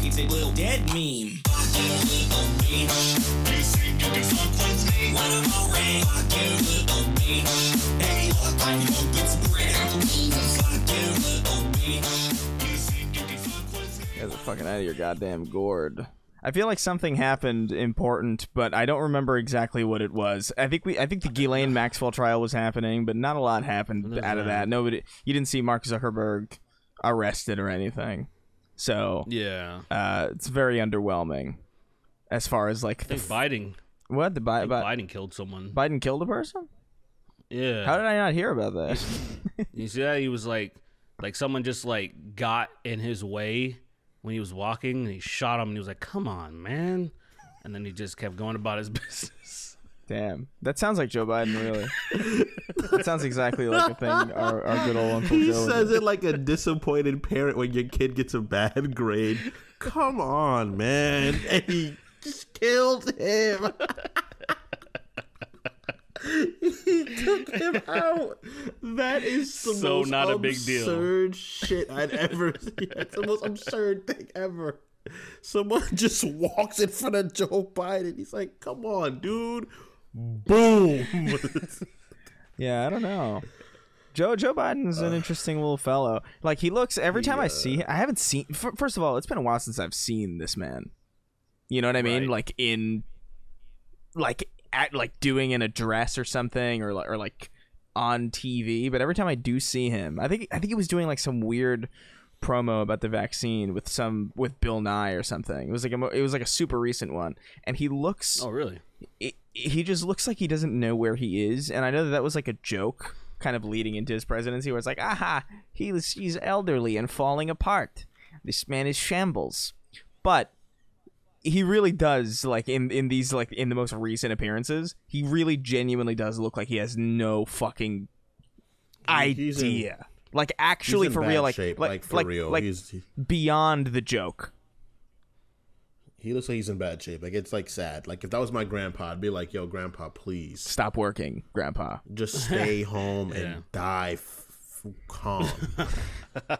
It's a little dead meme. Fuck you, little bitch. You think you can fuck with me? What about ring? Fuck you, little bitch. Hey, look, I'm your bitch bread. Fuck you, little bitch. You think you can fuck with me? You guys are fucking out of your goddamn gourd. I feel like something happened important, but I don't remember exactly what it was. I think the Ghislaine Maxwell trial was happening, but not a lot happened out of that. Nobody, you didn't see Mark Zuckerberg arrested or anything. So yeah, it's very underwhelming as far as like I think Biden. What the Biden killed someone. Biden killed a person? Yeah. How did I not hear about that? You see that? He was like someone just like got in his way when he was walking, and he shot him, and he was like, "Come on, man!" And then he just kept going about his business. Damn, that sounds like Joe Biden, really. That sounds exactly like a thing our good old Uncle He Joe says it like a disappointed parent when your kid gets a bad grade. Come on, man. And he just killed him. He took him out. That is the So most not a big deal. absurd shit I'd ever seen. It's the most absurd thing ever. Someone just walks in front of Joe Biden. He's like, come on, dude. Boom. Yeah, I don't know. Joe Biden's an interesting little fellow. Like, he looks, every time I see, I haven't seen, first of all, it's been a while since I've seen this man. You know what I mean? Right. Like doing an address or something, or like on TV. But every time I do see him, I think he was doing like some weird promo about the vaccine with Bill Nye or something. It was like a super recent one, and he looks. Oh, really? He just looks like he doesn't know where he is, and I know that was like a joke, kind of leading into his presidency, where it's like, aha, he's elderly and falling apart. This man is shambles, but. He really does, like, in the most recent appearances, he really genuinely does look like he has no fucking idea. Like, actually, he's in for bad real, like, shape, like for real. Like, beyond the joke. He looks like he's in bad shape. Like, it's, like, sad. Like, if that was my grandpa, I'd be like, yo, grandpa, please. Stop working, grandpa. Just stay home and die calm.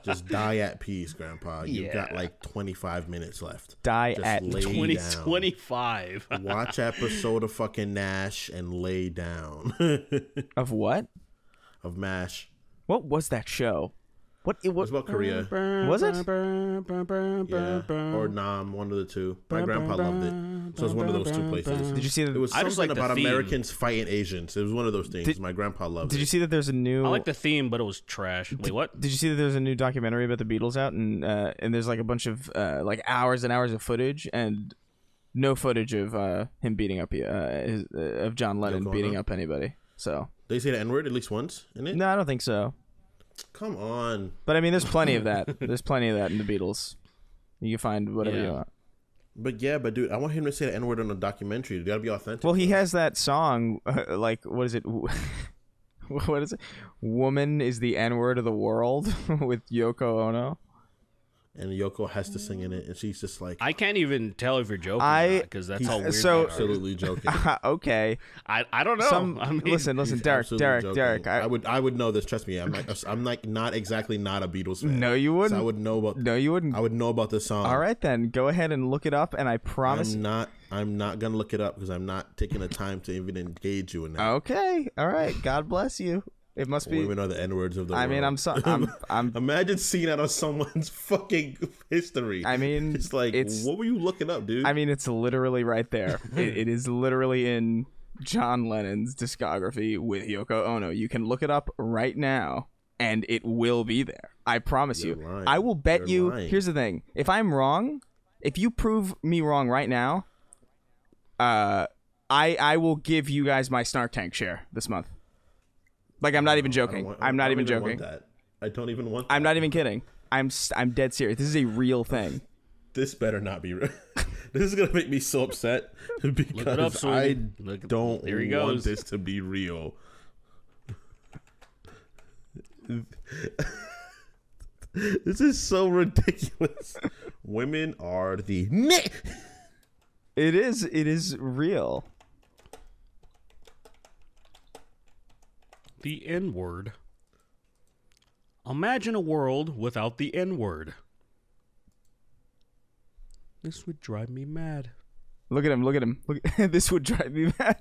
Just die at peace, grandpa. You've got, like, 25 minutes left. Die just at 25. Watch episode of fucking Nash and lay down. Of what? Of MASH. What was that show? It was about Korea. Was it? Yeah. Or Nam, one of the two. My grandpa loved it. So it was one of those two places. Did you see that? It was I just something like the about theme. Americans fighting Asians. It was one of those things. My grandpa loved it. Did you see that there's a new... I like the theme, but it was trash. Wait, what? Did you see that there's a new documentary about the Beatles out, and there's like a bunch of like hours and hours of footage, and no footage of him beating up of John Lennon Yoko beating Ono? up anybody. So They say the N-word at least once in it? no, I don't think so. Come on. But I mean, there's plenty of that. There's plenty of that in the Beatles. You can find whatever you want. But dude, I want him to say the N-word on a documentary. It gotta be authentic. Well, he has that song, like, what is it? What is it? Woman is the N-word of the world with Yoko Ono. And Yoko has to sing in it, and she's just like, I can't even tell if you're joking because that's how weird so- they are. absolutely joking. Okay. I don't know. I mean, listen, He's Derek, absolutely joking. Derek. I would know this. Trust me. I'm like not exactly not a Beatles fan. No, you wouldn't. So I would know about. No, you wouldn't. I would know about this song. All right, then go ahead and look it up, and I promise. I'm not gonna look it up because I'm not taking the time to even engage you in that. Okay, all right. God bless you. It must be. Women are the N-words of the world. I mean, I'm. Imagine seeing that on someone's fucking history. I mean, it's like, what were you looking up, dude? I mean, it's literally right there. It is literally in John Lennon's discography with Yoko Ono. You can look it up right now, and it will be there. I promise you. Lying. I will bet You're you. lying. Here's the thing: if I'm wrong, if you prove me wrong right now, I will give you guys my Snark Tank share this month. Like, I'm not even joking. I'm not even joking. I don't even want that. I'm not even kidding. I'm dead serious. This is a real thing. This better not be real. This is going to make me so upset because I don't want this to be real. This is so ridiculous. Women are the... It is real. The N-word. Imagine a world without the N-word. This would drive me mad. Look at him. Look at him. This would drive me mad.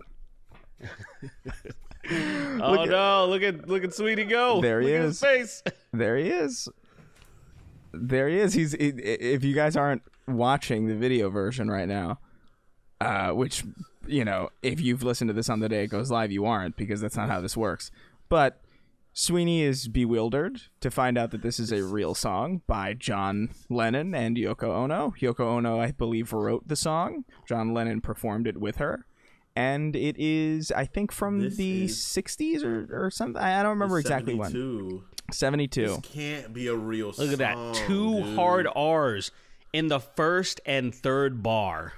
Oh no! Look at Sweetie go. There he look is. At his face. There he is. There he is. If you guys aren't watching the video version right now, which, you know, if you've listened to this on the day it goes live, you aren't, because that's not how this works. But Sweeney is bewildered to find out that this is a real song by John Lennon and Yoko Ono. Yoko Ono, I believe, wrote the song. John Lennon performed it with her. And it is, I think, from the 60s or something. I don't remember exactly when. 72. This can't be a real song. Look at that. Two hard R's in the first and third bar.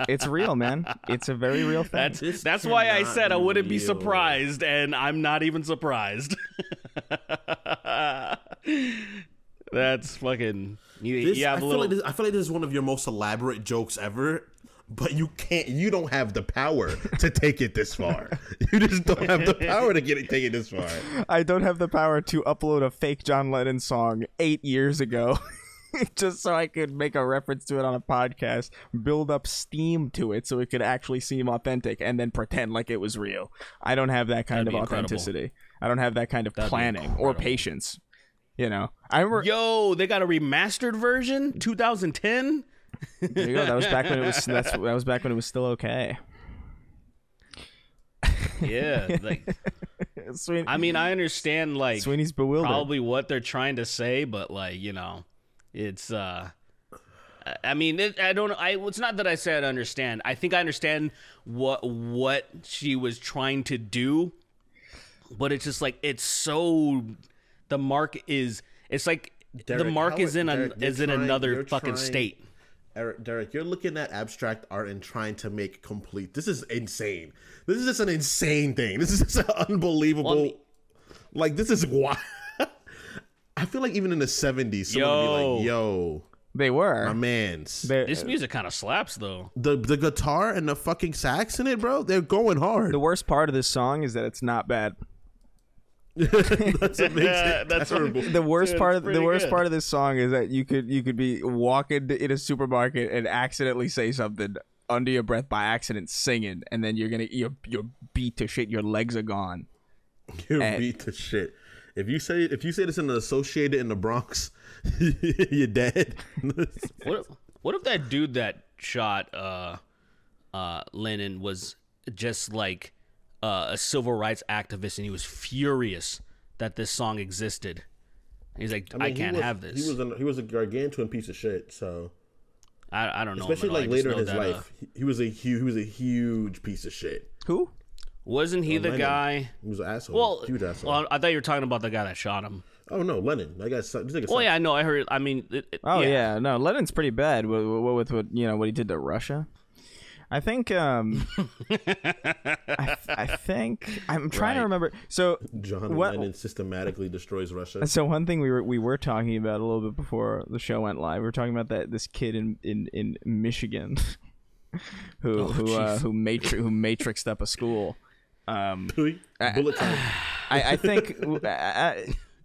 It's real, man. It's a very real thing. That's why I said I wouldn't be real. surprised, and I'm not even surprised. That's fucking. I feel like this is one of your most elaborate jokes ever. But you don't have the power to take it this far. You just don't have the power to take it this far. I don't have the power to upload a fake John Lennon song 8 years ago just so I could make a reference to it on a podcast, build up steam to it so it could actually seem authentic, and then pretend like it was real. I don't have that kind of authenticity. I don't have that kind of planning or patience. You know, I remember. Yo, they got a remastered version, 2010. There you go. That was back when it was. That was back when it was still okay. Yeah, like. I mean, I understand, like, Sweeney's bewildered. Probably what they're trying to say, but, like, you know, it's. I mean, it's not that I said I understand. I think I understand what she was trying to do, but it's just like it's so. The mark is. It's like Derek, the mark is in another fucking trying, state. Derek, you're looking at abstract art and trying to make complete. This is insane. This is just an insane thing. This is just an unbelievable. Like, this is why. I feel like even in the 70s, someone would be like, yo. They were. My mans. This music kind of slaps, though. The guitar and the fucking sax in it, bro, they're going hard. The worst part of this song is that it's not bad. That's amazing. That's terrible. The worst part good. of this song is that you could be walking in a supermarket and accidentally say something under your breath by accident, singing, and then you're beat to shit. Your legs are gone. You're beat to shit. If you say this in the Associated in the Bronx, you're dead. What if that dude that shot Lennon was just like a civil rights activist, and he was furious that this song existed? He's like, I can't have this. He was a gargantuan piece of shit. So I don't know. Especially like later in his life, he was a huge piece of shit. Who? Wasn't he the Lennon. guy? He was an asshole. Well, huge asshole. Well, I thought you were talking about the guy that shot him. Oh no, Lennon. I guess. Oh yeah, I know. I heard. I mean. Yeah. No, Lennon's pretty bad with what what he did to Russia. I think. I think I'm trying to remember. So John Lennon systematically destroys Russia. So one thing we were talking about a little bit before the show went live. We were talking about this kid in Michigan who matrixed up a school. Bullet time. I think,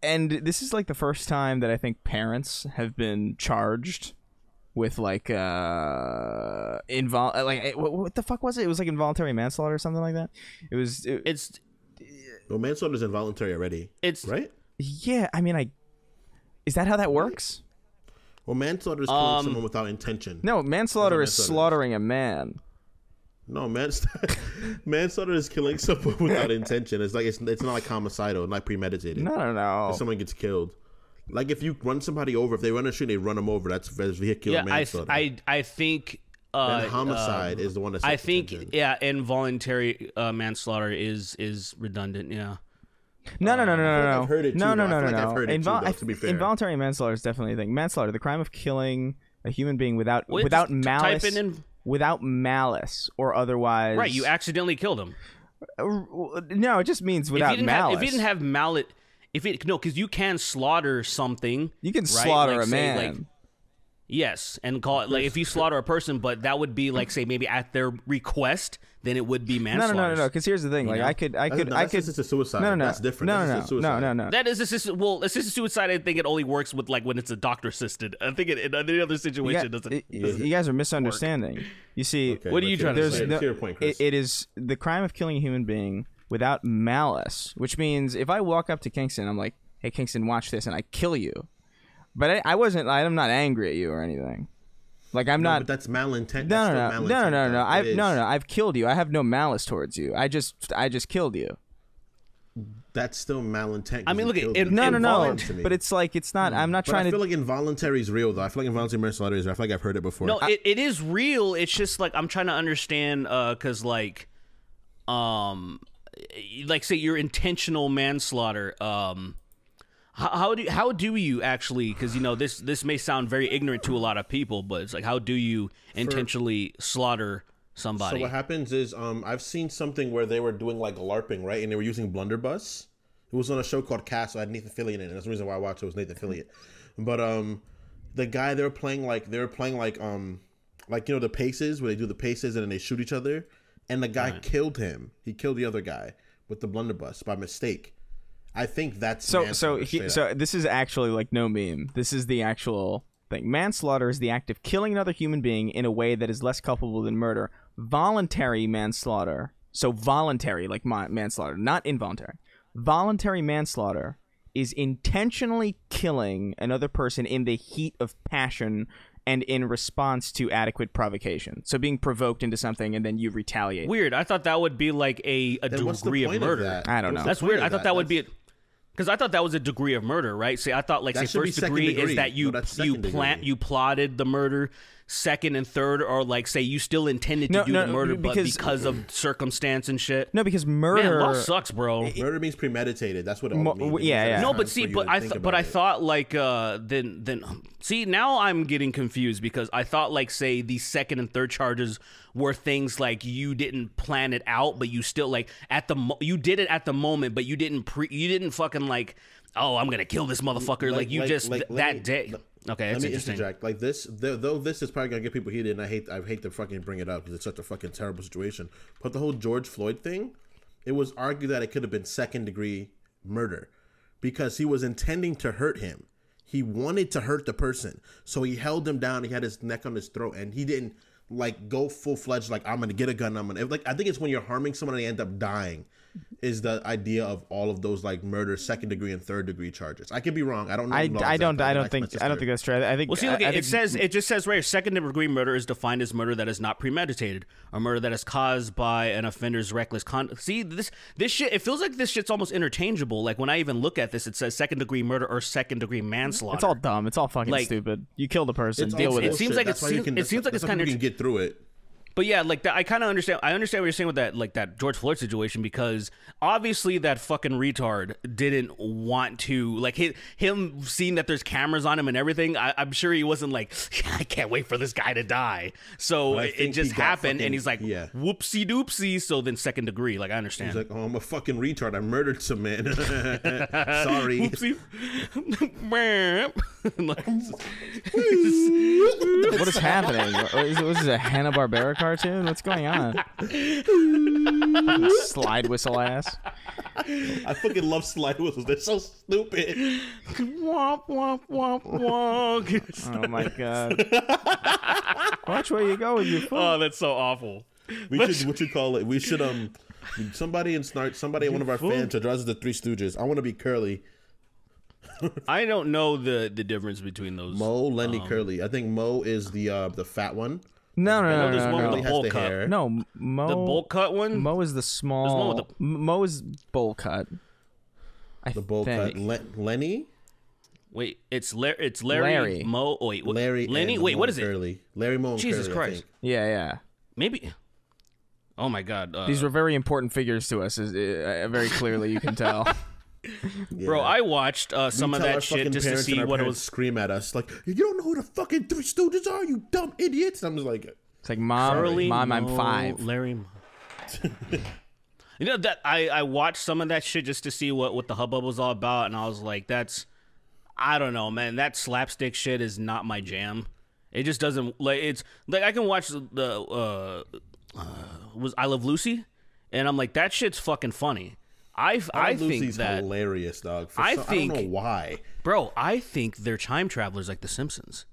and this is like the first time that I think parents have been charged with like what the fuck was it? It was like involuntary manslaughter or something like that. Well, manslaughter is involuntary already. It's right. Yeah, I mean, is that how that works? Well, manslaughter is killing someone without intention. No, manslaughter is slaughtering a man. No, manslaughter is killing someone without intention. It's like it's not like homicidal, not premeditated. No. If someone gets killed, like if you run somebody over, if they run a street, they run them over. That's vehicular manslaughter. I think. And homicide is the one that's. I think involuntary manslaughter is redundant. Yeah. No. I've heard it too, I've heard it too, to be fair. Involuntary manslaughter is definitely a thing. Manslaughter, the crime of killing a human being without malice. Without malice or otherwise. Right, you accidentally killed him. No, it just means without malice. If you didn't have because you can slaughter something. You can slaughter a man. Yes, and call it like if you slaughter a person, but that would be like say maybe at their request, then it would be manslaughter. No. Because here's the thing: like I could. That's assisted suicide. No. That's different. No. That is assisted. Well, assisted suicide. I think it only works with like when it's a doctor assisted. I think in any other situation doesn't. You guys are misunderstanding. You see, Okay, what are you trying to say? To your point, Chris. it is the crime of killing a human being without malice, which means if I walk up to Kingston, I'm like, "Hey, Kingston, watch this," and I kill you. But I'm not angry at you or anything. Like I'm not. But that's malintent. No. I've killed you. I have no malice towards you. I just killed you. That's still malintent. I mean, look, No. But it's like it's not. I'm not trying to. I feel like involuntary is real though. I feel like involuntary manslaughter is real. I feel like I've heard it before. No, it is real. It's just like I'm trying to understand, because like say your intentional manslaughter. How do you actually? Because this may sound very ignorant to a lot of people, but it's like how do you intentionally slaughter somebody? So what happens is I've seen something where they were doing like LARPing, right, and they were using blunderbuss. It was on a show called Castle. I had Nathan Fillion in it. That's the reason why I watched it. Was Nathan Fillion. But the guy they were playing like the paces where they do the paces and then they shoot each other, and the guy killed him. He killed the other guy with the blunderbuss by mistake. I think that's so this is actually like no meme. This is the actual thing. Manslaughter is the act of killing another human being in a way that is less culpable than murder. Voluntary manslaughter, so voluntary like manslaughter, not involuntary. Voluntary manslaughter is intentionally killing another person in the heat of passion and in response to adequate provocation. So being provoked into something and then you retaliate. Weird. I thought that would be like a degree of murder. I don't know. That's weird. I thought that would be because I thought that was a degree of murder, right? See, I thought like first degree is that you plotted the murder. Second and third are like say you still intended to do the murder, but because of circumstance and shit. No, because murder. Man, law sucks, bro. Murder means premeditated. That's what it all means. Yeah. No, but see, I thought like then see now I'm getting confused because I thought like say the second and third charges were things like you didn't plan it out, but you still like you did it at the moment, but you didn't fucking like I'm gonna kill this motherfucker that day. Okay, let me interesting. interject. Like this, though this is probably gonna get people heated, and I hate to fucking bring it up because it's such a fucking terrible situation. But the whole George Floyd thing, it was argued that it could have been second degree murder because he was intending to hurt him. He wanted to hurt the person, so he held him down. He had his neck on his throat, and he didn't like go full fledged. Like I'm gonna get a gun. I think it's when you're harming someone and they end up dying. Is the idea of all of those like murder, second degree and third degree charges? I could be wrong. I don't know. I don't think that's true. I think. Well, see, look, it just says right here. Second degree murder is defined as murder that is not premeditated, or murder that is caused by an offender's reckless conduct. See, this shit. It feels like this shit's almost interchangeable. Like when I even look at this, it says second degree murder or second degree manslaughter. It's all dumb. It's all fucking stupid. You killed a person. Deal with it. It seems like it's kind of you can get through it. But yeah, like that, I kind of understand. I understand what you're saying with that, like that George Floyd situation, because obviously that fucking retard didn't want to, like him seeing that there's cameras on him and everything. I'm sure he wasn't like, I can't wait for this guy to die. So it just happened, and he's like, whoopsie doopsie. So then second degree, like I understand. He's like, I'm a fucking retard. I murdered some man. Sorry. Whoopsie. What is happening? Was this a Hanna-Barbera cartoon? What's going on? Slide whistle ass. I fucking love slide whistles. They're so stupid. Womp womp womp womp. Oh my god. Watch where you go with your foot. Oh, that's so awful. We should what you call it? We should somebody in Snark, somebody one of our fans should draw us the Three Stooges. I want to be Curly. I don't know the difference between those. Mo, Lenny, Curly. I think Mo is the fat one. No. There's one with the bowl cut. No, Mo. The bowl cut one. Mo is the small. Mo is bowl cut. The bowl cut. Lenny. Wait, it's Larry. Mo. Oh, wait, Larry. Lenny. Wait, what is Curly. it? Larry, Mo, and Jesus Curly, Christ. Yeah. Maybe. Oh my God. These were very important figures to us. Very clearly, you can tell. Yeah. Bro, I watched some of that shit just to see what it was. Scream at us like, you don't know who the fucking Three Stooges are, you dumb idiots. And I'm just like, it's like, Mom, I'm 5. Larry. You know that I watched some of that shit just to see what the hubbub was all about, and I was like, I don't know, man. That slapstick shit is not my jam. It just doesn't like it's like I can watch the was I Love Lucy, and I'm like that shit's fucking funny. I think Lucy's that hilarious, dog. I don't know why, bro. I think they're time travelers like The Simpsons.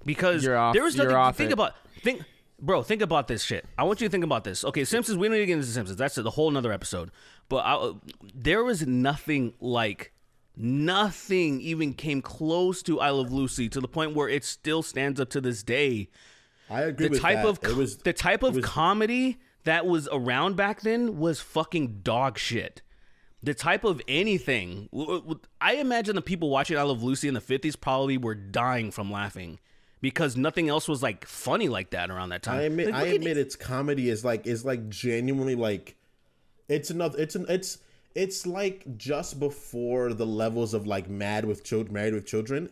Because You're off- there was you're nothing. off Think it. about think about this shit. I want you to think about this. Okay, Simpsons. We don't need to get into Simpsons. That's the whole another episode. But there was nothing even came close to I Love Lucy to the point where it still stands up to this day. I agree with type that. The type of comedy that was around back then was fucking dog shit. The type of anything. I imagine the people watching I Love Lucy in the 50s probably were dying from laughing because nothing else was like funny like that around that time. I admit its comedy is like genuinely like it's like just before the levels of like Married with Children.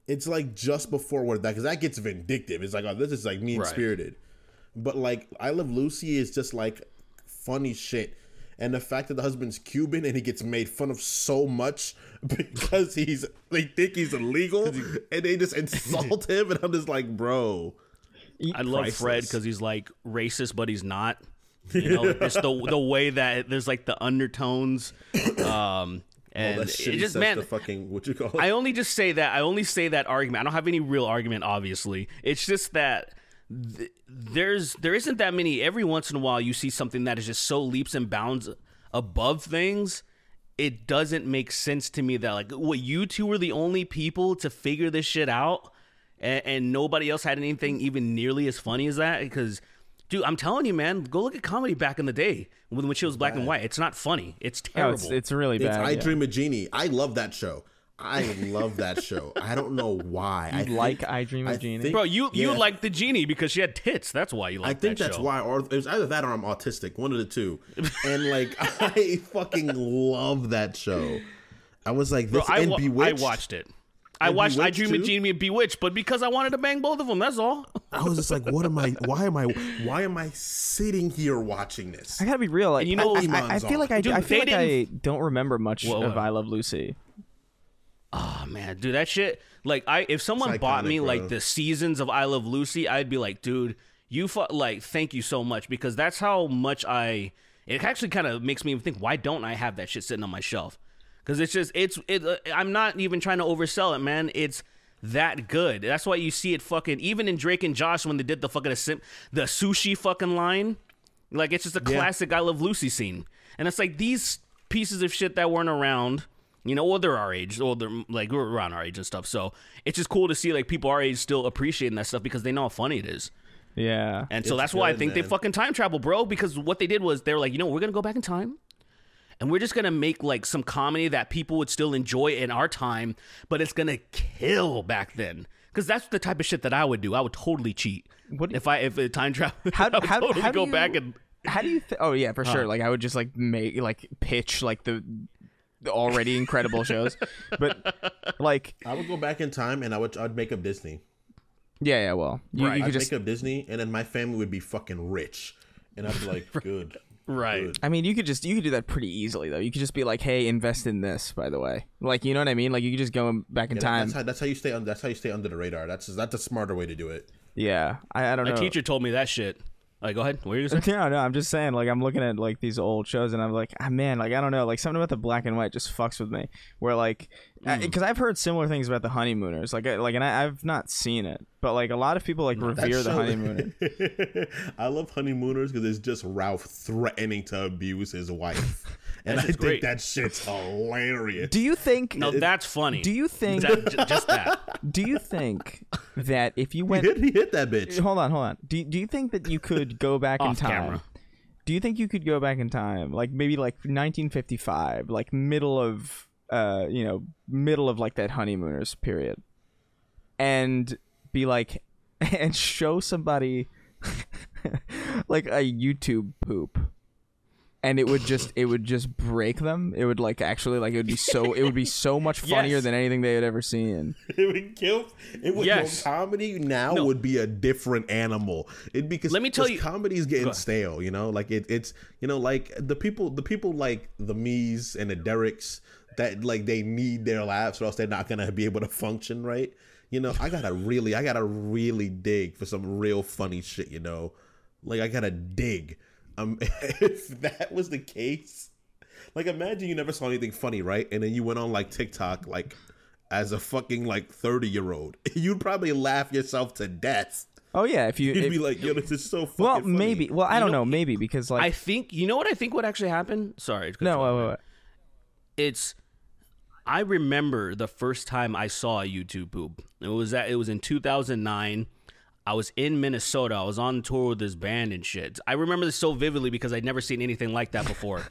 It's like just before where that, because that gets vindictive. It's like, oh, this is like mean spirited. But like I Love Lucy is just like funny shit. And the fact that the husband's Cuban and he gets made fun of so much because they think he's illegal and they just insult him, and I'm just like, bro. I love Fred because he's like racist, but he's not. You know, it's the way that there's like the undertones. And that it shit just the fucking what you call it. I only say that argument. I don't have any real argument, obviously. It's just that there isn't that many. Every once in a while, you see something that is just so leaps and bounds above things. It doesn't make sense to me that like what you two were the only people to figure this shit out, and nobody else had anything even nearly as funny as that. Because, dude, I'm telling you, man, go look at comedy back in the day when shit was black and white. It's not funny. It's terrible. It's really bad. I Dream of Jeannie. I love that show. I love that show. I don't know why. I Dream of Jeannie? Bro, you like the genie because she had tits. That's why you like that show. I think that's why. Or it was either that or I'm autistic. One of the two. And like, I fucking love that show. I was like, this and Bewitched. I watched it. I watched I Dream of Jeannie and Bewitched, but because I wanted to bang both of them, that's all. I was just like, why am I sitting here watching this? I gotta be real. Like, and you know, I feel like I don't remember much of I Love Lucy. Oh man, dude, that shit. Like, if someone bought me like the seasons of I Love Lucy, I'd be like, dude, thank you so much, because that's how much it actually kind of makes me even think, why don't I have that shit sitting on my shelf? Because I'm not even trying to oversell it, man. It's that good. That's why you see it fucking even in Drake and Josh when they did the fucking the sushi fucking line. Like, it's just a classic I Love Lucy scene, and it's like these pieces of shit that weren't around. You know, well, they're our age, or they're like we're around our age and stuff. So it's just cool to see like people our age still appreciating that stuff because they know how funny it is. Yeah, and so that's why I think they fucking time travel, bro. Because what they did was they were like, you know, we're gonna go back in time, and we're just gonna make like some comedy that people would still enjoy in our time, but it's gonna kill back then. Because that's the type of shit that I would do. I would totally cheat if a time travel. I would totally go back and. How do you? Oh yeah, for sure. Like I would just like pitch like the already incredible shows, but like I would go back in time and I'd make up Disney. Yeah. Well, I'd make up Disney, and then my family would be fucking rich, and I'd be like, good. Right. Good. I mean, you could do that pretty easily though. You could just be like, hey, invest in this. By the way, like, you know what I mean? Like, you could just go back in time. That's how you stay under the radar. That's a smarter way to do it. Yeah. I don't know. My teacher told me that shit. Like, go ahead. What are you gonna say? No, I'm just saying, like, I'm looking at, like, these old shows, and I'm like, man, like, I don't know. Like, something about the black and white just fucks with me. Where, like, because I've heard similar things about the Honeymooners. And I've not seen it. But, like, a lot of people, like, revere the Honeymooners. I love Honeymooners because it's just Ralph threatening to abuse his wife. And I think that shit's hilarious. Do you think... No, that's funny. Do you think... just that. Do you think that if you went... He hit that bitch. Hold on. Do you think that you could go back in time? Camera. Do you think you could go back in time? Like, maybe, like, 1955. Like, middle of, like, that Honeymooners period. And be like... And show somebody... like, a YouTube poop. And it would just break them. It would like actually like it would be so much funnier than anything they had ever seen. It would kill. It would. Yes. Comedy now would be a different animal. Because let me tell you, comedy's getting stale. You know, like it's like the people like the me's and the Derricks that like they need their laughs or else they're not gonna be able to function right. I gotta really dig for some real funny shit, Like, I gotta dig. If that was the case, like, imagine you never saw anything funny, right? And then you went on, like, TikTok, like, as a fucking, like, 30-year-old. You'd probably laugh yourself to death. Oh yeah, You'd be like, yo, this is so fucking well, funny. maybe. Well, I don't know. Maybe because like I think what I think would actually happen. Sorry, no. Wait. It's. I remember the first time I saw a YouTube poop. It was in 2009. I was in Minnesota. I was on tour with this band and shit. I remember this so vividly because I'd never seen anything like that before.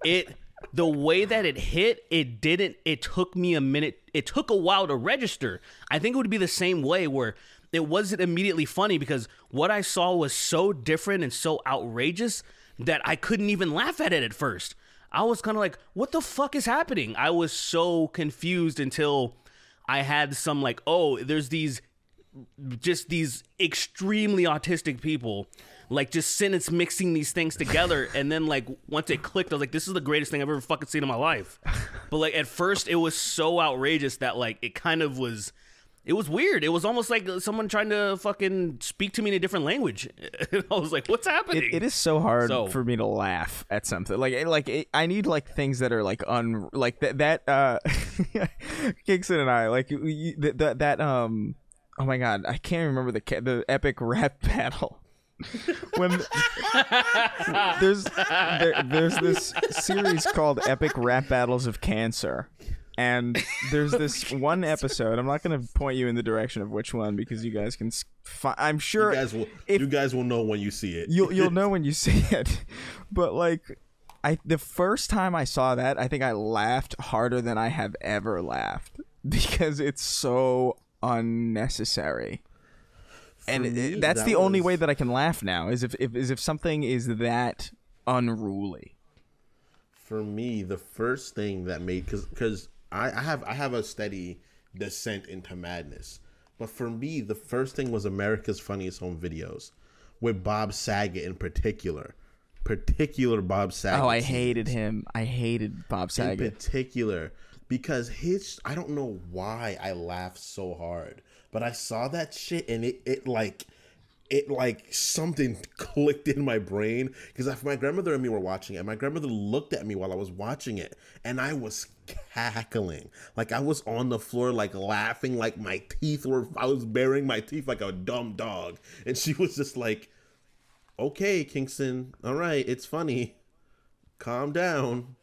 The way that it hit, it took me a minute. It took a while to register. I think it would be the same way where it wasn't immediately funny because what I saw was so different and so outrageous that I couldn't even laugh at it at first. I was kind of like, what the fuck is happening? I was so confused until I had some like, oh, there's these extremely autistic people like just sentence mixing these things together. And then like once it clicked, I was like, this is the greatest thing I've ever fucking seen in my life. But like at first it was so outrageous that like it kind of was... It was weird. It was almost like someone trying to fucking speak to me in a different language. I was like, "What's happening?" It is so hard for me to laugh at something. I need like things that are like Kingston and I like oh my god, I can't remember the epic rap battle. When there's this series called Epic Rap Battles of Cancer. And there's this one episode. I'm not going to point you in the direction of which one because you guys can. I'm sure you guys will know when you see it. You'll know when you see it. But like, the first time I saw that, I think I laughed harder than I have ever laughed because it's so unnecessary. And that's the only way that I can laugh now is if something is that unruly. For me, the first thing that made because I have a steady descent into madness, but for me, the first thing was America's Funniest Home Videos, with Bob Saget in particular Bob Saget. Oh, I hated him. I hated Bob Saget in particular because I don't know why I laughed so hard, but I saw that shit and it like something clicked in my brain because my grandmother and me were watching it. And my grandmother looked at me while I was watching it, and I was cackling. Like I was on the floor, like laughing, like I was baring my teeth like a dumb dog. And she was just like, "Okay, Kingston, all right, it's funny. Calm down."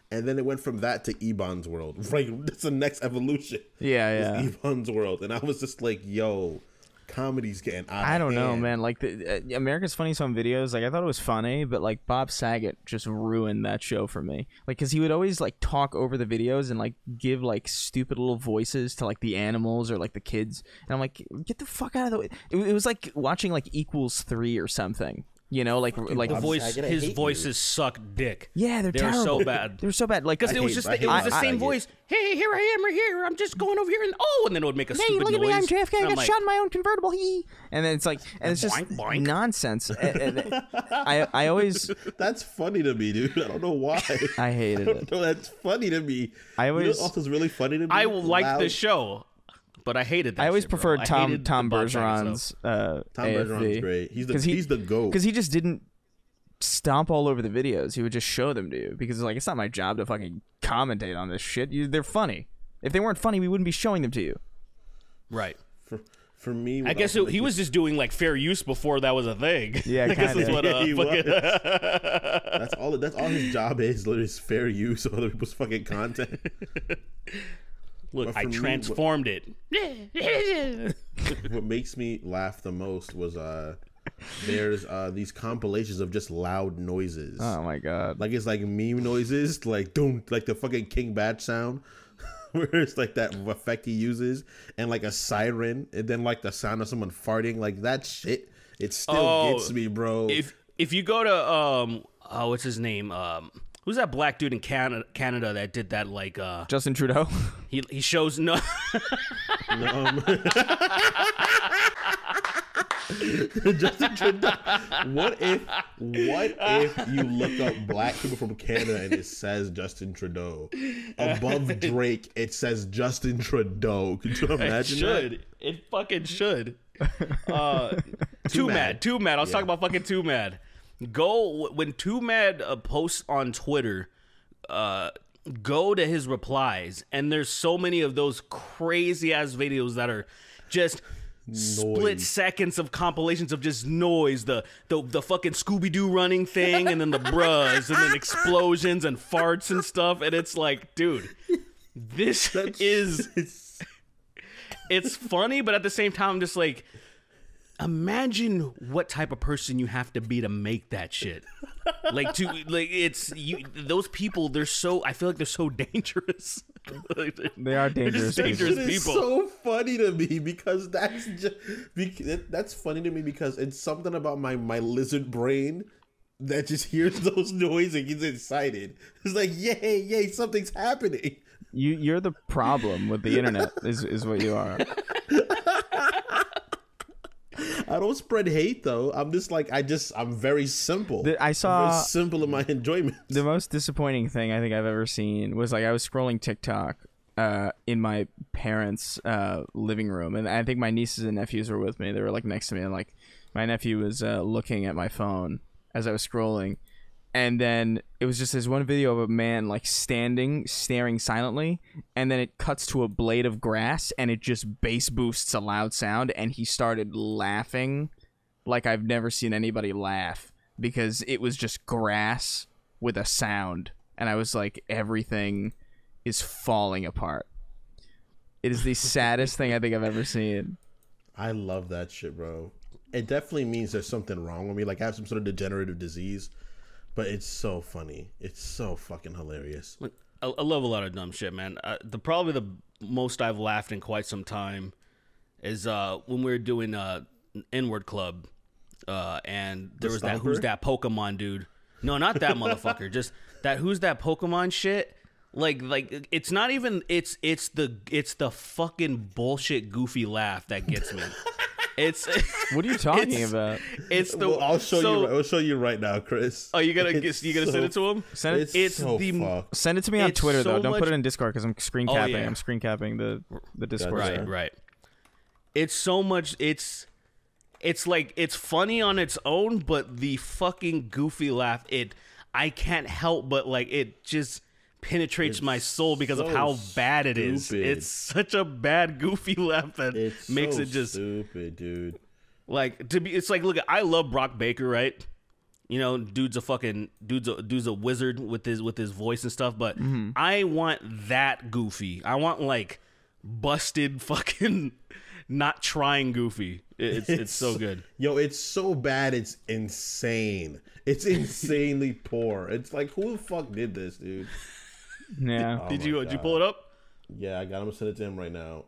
And then it went from that to Ebon's World. Right, that's the next evolution. Yeah. Ebon's World, and I was just like, "Yo." Comedy's getting out of hand. I don't know, man. Like the America's Funniest Home Videos, like I thought it was funny, but like Bob Saget just ruined that show for me. Like, cause he would always like talk over the videos and like give like stupid little voices to like the animals or like the kids, and I'm like, get the fuck out of the way. It was like watching like Equals 3 or something. Like the voice. His voices suck dick. Yeah, they're terrible. So bad. They're so bad. Like because it was the same voice. Hey, here I am, right here. I'm just going over here, and then it would make a stupid noise. Hey, look at me, I'm JFK. I got like, shot in my own convertible. And then it's like, and it's just boink, boink. nonsense. I always. That's funny to me, dude. I don't know why. I hated it. No, that's funny to me. I always. Also, is really funny to me. I like the show. But I hated that. I always shit, preferred bro. Tom Bergeron's Tom Bergeron's great. He's the GOAT. Because he just didn't stomp all over the videos. He would just show them to you because like it's not my job to fucking commentate on this shit. They're funny. If they weren't funny, we wouldn't be showing them to you. Right. For me, I guess he was just doing like fair use before that was a thing. Yeah, I guess that's what he was. That's all his job is. Literally, is fair use of other people's fucking content. Look, I transformed it. What makes me laugh the most was there's these compilations of just loud noises. Oh my god! Like it's like meme noises, like don't like the fucking King Bad sound, where it's like that effect he uses, and like a siren, and then like the sound of someone farting, like that shit. It still gets me, bro. If you go to what's his name? Who's that black dude in Canada that did that? Like Justin Trudeau. He shows no. Justin Trudeau. What if you look up black people from Canada and it says Justin Trudeau? Above Drake, it says Justin Trudeau. Could you imagine that? It fucking should. Too mad. I was talking about fucking Too Mad. Go when Too Mad posts on Twitter. Go to his replies, and there's so many of those crazy ass videos that are just split seconds of compilations of just noise, the fucking Scooby-Doo running thing, and then the bruhs, and then explosions and farts and stuff, and it's like, dude, it's funny, but at the same time, I'm just like, imagine what type of person you have to be to make that shit. Those people, I feel like they're so dangerous. They are dangerous people. It's so funny to me because that's funny to me because it's something about my lizard brain that just hears those noises and gets excited. It's like, yay, something's happening. You're the problem with the internet is what you are. I don't spread hate though. I'm just like I'm very simple. I'm very simple in my enjoyment. The most disappointing thing I think I've ever seen was like I was scrolling TikTok in my parents' living room, and I think my nieces and nephews were with me. They were like next to me, and like my nephew was looking at my phone as I was scrolling, and then it was just this one video of a man like staring silently, and then it cuts to a blade of grass and it just bass boosts a loud sound, and he started laughing like I've never seen anybody laugh because it was just grass with a sound, and I was like, everything is falling apart. It is the saddest thing I think I've ever seen. I love that shit, bro. It definitely means there's something wrong with me, like I have some sort of degenerative disease. But it's so funny. It's so fucking hilarious. I love a lot of dumb shit, man. Probably the most I've laughed in quite some time is when we were doing N-Word Club, and there was that Who's That Pokemon dude. No, not that motherfucker. Just that Who's That Pokemon shit. Like it's not even it's the fucking bullshit goofy laugh that gets me. It's what are you talking about? It's the I'll show you right now, Chris. Oh, you gonna send it to him? Send it. Send it to me on Twitter though. Don't put it in Discord because I'm screen capping. I'm screen capping the Discord. Right. It's so much. It's like it's funny on its own, but the fucking goofy laugh. I can't help but like it just penetrates my soul because of how bad it is. It's such a bad goofy laugh that makes it just stupid, dude. Like it's like, look, I love Brock Baker, right? You know, dude's a wizard with his voice and stuff, but I want that goofy. I want like busted fucking not trying goofy. It's so good. Yo, it's so bad it's insane. It's insanely poor. It's like, who the fuck did this, dude? Yeah. Did you pull it up? Yeah, I got him to send it to him right now.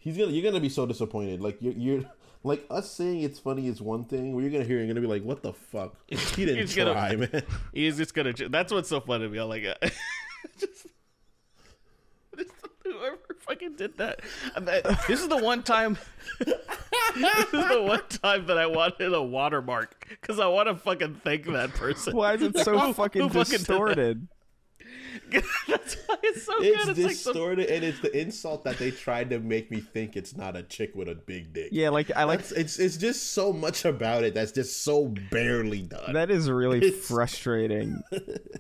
You're gonna be so disappointed. Like you're like us saying it's funny is one thing. Where you're gonna hear, you're gonna be like, what the fuck? He didn't try, man. He's just gonna. That's what's so funny to me. I'm like, just whoever fucking did that. This is the one time. This is the one time that I wanted a watermark because I want to fucking thank that person. Why is it so fucking distorted? That's why it's so good. It's distorted, and it's the insult that they tried to make me think it's not a chick with a big dick. Yeah, like it's just so much about it that's just so barely done. That is really frustrating.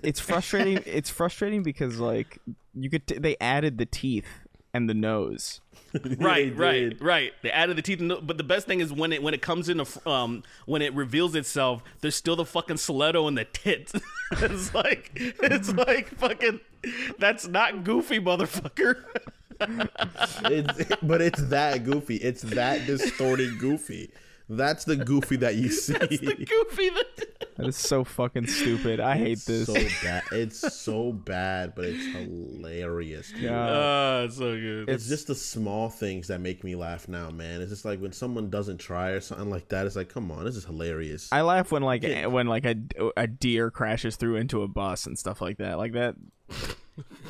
It's frustrating. It's frustrating because like they added the teeth and the nose. Right. They added the teeth, but the best thing is when it comes in when it reveals itself, there's still the fucking stiletto and the tits. it's like fucking. That's not goofy, motherfucker. But it's that goofy. It's that distorted goofy. That's the goofy that you see. That's the goofy that is so fucking stupid. I hate this. So bad. It's so bad, but it's hilarious. Yeah, it's so good. It's just the small things that make me laugh now, man. It's just like when someone doesn't try or something like that. It's like, come on, this is hilarious. I laugh when a deer crashes through into a bus and stuff like that. Like that.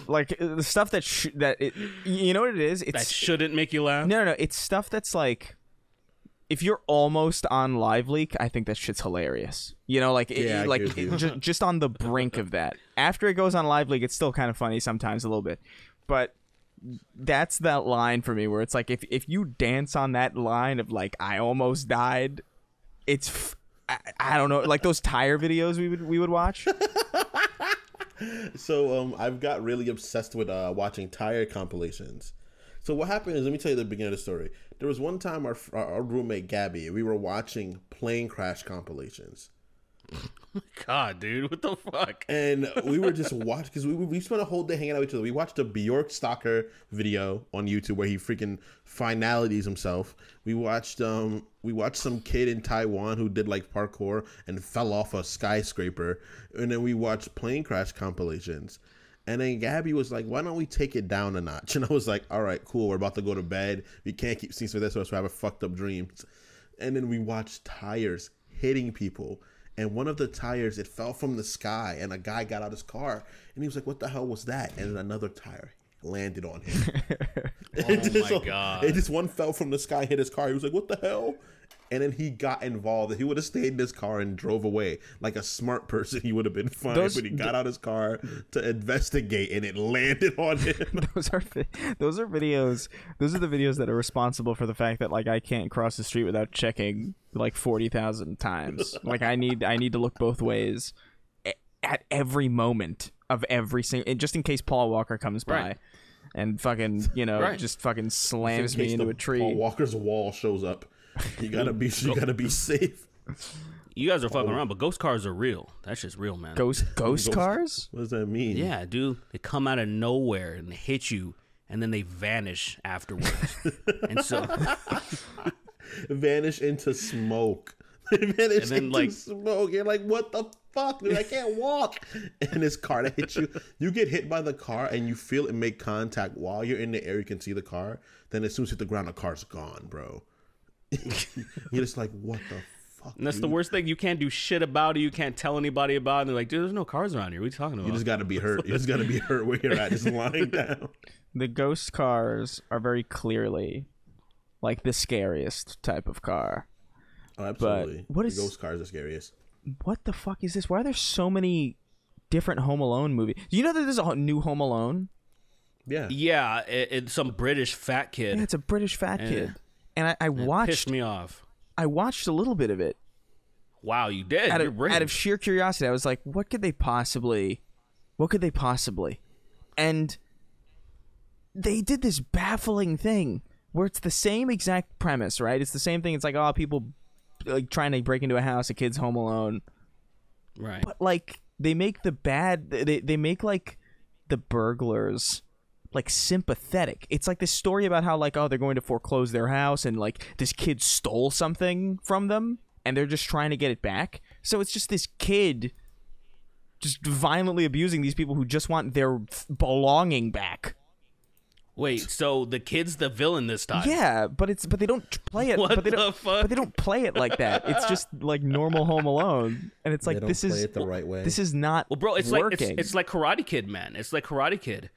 Like the stuff you know what it is? That shouldn't make you laugh. No. It's stuff that's like. if you're almost on live leak, I think that shit's hilarious. You know, like Yeah, just on the brink of that. After it goes on live leak, it's still kind of funny sometimes a little bit, but that's that line for me where it's like if you dance on that line of like I almost died, it's I don't know, like those tire videos we would watch. So I've got really obsessed with watching tire compilations. So what happened is, let me tell you the beginning of the story. There was one time our roommate Gabby, we were watching plane crash compilations. God, dude, what the fuck? And we were just watching, because we spent a whole day hanging out with each other. We watched a Bjork Stalker video on YouTube where he freaking finalities himself. We watched some kid in Taiwan who did like parkour and fell off a skyscraper. And then we watched plane crash compilations. And then Gabby was like, why don't we take it down a notch? And I was like, all right, cool. We're about to go to bed. We can't keep seeing for this, or else we're having fucked up dreams. And then we watched tires hitting people. And one of the tires, it fell from the sky, and a guy got out his car. And he was like, what the hell was that? And then another tire landed on him. Oh, my God. It just one fell from the sky, hit his car. He was like, what the hell? And then he got involved. He would have stayed in his car and drove away. Like a smart person, he would have been fine. But he got out his car to investigate, and it landed on him. Those are videos. Those are the videos that are responsible for the fact that like I can't cross the street without checking like 40,000 times. Like I need to look both ways at every moment of every single, just in case Paul Walker comes by. Right. And fucking, just fucking slams me into a tree. Paul Walker's wall shows up. You gotta be safe. You guys are fucking around, but ghost cars are real. That's just real, man. Ghost cars? What does that mean? Yeah, dude. They come out of nowhere and they hit you, and then they vanish afterwards. And so vanish into smoke. They vanish into smoke. You're like, what the fuck, dude? I can't walk. And this car that hits you, you get hit by the car and you feel it make contact while you're in the air. You can see the car. Then as soon as you hit the ground, the car's gone, bro. You're just like, what the fuck? And that's the worst thing. You can't do shit about it. You can't tell anybody about it. And they're like, dude, there's no cars around here. What are you talking about? You just gotta be hurt. You just gotta be hurt where you're at, just lying down. The ghost cars are very clearly like the scariest type of car. Oh, absolutely. But the ghost cars are scariest. What the fuck is this? Why are there so many different Home Alone movies? Do you know that there's a new Home Alone? Yeah. Yeah, it's some British fat kid. Yeah, it's a British fat kid. And I watched. It pissed me off. I watched a little bit of it. Wow, you did. Out of sheer curiosity, I was like, what could they possibly? And they did this baffling thing where it's the same exact premise, right? It's the same thing. It's like, oh, people like trying to break into a house, a kid's home alone. Right. But like they make they make like the burglars like sympathetic. It's like this story about how like, oh, they're going to foreclose their house and like this kid stole something from them and they're just trying to get it back. So it's just this kid just violently abusing these people who just want their belonging back. Wait, so the kid's the villain this time? Yeah, but they don't play it. What the fuck? But they don't play it like that. It's just like normal Home Alone, and it's like They don't play it the right way. This is not. Well, bro, it's working. like it's like Karate Kid, man. It's like Karate Kid.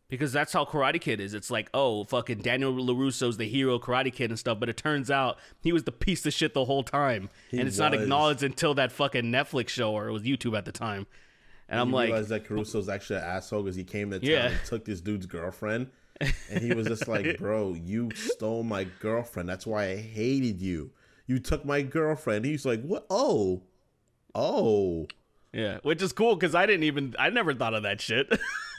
Because that's how Karate Kid is. It's like, oh, fucking Daniel LaRusso's the hero Karate Kid and stuff, but it turns out he was the piece of shit the whole time. And it's not acknowledged until that fucking Netflix show, or it was YouTube at the time. And I'm like, realized that Caruso's actually an asshole because he came to town and took this dude's girlfriend. And he was just like, bro, you stole my girlfriend. That's why I hated you. You took my girlfriend. He's like, what? Oh. Yeah, which is cool because I never thought of that shit.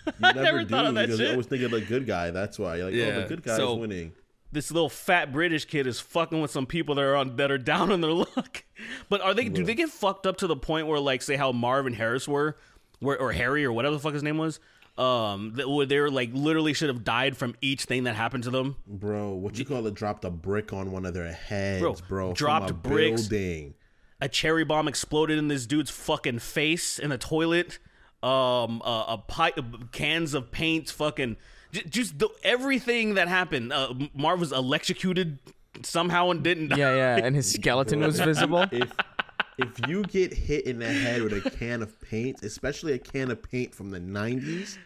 You never do because you always think of the good guy. That's why you're like, oh, the good guy's winning. This little fat British kid is fucking with some people that are down on their luck. But do they get fucked up to the point where, like, say how Marv and Harris or Harry or whatever the fuck his name was, where they were like literally should have died from each thing that happened to them? Bro, what you call it? Dropped a brick on one of their heads, bro. Dropped from a bricks. Building. A cherry bomb exploded in this dude's fucking face in the toilet. Cans of paint, fucking everything that happened. Marv was electrocuted somehow and didn't die. Yeah, and his skeleton was visible. If you get hit in the head with a can of paint, especially a can of paint from the 90s,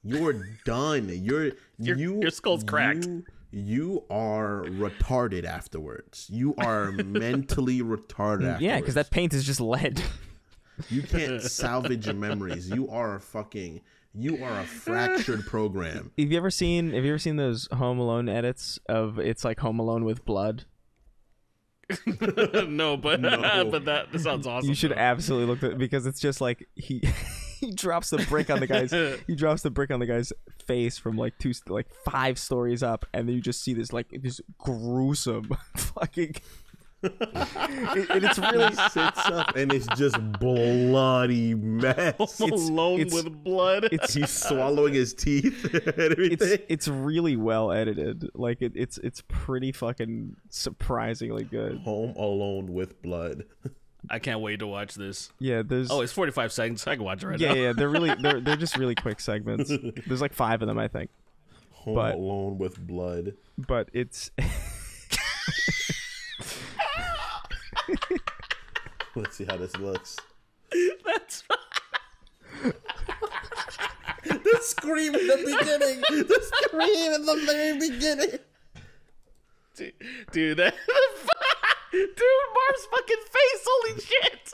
you're done. Your skull's cracked. you are retarded afterwards. You are mentally retarded afterwards. Yeah, because that paint is just lead. You can't salvage your memories. You are a fractured program. Have you ever seen those Home Alone edits of it's like Home Alone with blood? No, but that sounds awesome. You should absolutely look at it because it's just like he drops the brick on the guy's face from like 5 stories up, and then you just see this gruesome fucking. It's really sits up and it's just bloody mess. Alone with blood. He's swallowing his teeth and everything. It's really well edited. Like it's pretty fucking surprisingly good. Home Alone with blood. I can't wait to watch this. Yeah, it's 45 seconds. I can watch it right now. Yeah, they're just really quick segments. There's like 5 of them, I think. Home Alone with blood. But it's. Let's see how this looks. That's the scream in the beginning. The scream in the very beginning. Dude, Marv's fucking face. Holy shit.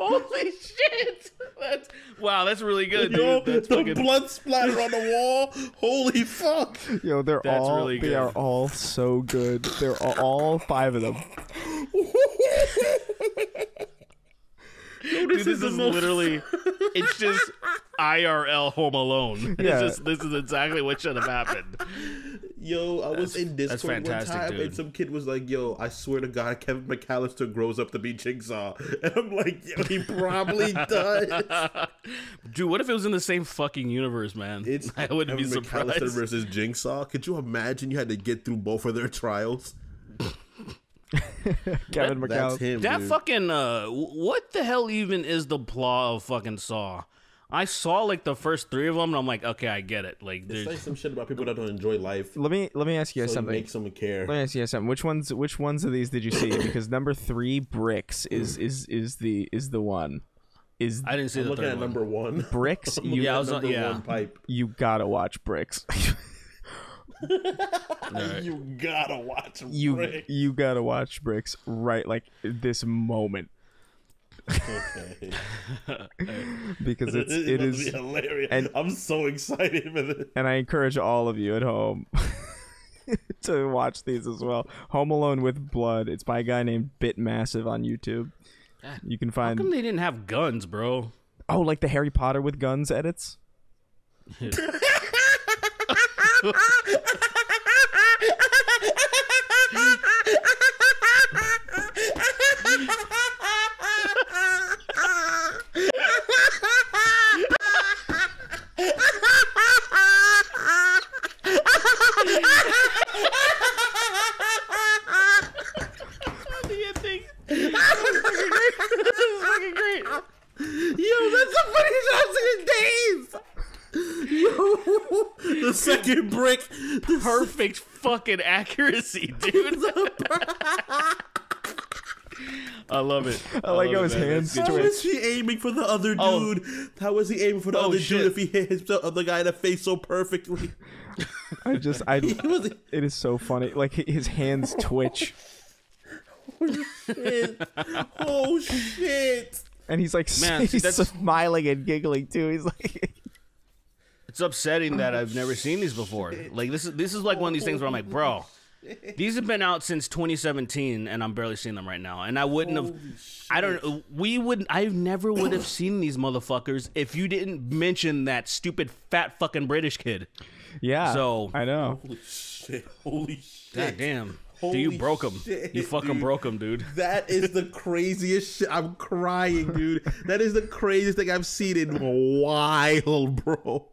Holy shit. That's really good, dude. Yo, that's the fucking... blood splatter on the wall. Holy fuck. Yo, they are all so good. They're all 5 of them. Dude, this is literally, it's just IRL Home Alone. Yeah. This is exactly what should have happened. Yo, I was in Discord one time, dude. and some kid was like, yo, I swear to God, Kevin McAllister grows up to be Jigsaw. And I'm like, yo, he probably does. Dude, what if it was in the same fucking universe, man? I wouldn't be surprised. McAllister versus Jigsaw. Could you imagine you had to get through both of their trials? Kevin McAllister. That's him, That dude. fucking, what the hell even is the plot of fucking Saw? I saw like the first 3 of them, and I'm like, okay, I get it. Like, It's like some shit about people that don't enjoy life. Let me ask you guys So something. make someone care. Let me ask you guys something. Which ones of these did you see? Because number 3, Bricks, is the one. I didn't see I'm the looking third at one. number 1. Bricks. I'm looking at number yeah. 1 pipe. You gotta watch Bricks. Right. You gotta watch Brick. You gotta watch Bricks right like this moment. Okay. Because it This is be hilarious. and- I'm so excited for this. and I encourage all of you at home to watch these as well. Home Alone with Blood. It's by a guy named Bitmassive on YouTube. You can How find come they didn't have guns, bro? like the Harry Potter with guns edits. Yo, that's the funniest I've seen in days. Yo, the second brick. Perfect fucking accuracy, dude. I love it. I like love how it, his man. hands That's How good. was he aiming for the other dude? How was he aiming for the other shit. dude if he hit his other guy in the face so perfectly? It is so funny. Like his hands twitch. Oh shit! And he's like, Man, see, he's that's- smiling and giggling too. He's like, It's upsetting that I've never seen these before. Like this is like one of these things where I'm like, bro, these have been out since 2017, and I'm barely seeing them right now. And I wouldn't have. I don't. We wouldn't. I never would have seen these motherfuckers if you didn't mention that stupid fat fucking British kid. yeah. So- I know. Holy shit! Holy shit! God damn. Holy You broke him. shit, You fucking dude. broke him, dude. That is the craziest shit. I'm crying, dude. That is the craziest thing I've seen in a while, bro.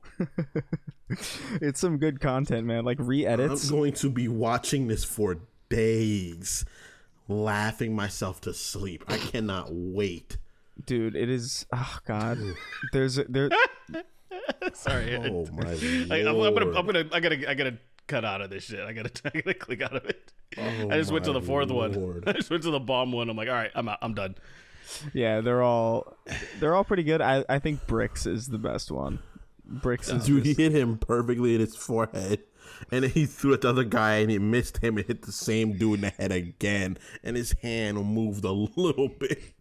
It's some good content, man. Like I'm re-edits. going to be watching this for days, laughing myself to sleep. I cannot wait. Dude, it is. Oh God. There. Sorry. Oh my I gotta cut out of this shit. I gotta click out of it. I just went to the fourth one. Lord. I just went to the bomb one. I'm like, all right, I'm out. I'm done. Yeah, they're all pretty good. I think Bricks is the best one. brick scissors. Dude, he hit him perfectly in his forehead. And then he threw at the other guy, and he missed him and hit the same dude in the head again. And his hand moved a little bit.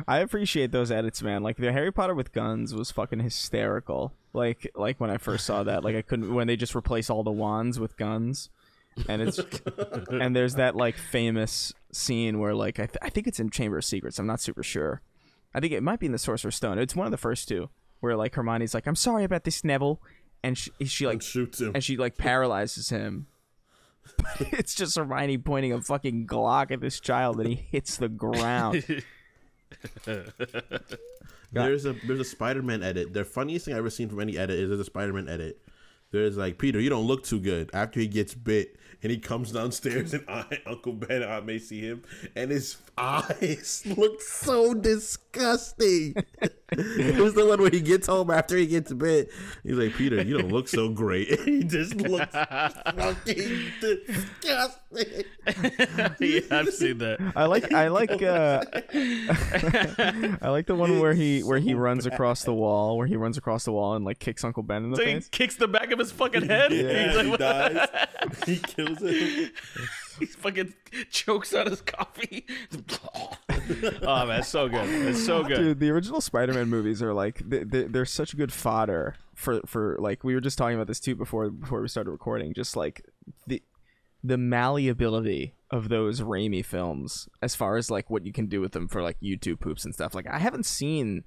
I appreciate those edits, man. Like the Harry Potter with guns was fucking hysterical. Like when I first saw that, like I couldn't when they just replace all the wands with guns, and it's and there's that like famous scene where like I think it's in Chamber of Secrets. I'm not super sure. I think it might be in the Sorcerer's Stone. It's one of the first two where like Hermione's like, "I'm sorry about this, Neville," and she like shoots him, and she like paralyzes him. It's just Hermione pointing a fucking Glock at this child, and he hits the ground. There's a Spider-Man edit. The funniest thing I've ever seen from any edit is there's a Spider-Man edit. There's like, Peter, you don't look too good after he gets bit, and he comes downstairs and Uncle Ben and Aunt May see him, and his eyes look so disgusting. It was the one where he gets home after he gets bit. He's like, Peter, you don't look so great. And he just looks fucking disgusting. Yeah, I've seen that. I like I like the one where he runs across the wall, and like kicks Uncle Ben in the face. He kicks the back of his fucking head. Yeah, He's like, he dies. He kills him. He fucking chokes on his coffee. Oh man, it's so good. It's so good. Dude, the original Spider-Man movies are like they're such good fodder for like we were just talking about this too before we started recording. Just like the malleability of those Raimi films as far as like what you can do with them for like YouTube poops and stuff. Like I haven't seen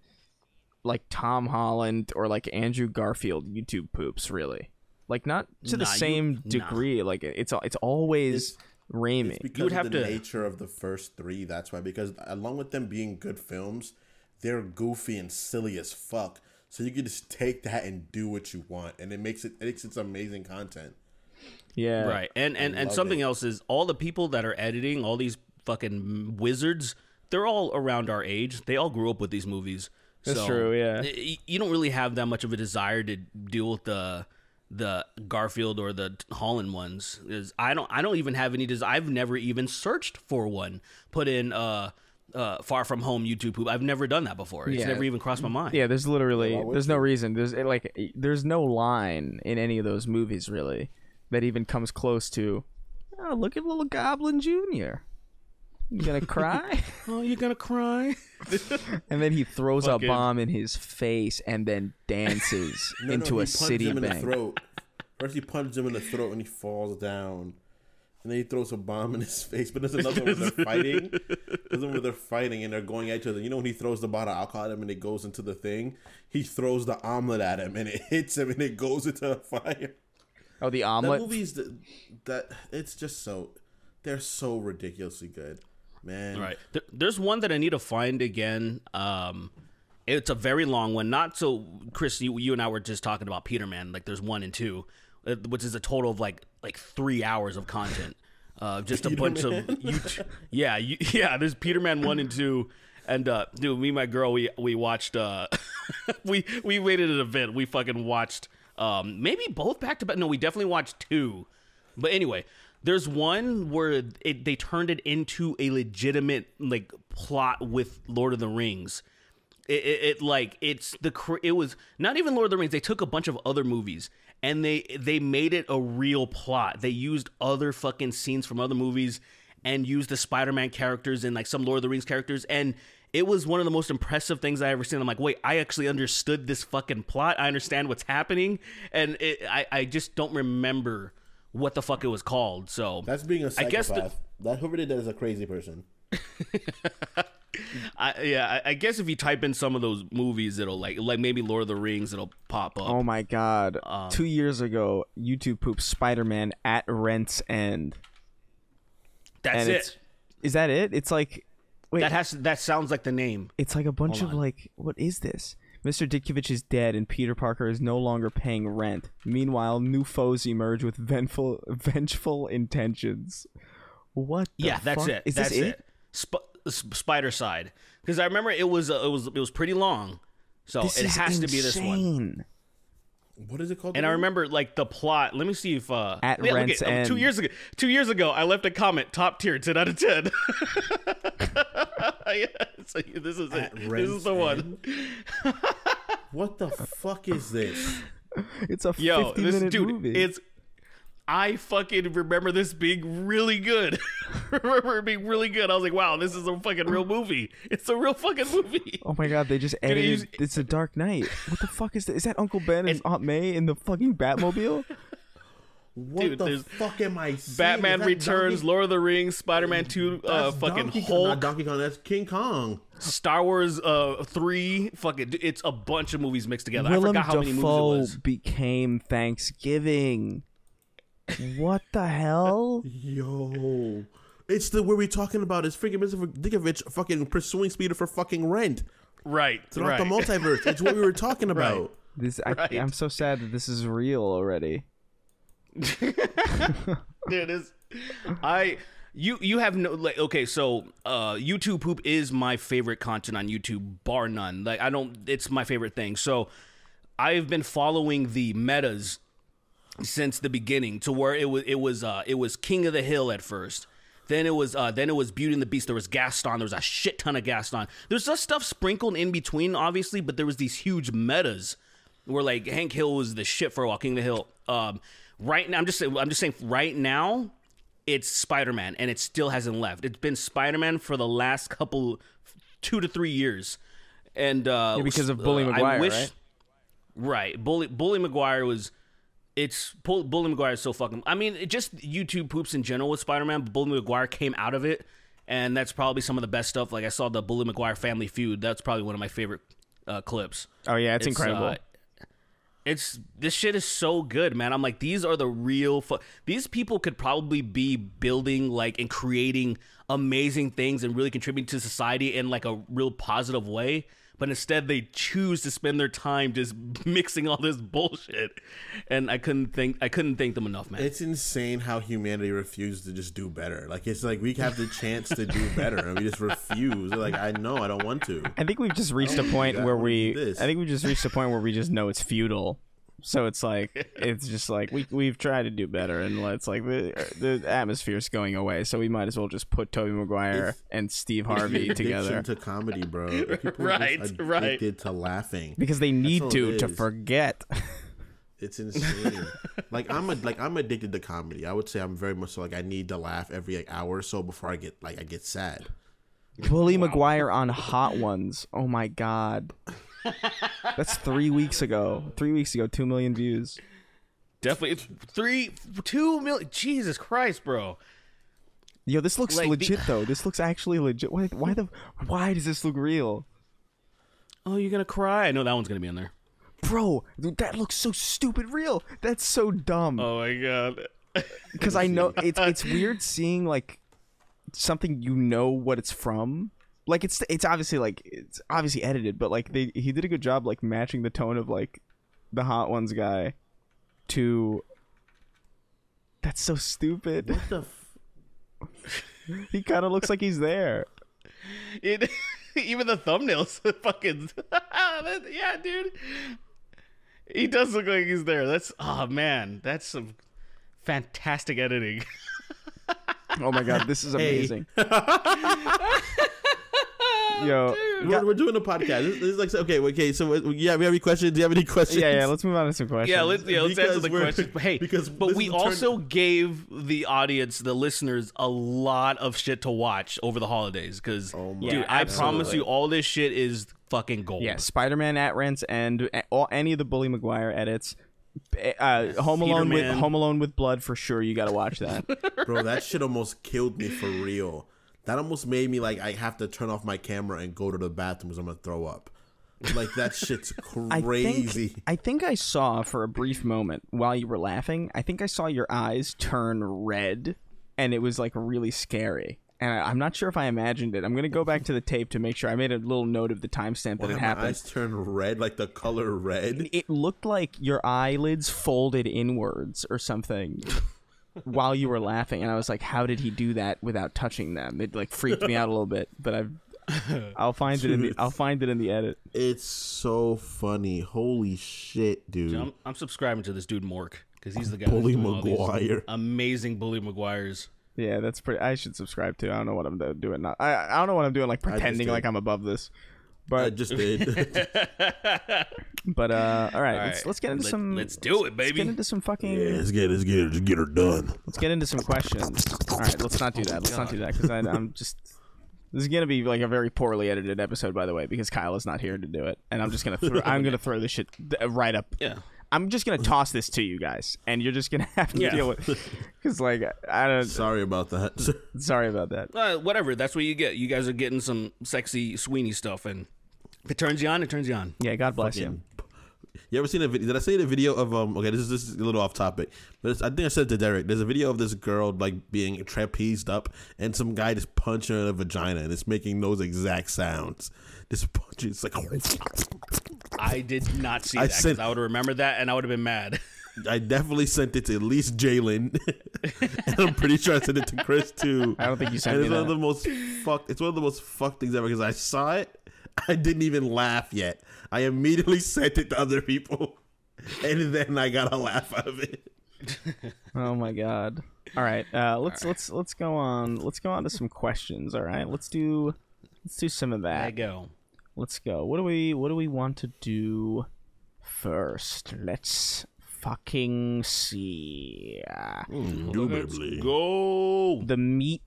like Tom Holland or like Andrew Garfield YouTube poops really. Like not to the same degree. Like it's always Raimi. It's because of the nature of the first three. That's why, because along with them being good films, they're goofy and silly as fuck. So you can just take that and do what you want, and it makes it's amazing content. Yeah, right. And something else is all the people that are editing all these fucking wizards. They're all around our age. They all grew up with these movies. That's true. Yeah, you don't really have that much of a desire to deal with the Garfield or the Holland ones. Is I don't even have any desire. I've never even searched for one. Put in Far From Home YouTube poop. I've never done that before. It's never even crossed my mind. Yeah, there's literally there's no reason. There's no line in any of those movies really that even comes close to. Oh, look at little Goblin Jr. You gonna cry? Oh, you gonna cry? And then he throws a bomb in his face and then dances into a city bank. First he punches him in the throat and he falls down. And then he throws a bomb in his face. But there's another one where they're fighting. There's one where they're fighting and they're going at each other. You know when he throws the bottle of alcohol at him and it goes into the thing? He throws the omelet at him and it hits him and it goes into a fire. Oh, the omelet? That movie's that it's just so... They're so ridiculously good. Man. Right. There's one that I need to find again. It's a very long one. Not so, Chris, you and I were just talking about Peter Man. Like there's 1 and 2, which is a total of like 3 hours of content. Just a bunch of YouTube. Yeah. There's Peter Man 1 and 2. And dude, me and my girl, we watched. we waited at an event. We fucking watched maybe both back to back. No, we definitely watched 2. But anyway. There's one where they turned it into a legitimate like plot with Lord of the Rings. It was not even Lord of the Rings. They took a bunch of other movies and they made it a real plot. They used other fucking scenes from other movies and used the Spider-Man characters and like some Lord of the Rings characters. And it was one of the most impressive things I ever seen. I'm like, wait, I actually understood this fucking plot. I understand what's happening. And I just don't remember what the fuck it was called. So that's being a psychopath. Whoever did that is a crazy person. I guess if you type in some of those movies, it'll like maybe Lord of the Rings, it'll pop up. Oh my god! 2 years ago, YouTube pooped Spider-Man at Rent's End. That's it. Is that it? It's like wait, that sounds like the name. It's like a bunch of like, what is this? Mr. Ditkovich is dead and Peter Parker is no longer paying rent. Meanwhile, new foes emerge with vengeful intentions. What the fuck? That's it. That's it. Spider Side. Because I remember it was pretty long. So it has to be this one. What is it called? And I remember like the plot. Let me see if at Rent's End. 2 years ago, I left a comment. Top tier, 10 out of 10. Yeah, so this is it. This is the one. What the fuck is this? It's a 50-minute movie. I fucking remember this being really good. Remember it being really good. I was like, wow, this is a fucking real movie. It's a real fucking movie. Oh my god, they just edited. It's a Dark Knight. What the fuck is that? Is that Uncle Ben and Aunt May in the fucking Batmobile? What the fuck am I seeing? Batman Returns, Lord of the Rings, Spider-Man 2, fucking Hulk. Not Donkey Kong, that's King Kong. Star Wars 3, fucking, it's a bunch of movies mixed together. Willem I forgot how many movies it was. became Thanksgiving. What the hell? Yo. It's where we talking about is freaking Mr. Dickovich fucking pursuing Speeder for fucking rent. Right. Throughout the multiverse. It's what we were talking about. I'm so sad that this is real already. Dude, you have no, like, okay, so YouTube poop is my favorite content on YouTube, bar none. Like, it's my favorite thing. So I've been following the metas since the beginning, to where it was King of the Hill at first. Then it was Beauty and the Beast. There was Gaston. There was a shit ton of Gaston. There's just stuff sprinkled in between, obviously, but there was these huge metas where, like, Hank Hill was the shit for a while. King of the Hill. Right now, I'm just saying. Right now, it's Spider-Man, and it still hasn't left. It's been Spider-Man for the last 2 to 3 years, and because of Bully Maguire, right? Right, Bully Maguire was. Bully Maguire is so fucking. I mean, it just YouTube poops in general with Spider-Man, but Bully Maguire came out of it, and that's probably some of the best stuff. Like, I saw the Bully Maguire Family Feud. That's probably one of my favorite clips. Oh yeah, it's incredible. This shit is so good, man. I'm like, these are the real. These people could probably be building, like, and creating amazing things and really contributing to society in, like, a real positive way. But instead, they choose to spend their time just mixing all this bullshit, and I couldn't thank them enough, man. It's insane how humanity refused to just do better. Like, it's like we have the chance to do better, and we just refuse. Like, I know I don't want to. I think we've just reached a point where we just know it's futile. So it's like, it's just like we've tried to do better, and it's like the atmosphere's going away, so we might as well just put Tobey Maguire and Steve Harvey together. To comedy, bro. People right, are just addicted to laughing because they need to forget. It's insane. Like I'm addicted to comedy. I would say I'm very much so, like, I need to laugh every, like, hour or so before I get sad. Bully Maguire on Hot Ones. Oh my god. That's 3 weeks ago. 3 weeks ago, 2 million views. Definitely, it's 2 million. Jesus Christ, bro. Yo, this looks like legit though. This looks actually legit. Why does this look real? Oh, you're gonna cry? I know that one's gonna be in there. Bro, that looks so stupid real. That's so dumb. Oh my god. Because I know it's weird seeing, like, something you know what it's from. Like, it's obviously edited, but, like, he did a good job, like, matching the tone of, like, the Hot Ones guy to. That's so stupid. What the? He kind of looks like he's there. Even the thumbnails, fucking. Yeah, dude. He does look like he's there. That's some fantastic editing. Oh my god, this is amazing. Yo, we're doing a podcast. This is like, okay. So yeah, we have any questions? Do you have any questions? Yeah. Let's move on to some questions. Yeah, let's answer the questions. Hey, but we also gave the audience, the listeners, a lot of shit to watch over the holidays. Because, dude, I promise you, all this shit is fucking gold. Yeah, Spider-Man at rents and any of the Bully Maguire edits. Home Alone with blood for sure. You got to watch that. Bro, that shit almost killed me for real. That almost made me, like, I have to turn off my camera and go to the bathroom because I'm gonna throw up. Like, that shit's crazy. I think I saw, for a brief moment while you were laughing, I think I saw your eyes turn red, and it was, like, really scary. And I'm not sure if I imagined it. I'm gonna go back to the tape to make sure. I made a little note of the timestamp that it happened. My eyes turned red, like the color red. It looked like your eyelids folded inwards or something. While you were laughing, and I was like, how did he do that without touching them? It, like, freaked me out a little bit, but I'll find it in the edit. It's so funny. Holy shit, dude. I'm subscribing to this dude Mork, because he's the guy Bully Maguire. Amazing Bully Maguires. Yeah, that's pretty. I should subscribe to. I don't know what I'm doing now. I don't know what I'm doing, like, pretending like I'm above this. But just did. But all right, let's get into some. Let's do it, baby. Let's get into some fucking. Yeah, let's get her done. Let's get into some questions. All right, let's not do that. Let's not do that because I'm just. This is gonna be like a very poorly edited episode, by the way, because Kyle is not here to do it, and I'm just gonna I'm gonna throw this shit right up. Yeah. I'm just gonna toss this to you guys, and you're just gonna have to deal with it. Because like I don't. Sorry about that. Sorry about that. Whatever. That's what you get. You guys are getting some sexy Sweeney stuff, and if it turns you on, it turns you on. Yeah, God bless you. You ever seen a video? Did I say the video of Okay, this is a little off topic, but I think I said it to Derek. There's a video of this girl like being trapezed up, and some guy just punching her in the vagina, and it's making those exact sounds. This punch is like. I did not see that because I would remember that, and I would have been mad. I definitely sent it to at least Jalen, and I'm pretty sure I sent it to Chris too. I don't think you sent me that. It's one of the most fucked things ever because I saw it. I didn't even laugh yet. I immediately sent it to other people, and then I got a laugh out of it. Oh my god! All right, let's go on. Let's go on to some questions. All right, let's do some of that. There you go. Let's go. What do we want to do first? Let's fucking see. Let's go. The meat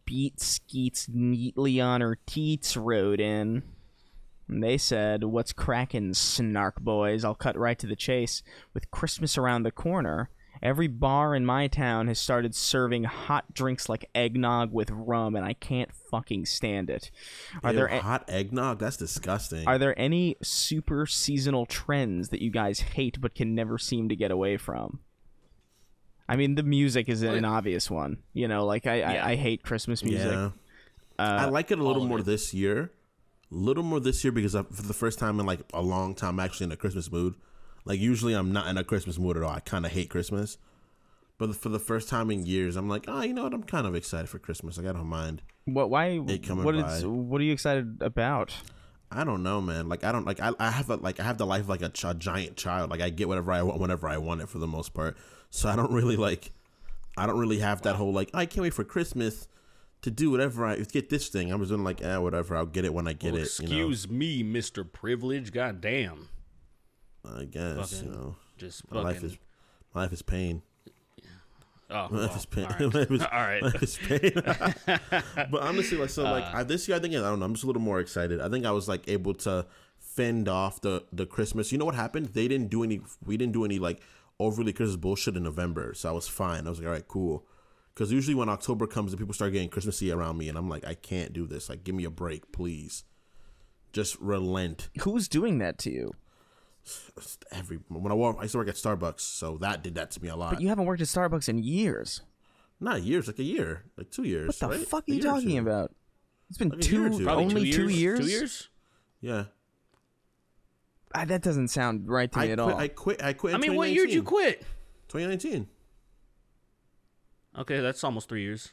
beat skeets neatly on her teats rode in. And they said, "What's crackin', Snark boys? I'll cut right to the chase. With Christmas around the corner, every bar in my town has started serving hot drinks like eggnog with rum, and I can't fucking stand it. Are there hot eggnog? That's disgusting. Are there any super seasonal trends that you guys hate but can never seem to get away from?" I mean, the music is an obvious one. You know, like I hate Christmas music. Yeah. I like it a little more this year. Because for the first time in like a long time, I'm actually in a Christmas mood. Like usually I'm not in a Christmas mood at all. I kind of hate Christmas. But for the first time in years, I'm like, oh, you know what? I'm kind of excited for Christmas. Like I don't mind. What? Why? It coming by. What are you excited about? I don't know, man. Like I don't like. I have the life of like a giant child. Like I get whatever I want whenever I want it for the most part. So I don't really have that whole like I can't wait for Christmas to do whatever I get this thing. I'm just doing like whatever. I'll get it when I get it. Excuse me, Mr. Privilege. God damn. I guess just my life is pain. Oh, my life is pain. All right. Life is pain. But honestly, like this year, I think I don't know. I'm just a little more excited. I think I was like able to fend off the Christmas. You know what happened? We didn't do any like overly Christmas bullshit in November, so I was fine. I was like, all right, cool. Because usually when October comes, and people start getting Christmassy around me, and I'm like, I can't do this. Like, give me a break, please. Just relent. Who's doing that to you? When I used to work at Starbucks, so that did that to me a lot. But you haven't worked at Starbucks in years. Not years, like a year, like 2 years. What the fuck are you talking about? It's been like Probably 2 years. 2 years? Yeah. That doesn't sound right to me at all. I quit. I mean, what year did you quit? 2019. Okay, that's almost 3 years.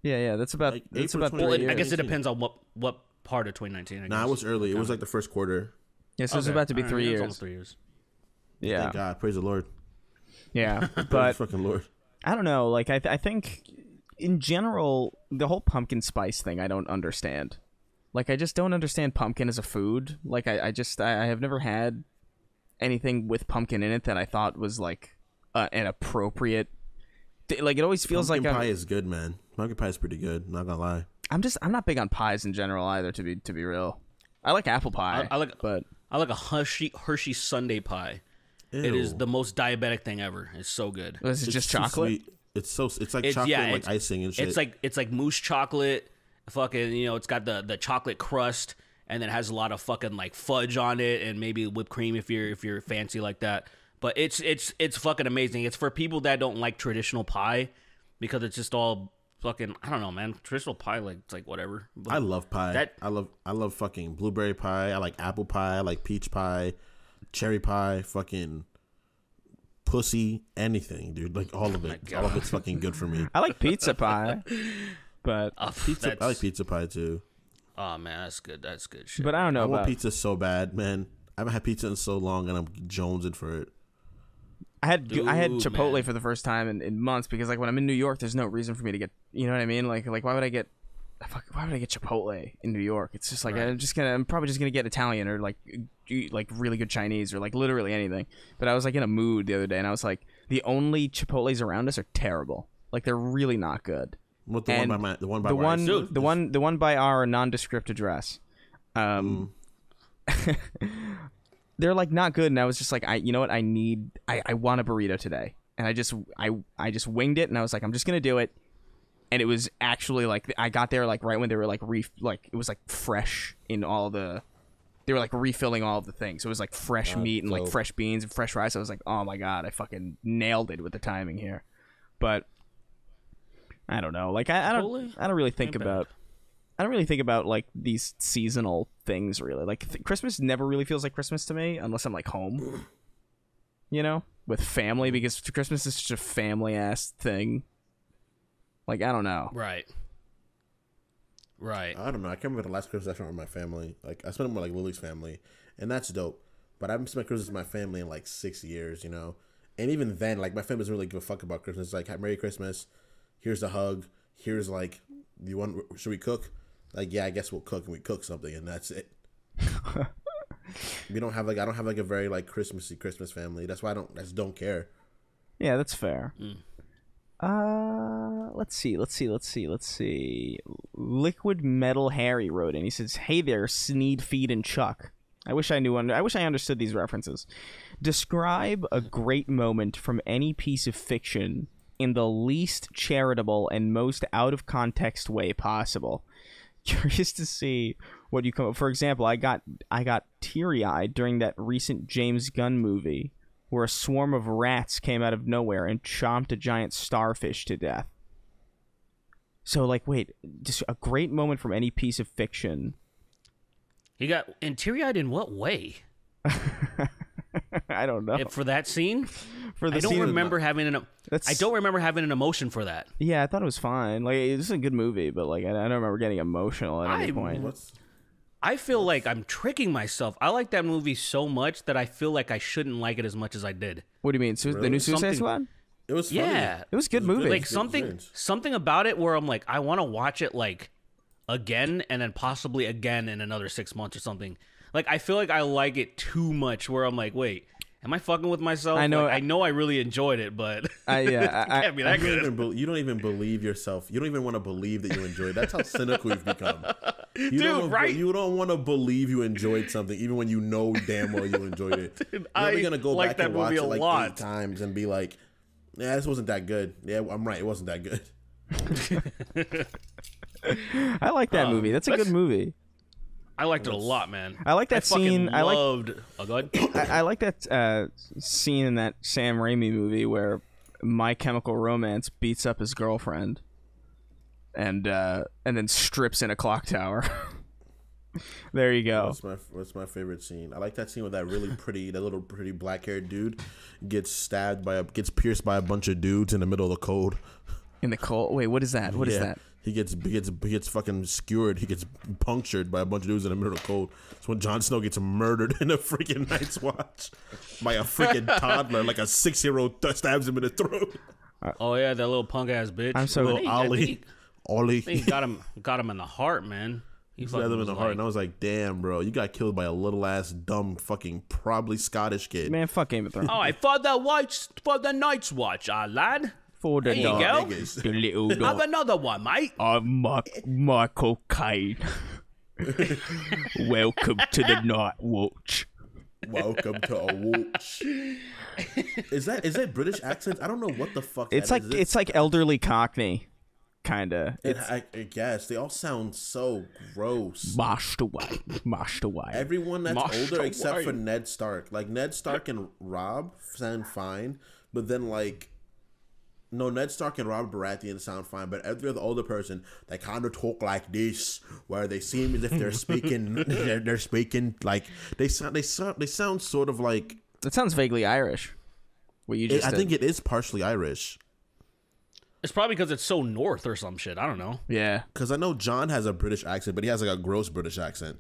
Yeah, that's about Like that's April about 2019. 3 years. I guess it depends on what part of 2019. I guess. Nah, it was early. It was like the first quarter. Yeah, so it's about to be 3 It's years. almost 3 years. Yeah, Thank God, praise the Lord. yeah, Praise but the fucking Lord. I don't know. Like I think in general, the whole pumpkin spice thing, I don't understand. Like I just don't understand pumpkin as a food. Like I have never had anything with pumpkin in it that I thought was like an appropriate. Like it always feels pumpkin like pie is good, man. Pumpkin pie is pretty good. Not gonna lie. I'm not big on pies in general either. To be real, I like apple pie. I like a Hershey Sundae pie. Ew. It is the most diabetic thing ever. It's so good. This is It's just too chocolate. sweet. It's like chocolate and like icing and shit. It's like mousse chocolate. Fucking, it's got the chocolate crust, and then it has a lot of fucking like fudge on it, and maybe whipped cream if you're fancy like that. But it's fucking amazing. It's for people that don't like traditional pie because it's just all fucking, I don't know, man. Traditional pie, like it's like whatever. But I love pie. I love fucking blueberry pie. I like apple pie. I like peach pie, cherry pie, fucking pussy, anything, dude. Like all of it. All of it's fucking good for me. I like pizza pie, but I like pizza pie too. Oh man, that's good. That's good shit. but I don't know I want about pizza so bad, man. I haven't had pizza in so long, and I'm jonesing for it. I had Chipotle man. for the first time in months because like when I'm in New York, there's no reason for me to get, you know what I mean? Like why would I get why would I get Chipotle in New York? It's just like I'm probably just gonna get Italian or like really good Chinese or like literally anything. But I was like in a mood the other day, and I was like, the only Chipotles around us are terrible. Like they're really not good. What And the one by the one by our nondescript address. They're like not good, and I was just like, you know what? I want a burrito today, and I just winged it, and I was like, I'm just gonna do it. And it was actually like I got there like right when they were like it was like fresh in all the, they were like refilling all of the things. So it was like fresh meat and like fresh beans and fresh rice. I was like, oh my god, I fucking nailed it with the timing here. But I don't know, like I don't really think about like these seasonal things really. Like Christmas never really feels like Christmas to me unless I'm like home, you know, with family, because Christmas is such a family ass thing. Like, I don't know. Right. I don't know. I can't remember the last Christmas I spent with my family. Like, I spent it with like Lily's family, and that's dope. But I haven't spent Christmas with my family in like 6 years, you know? And even then, like, my family doesn't really give a fuck about Christmas. It's like, Merry Christmas. Here's a hug. Here's like, should we cook? Like, yeah, I guess we'll cook, and we cook something, and that's it. I don't have like a very like Christmassy Christmas family. That's why I just don't care. Yeah, that's fair. Let's see. Liquid Metal Harry wrote in. He says, "Hey there, Sneed, Feed, and Chuck. I wish I understood these references. Describe a great moment from any piece of fiction in the least charitable and most out of context way possible. Curious to see what you come up. For example, I got teary-eyed during that recent James Gunn movie where a swarm of rats came out of nowhere and chomped a giant starfish to death." So, like, wait, just a great moment from any piece of fiction. He got teary-eyed in what way? I don't know. For that scene? For the I don't scene remember having an emotion for that. Yeah, I thought it was fine. Like, this is a good movie, but like, I don't remember getting emotional at any point. I feel like I'm tricking myself. I like that movie so much that I feel like I shouldn't like it as much as I did. What do you mean? The new Suicide Squad? It was funny. Yeah. It was a good movie. Like something about it where I'm like, I want to watch it like again and then possibly again in another 6 months or something. Like, I feel like I like it too much where I'm like, wait, am I fucking with myself? I know. Like, I know I really enjoyed it, but it can't be that good. You don't even believe yourself. You don't even want to believe that you enjoyed it. That's how cynical you've become. You don't want to believe you enjoyed something, even when you know damn well you enjoyed it. Dude, you're never gonna go back and watch it like 8 times and be like, "Yeah, this wasn't that good." Yeah, I'm right. It wasn't that good. I like that movie. That's a good movie. I liked it a lot, man. I like that scene. I loved. Oh, go ahead. I like that scene in that Sam Raimi movie where My Chemical Romance beats up his girlfriend, and then strips in a clock tower. There you go. What's my favorite scene? I like that scene where that little pretty black haired dude gets pierced by a bunch of dudes in the middle of the cold. In the cold? Wait, what is that? What is that? He gets fucking skewered. He gets punctured by a bunch of dudes in the middle of the cold. It's when Jon Snow gets murdered in a freaking Night's Watch by a freaking toddler, like a 6-year-old stabs him in the throat. Oh yeah, that little punk ass bitch. I'm so Ollie. He got him in the heart, man. He stabbed him in the heart, and I was like, "Damn, bro, you got killed by a little ass dumb fucking probably Scottish kid." Man, fuck Game of Thrones. Oh, I fought the Night's Watch, lad. For the there you go. The little dog. Have another one, mate. I'm Michael Caine. Welcome to the Night Watch. Welcome to a watch. Is that British accent? I don't know what the fuck. It's like it's like elderly Cockney, kinda. I guess they all sound so gross. Mashed away. Everyone that's older except for Ned Stark. Like Ned Stark and Rob sound fine, but then like. No, Ned Stark and Robert Baratheon sound fine, but every other older person, they kind of talk like this, where they seem as if they're speaking, they're speaking like they sound sort of like. That sounds vaguely Irish. What you just I think it is partially Irish. It's probably because it's so north or some shit. I don't know. Yeah, because I know John has a British accent, but he has like a gross British accent.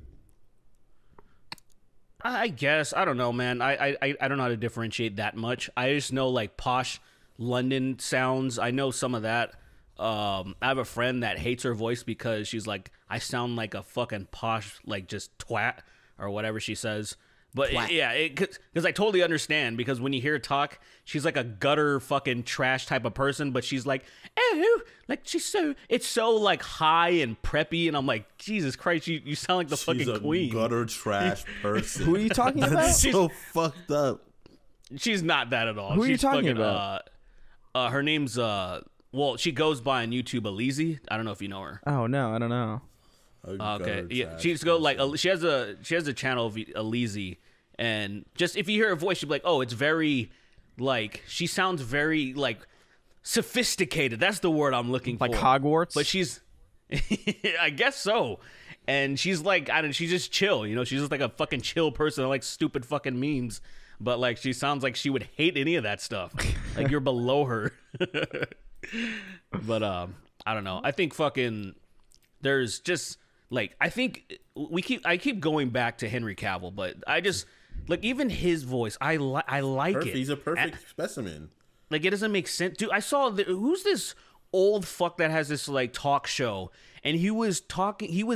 I guess I don't know, man. I don't know how to differentiate that much. I just know like posh London sounds. I know some of that, I have a friend that hates her voice because she's like, I sound like a fucking posh, like just twat or whatever she says. But because I totally understand, because when you hear her talk, she's like a gutter fucking trash type of person, but she's like, oh, like it's so like high and preppy, and I'm like, Jesus Christ, you sound like the fucking queen. She's a gutter trash person. Who are you talking about? That's so fucked up. She's not that at all. Who are you She's talking fucking, about? Her name's well, she goes by on YouTube Alizé. I don't know if you know her. Oh no, I don't know. Okay, yeah, she's go like she has a channel of Alizé, and just if you hear her voice, you'll be like, oh, it's very like, she sounds very like sophisticated. That's the word I'm looking for. Like Hogwarts. But she's, I guess so, and she's like, I don't, she's just chill, you know, she's just like a fucking chill person that likes stupid fucking memes. But like, she sounds like she would hate any of that stuff. Like you're below her. But I don't know. I think fucking there's just like, I think I keep going back to Henry Cavill, but I just like, even his voice, I like it. He's a perfect specimen. Like, it doesn't make sense. Dude, I saw who's this old fuck that has this like talk show, and he was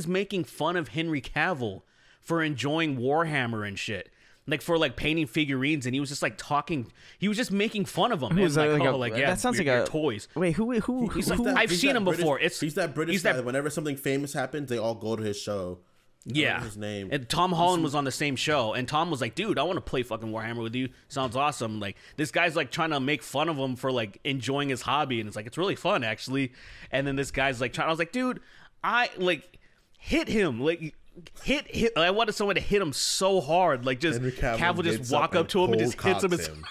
making fun of Henry Cavill for enjoying Warhammer and shit. Like, for like painting figurines, and he was just like talking. He was just making fun of them. Who's and, like, yeah, that sounds like your a toys. Wait, who? I've seen him before. He's that British guy that whenever something famous happens, they all go to his show. Yeah, his name. And Tom Holland was on the same show, and Tom was like, "Dude, I want to play fucking Warhammer with you. Sounds awesome." Like, this guy's like trying to make fun of him for like enjoying his hobby, and it's like, it's really fun actually. And then this guy's like trying. I was like, "Dude, I like hit him like." Hit I wanted someone to hit him so hard, like just Cavill just walk up to him and just hits him.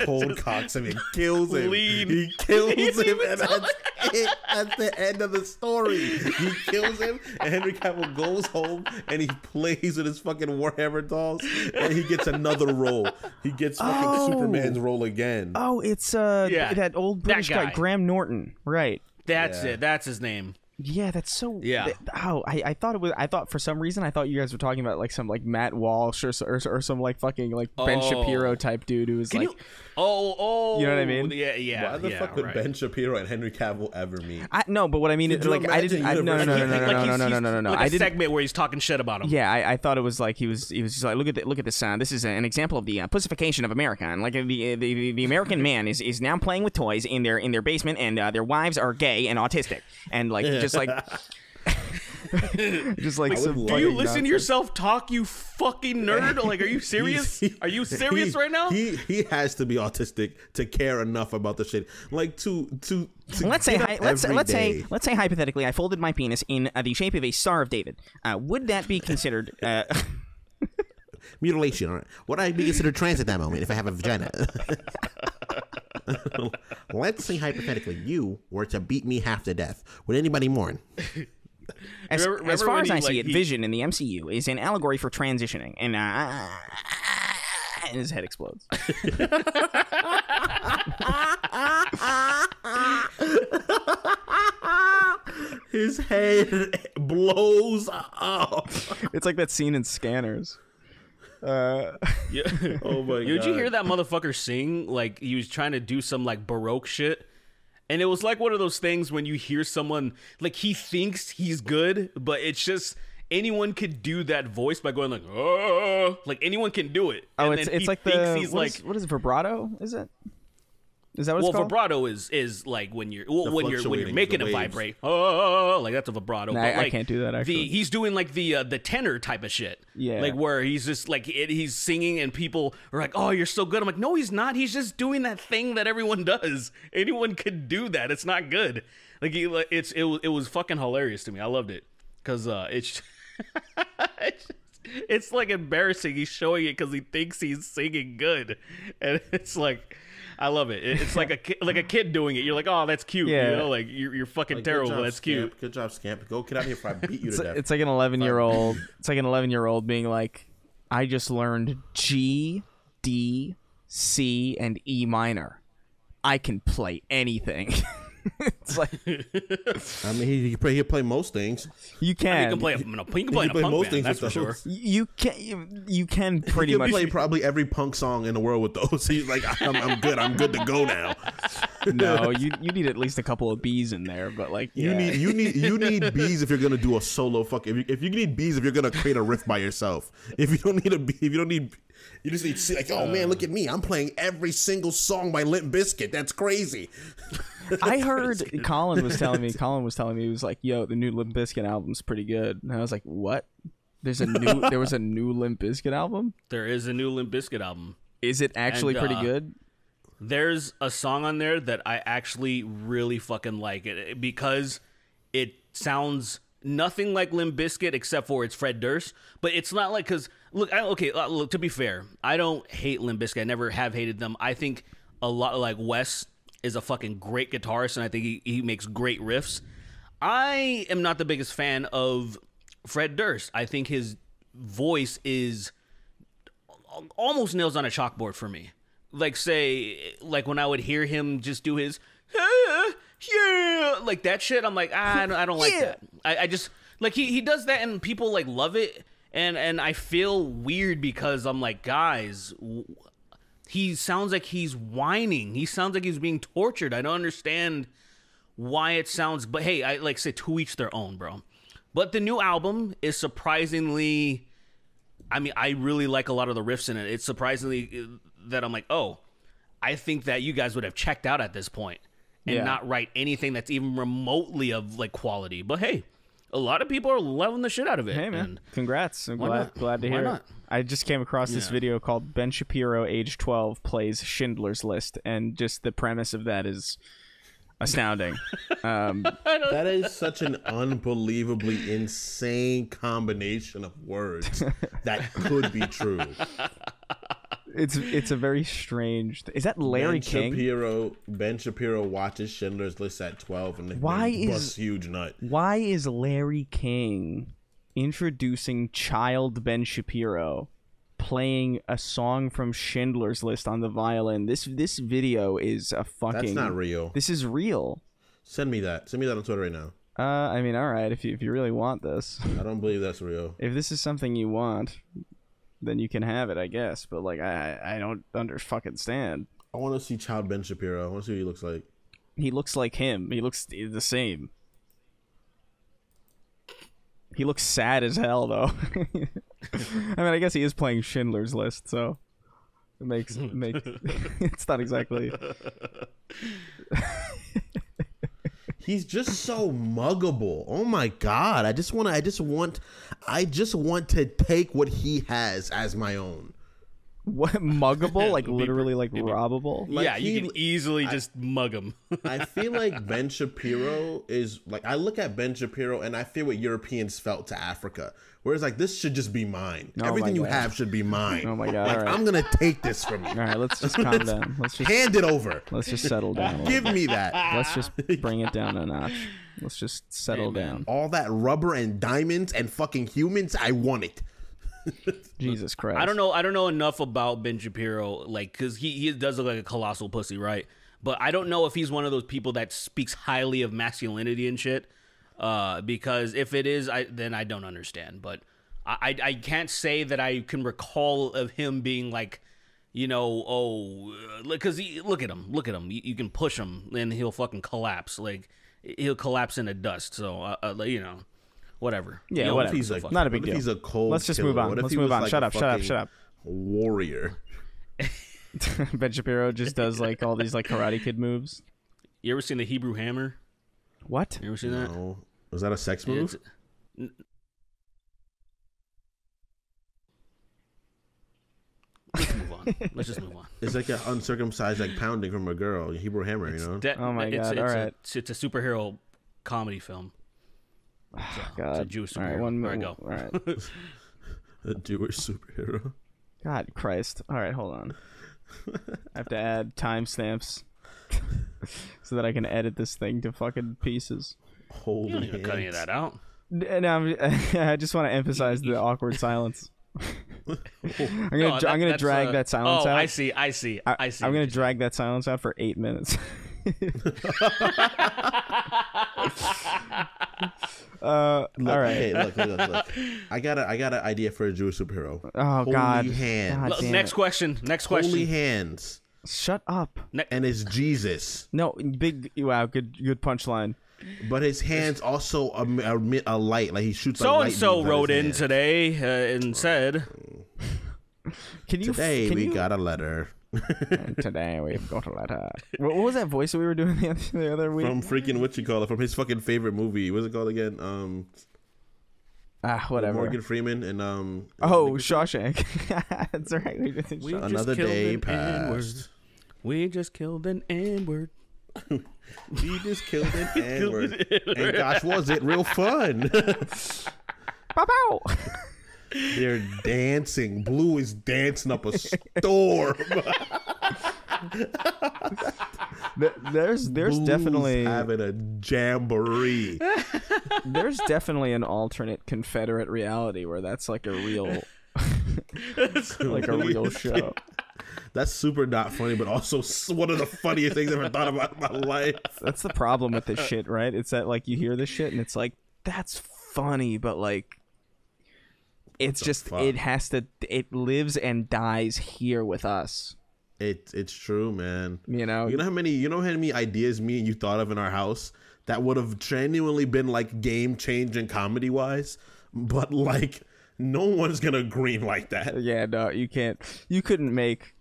Cold cocks him and kills him. He kills him, and that's it. That's the end of the story. He kills him, and Henry Cavill goes home and he plays with his fucking Warhammer dolls, and he gets another role. He gets fucking Superman's role again. Oh, it's that old British guy, Graham Norton, right? That's it. That's his name. Yeah, that's so. Yeah. I thought it was. I thought for some reason I thought you guys were talking about like some like Matt Walsh or some like fucking like Ben Shapiro type dude who was like. You know what I mean? Yeah. Why the fuck would Ben Shapiro and Henry Cavill ever meet? No, but what I mean is like I didn't. No. Like a segment where he's talking shit about him. Yeah, I thought it was like he was just like, look at this. This is an example of the pussification of America, and like the American man is now playing with toys in their basement, and their wives are gay and autistic, and like just like. Just like some do you listen to yourself talk, you fucking nerd? Like, are you serious? Are you serious right now? He has to be autistic to care enough about the shit. Like to let's say hypothetically, I folded my penis in the shape of a Star of David. Would that be considered mutilation? Or would I be considered trans at that moment if I have a vagina? Let's say hypothetically you were to beat me half to death. Would anybody mourn? As far as I see it, Vision in the MCU is an allegory for transitioning, and his head explodes. His head blows up. It's like that scene in Scanners. Yeah. Oh my god! Did you hear that motherfucker sing? Like, he was trying to do some like Baroque shit. And it was like one of those things when you hear someone, like, he thinks he's good, but it's just anyone could do that voice by going like, oh, like anyone can do it. Oh, and it's like what is it, vibrato? Is it? Is that what it's called? Vibrato is like when you're making it vibrate. Oh, like that's a vibrato. Nah, but like, I can't do that. Actually, he's doing like the tenor type of shit. Yeah, like where he's just like he's singing and people are like, "Oh, you're so good." I'm like, "No, he's not. He's just doing that thing that everyone does. Anyone could do that. It's not good." Like it was fucking hilarious to me. I loved it because it's like embarrassing. He's showing it because he thinks he's singing good, and it's like. I love it. It's like a kid doing it. You're like, oh, that's cute. Yeah. You know, like you're fucking like, terrible. But that's cute. Good job, Scamp. Go get out of here before I beat you to death. It's like an 11-year-old. It's like an 11-year-old being like, I just learned G, D, C, and E minor. I can play anything. It's like I mean, he'll play most things. you can. He can play. He can play in a punk band. That's for sure. You can pretty He much play probably every punk song in the world with those. He's like, I'm good. I'm good to go now. No, you need at least a couple of B's in there, but like You need B's if you're gonna do a solo fuck. If you need B's if you're gonna create a riff by yourself. If you don't need a B, if you don't need, you just need to see like, oh man, look at me, I'm playing every single song by Limp Bizkit. That's crazy. I heard Colin was telling me he was like, yo, the new Limp Bizkit album's pretty good, and I was like, what? There was a new Limp Bizkit album? There is a new Limp Bizkit album. Is it actually pretty good? There's a song on there that I actually really fucking like it because it sounds nothing like Limp Bizkit except for it's Fred Durst, but it's not like because look, to be fair, I don't hate Limp Bizkit. I never have hated them. I think a lot like Wes is a fucking great guitarist, and I think he makes great riffs. I am not the biggest fan of Fred Durst. I think his voice is almost nails on a chalkboard for me. Like when I would hear him just do his yeah, like that shit, I'm like, I don't like that. I just like he does that and people like love it, and I feel weird because I'm like, guys, he sounds like he's whining. He sounds like he's being tortured. I don't understand why it sounds, but hey, I like say to each their own, bro. But the new album is surprisingly, I mean, I really like a lot of the riffs in it. It's surprisingly that I'm like, oh, I think that you guys would have checked out at this point and not write anything that's even remotely of like quality. But hey, a lot of people are loving the shit out of it. Hey man, and congrats! I'm glad to hear not? it. I just came across this video called Ben Shapiro, age 12, plays Schindler's List, and just the premise of that is astounding. That is such an unbelievably insane combination of words that could be true. It's a very strange. Is that Larry King? Ben Shapiro watches Schindler's List at 12 and busts huge nut. Why is Larry King introducing child Ben Shapiro playing a song from Schindler's List on the violin? This video is a fucking. That's not real. This is real. Send me that. Send me that on Twitter right now. I mean, all right. If you really want this, I don't believe that's real. If this is something you want, then you can have it, I guess. But like, I don't fucking stand. I want to see child Ben Shapiro. I want to see what he looks like. He looks like him. He looks the same. He looks sad as hell, though. I mean, I guess he is playing Schindler's List, so it makes it's not exactly. He's just so muggable. Oh my god! I just want to take what he has as my own. What, muggable? Like literally, like robbable? Like yeah, you can easily just mug him. I feel like Ben Shapiro is like, I look at Ben Shapiro and I feel what Europeans felt to Africa. Whereas like, this should just be mine. Oh everything you have should be mine. Oh my god! Like, I'm gonna take this from you. All right, let's just calm down. Let's just hand it over. Let's just settle down. Give me that. Let's just bring it down a notch. Let's just settle down. All that rubber and diamonds and fucking humans, I want it. Jesus Christ! I don't know enough about Ben Shapiro, like, because he does look like a colossal pussy, right? But I don't know if he's one of those people that speaks highly of masculinity and shit. Because if it is, then I don't understand. But I can't say that I can recall of him being like, you know, because look at him. You can push him and he'll fucking collapse. Like he'll collapse into dust. So you know. Whatever. Yeah, you know, whatever. He's not a big deal. He's a cold. Let's just killer? move on. Let's move on. Like Shut up. Warrior. Ben Shapiro just does like all these like Karate Kid moves. You ever seen the Hebrew Hammer? What? You ever seen that? No. Was that a sex move? Let's move on. Let's just move on. It's like an uncircumcised like pounding from a girl. Hebrew Hammer, you know. Oh my god! All right. It's a superhero comedy film. God. It's a Jewish superhero. All right, one more. Go. All right. A Jewish superhero. God Christ. All right, hold on. I have to add timestamps so that I can edit this thing to fucking pieces. Holy You don't even cut any of that out. No, I just want to emphasize the awkward silence. I'm gonna drag that silence out. I see. I'm gonna drag that silence out for 8 minutes. All right. Hey, look. I got an idea for a Jewish superhero. Oh Holy God. hands. God damn Next it. question. Next question. Holy hands. Shut up. And it's Jesus. No, big. Wow, good punchline. But his hands also emit a light. Like he shoots. So like and so lightning out wrote his in hands. today and said, Can you? Today can we you, got a letter Today we've got a letter. What was that voice that we were doing the other week? from freaking whatchamacallit, from his fucking favorite movie. What's it called again? Whatever. Morgan Freeman and Oh, Shawshank. That's right. We did We Shawshank. just Another killed day an passed. we just killed an N-word. We just killed an N-word. And gosh, was it real fun? Pow, pow. They're dancing. Blue is dancing up a storm. There's Blue's definitely having a jamboree. there's definitely an alternate Confederate reality where that's like a real like a real show. That's super not funny, but also one of the funniest things I've ever thought about in my life. That's the problem with this shit, right? It's that like you hear this shit and it's like that's funny, but like it's just fuck? it lives and dies here with us. It's true, man. You know how many ideas me and you thought of in our house that would have genuinely been like game changing comedy wise, but like no one's gonna green like that. Yeah, no, you can't. You couldn't make.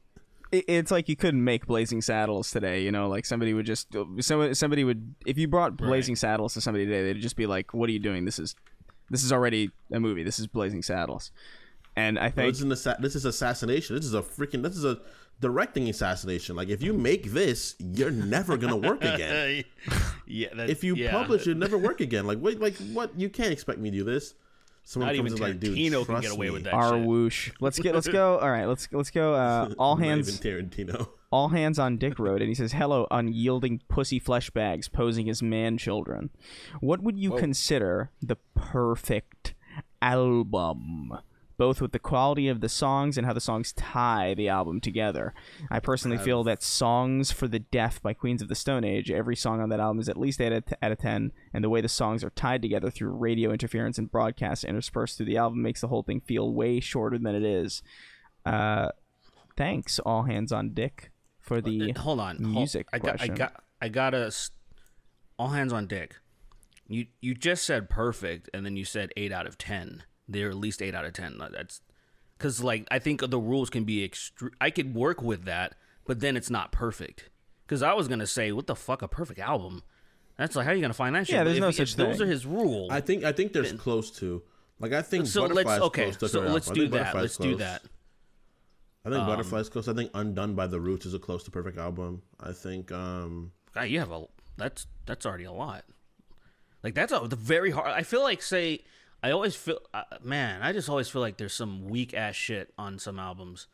It's like you couldn't make Blazing Saddles today. You know, like somebody would just somebody would if you brought Blazing Saddles to somebody today, they'd just be like, "What are you doing? This is already a movie. This is Blazing Saddles." And I think This is assassination. This is a directing assassination. Like if you make this, you're never gonna work again. If you publish, you'll never work again. Like wait, like what? You can't expect me to do this. Someone Not comes even and like, dude, Tarantino can trust get away me. with that our shit. whoosh. Let's go. All right, let's go. All Not hands. even Tarantino. All hands on Dick wrote, and he says, "Hello, unyielding pussy flesh bags posing as man children. What would you consider the perfect album? Both with the quality of the songs and how the songs tie the album together. I personally feel that Songs for the Deaf by Queens of the Stone Age, every song on that album is at least 8 out of 10, and the way the songs are tied together through radio interference and broadcasts interspersed through the album makes the whole thing feel way shorter than it is. Thanks, All Hands on Dick, for the music question. I got all hands on Dick. You just said perfect, and then you said 8 out of 10. They're at least 8 out of 10. That's because, like, I think the rules can be I could work with that, but then it's not perfect. Because I was gonna say, what the fuck, a perfect album? That's like, how are you gonna find that shit? Yeah, there's But no if such thing. Those are his rules. I think there's close to. Like I think So Butterfly's let's close to so Perfect let's Album. I do think that. Butterfly's Let's do close. that. I think Butterfly's close. I think Undone by the Roots is a close to perfect album. I think God, you have that's already a lot. Like that's the very hard. I feel like I always feel I just always feel like there's some weak ass shit on some albums.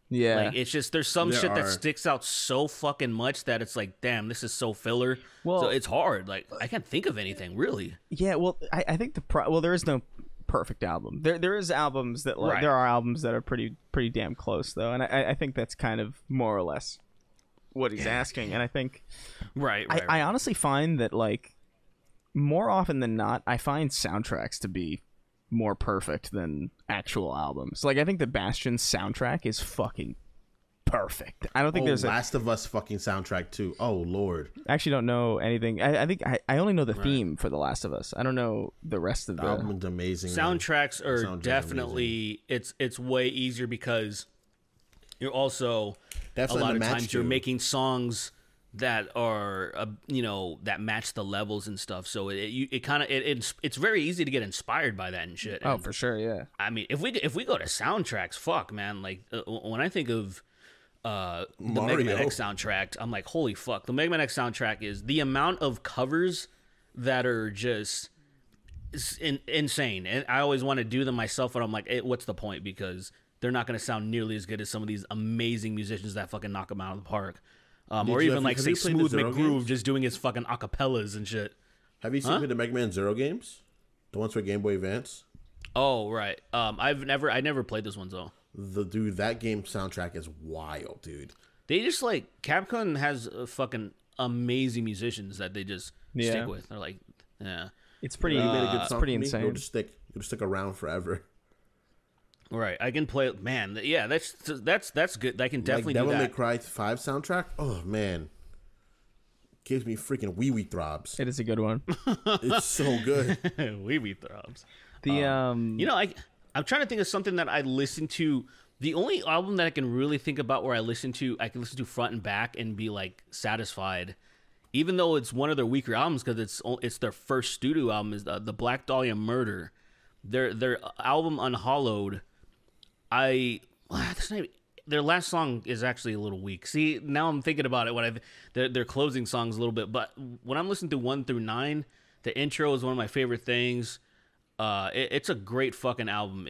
Yeah. Like it's just there's some There shit that are. sticks out so fucking much that it's like, damn, this is so filler. Well- so it's hard. Like I can't think of anything really. Yeah, well, I think there is no perfect album. There is albums that Right. there are albums that are pretty damn close though, and I think that's kind of more or less what he's asking. And I think Right. I honestly find that like more often than not, I find soundtracks to be more perfect than actual albums. Like I think the Bastion soundtrack is fucking perfect. I don't think there's Last of Us fucking soundtrack too. Oh Lord, I actually don't know anything. I think I only know the theme for The Last of Us. I don't know the rest of the the album's amazing. man. Soundtracks are Soundtrack's definitely it's way easier because you're also That's a what lot the of match times you're do. making songs that are that match the levels and stuff. So it's very easy to get inspired by that and shit. Oh, And, for sure, yeah. I mean, if we go to soundtracks, fuck man, like when I think of the Mega Man Mario. X soundtrack, I'm like, holy fuck. The Mega Man X soundtrack is the amount of covers that are just insane. And I always want to do them myself, but I'm like, what's the point? Because they're not going to sound nearly as good as some of these amazing musicians that fucking knock them out of the park. Or you even have- like have say you played the Smooth Zero McGroove games? just doing his fucking acapellas and shit. Have you seen the Mega Man Zero games? The ones for Game Boy Advance. Oh right. I never played this one though. That game soundtrack is wild, dude. They just like Capcom has a fucking amazing musicians that they just stick with. They're like, yeah, It's pretty. You made a good It's song pretty for me, insane. You'll just stick around forever. right. I can play. Man, yeah, that's good. I can definitely like do Devil May that. Cry 5 soundtrack. Oh man, gives me freaking wee wee throbs. It is a good one. It's so good. Wee throbs. The You know, I'm trying to think of something that I listen to. The only album that I can really think about where I can listen to front and back and be like satisfied, even though it's one of their weaker albums because it's their first studio album, is the Black Dahlia Murder. Their album Unhallowed. Their last song is actually a little weak. See, now I'm thinking about it. Their closing songs a little bit, but when I'm listening to 1 through 9, the intro is one of my favorite things. It's a great fucking album.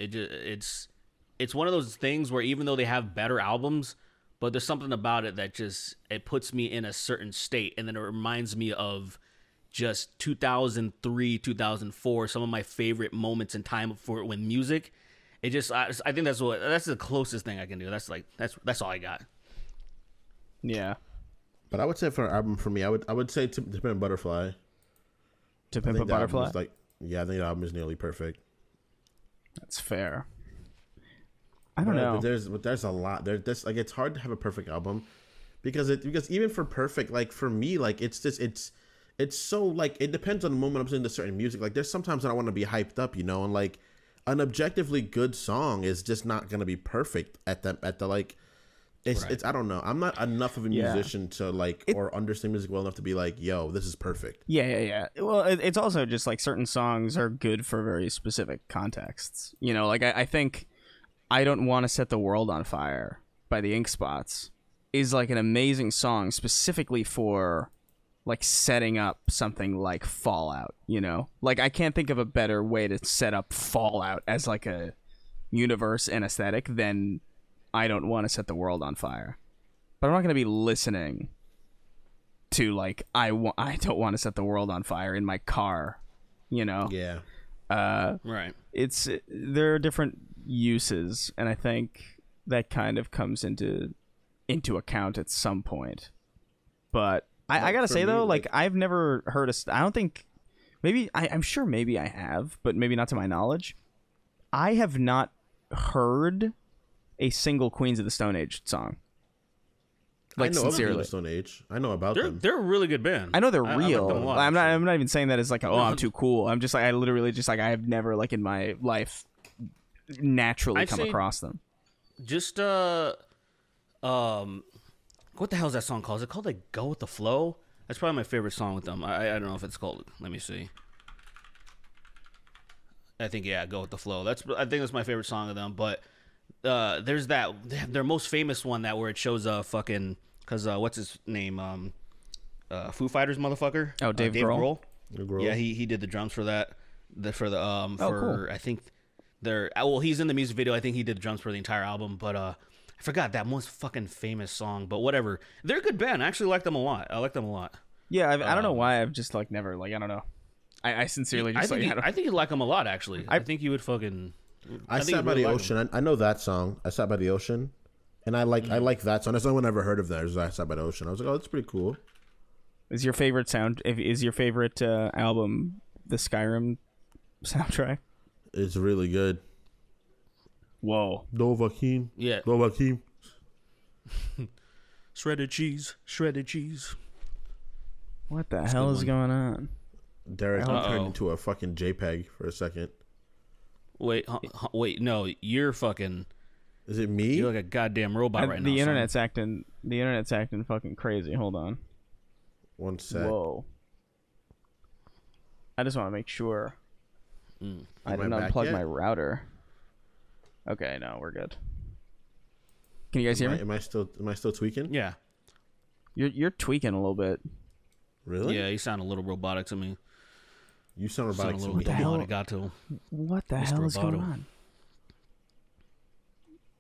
It's one of those things where even though they have better albums, but there's something about it that just it puts me in a certain state, and then it reminds me of just 2003, 2004, some of my favorite moments in time for when music. It just I think that's the closest thing I can do. That's all I got. yeah. But I would say for an album for me, I would say To Pimp a Butterfly. To I Pimp a think the album Butterfly. is I think the album is nearly perfect. That's fair. I don't know. But there's a lot. There's like it's hard to have a perfect album because even for perfect, like for me, like it's so like it depends on the moment I'm listening to certain music. Like there's sometimes I want to be hyped up, and like an objectively good song is just not gonna be perfect at the like. It's I don't know. I'm not enough of a musician to like or understand music well enough to be like, yo, this is perfect. Yeah. Well, it's also just like certain songs are good for very specific contexts. Like I think I Don't Want to Set the World on Fire by the Ink Spots is like an amazing song specifically for like setting up something like Fallout, Like I can't think of a better way to set up Fallout as like a universe and aesthetic than I Don't Want to Set the World on Fire. But I'm not going to be listening to like I Don't Want to Set the World on Fire in my car, Yeah. Right. There are different uses, and I think that kind of comes into account at some point. But I gotta say though, like I've never heard I don't think I'm sure maybe I have, but maybe not to my knowledge. I have not heard a single Queens of the Stone Age song. Like, I know sincerely. about the Stone Age. I know about them. They're a really good band. I know they're I real. like them a lot, I'm not even saying that as like, oh, I'm too cool. I'm just like, I literally just like, I have never like in my life naturally come across them. Just what the hell is that song called? Is it called like Go With The Flow? That's probably my favorite song with them. I don't know if it's called. Let me see. I think Go With The Flow. I think that's my favorite song of them. But there's their most famous one where it shows fucking because what's his name Foo Fighters motherfucker. Oh, Dave Grohl. Yeah, he did the drums for that. Cool. I think he's in the music video. I think he did the drums for the entire album, but I forgot that most fucking famous song. But whatever, they're a good band. I actually like them a lot. Yeah, I don't know why I've just like never like I don't know. I sincerely just I think you'd like them a lot. Actually, I think you would fucking. I Sat by the Ocean. I know that song. I Sat by the Ocean, and I like that song. That's the only one I ever heard of theirs. I Sat by the Ocean. I was like, oh, that's pretty cool. Is your favorite Is your favorite album the Skyrim soundtrack? It's really good. Whoa. Novakeem. Yeah. Novakeem. Shredded cheese. What the hell is going on? Derek turned into a fucking JPEG for a second. Wait, no, you're fucking. Is it me? You're like a goddamn robot right now. The internet's acting fucking crazy. Hold on. One sec. Whoa. I just want to make sure. I didn't back unplug yet? my router. Okay, no, we're good. Can you guys hear me? Am I still tweaking? Yeah. You're tweaking a little bit. Really? Yeah, you sound a little robotic to me. You sound robotic to me. What the hell? What the hell is going on?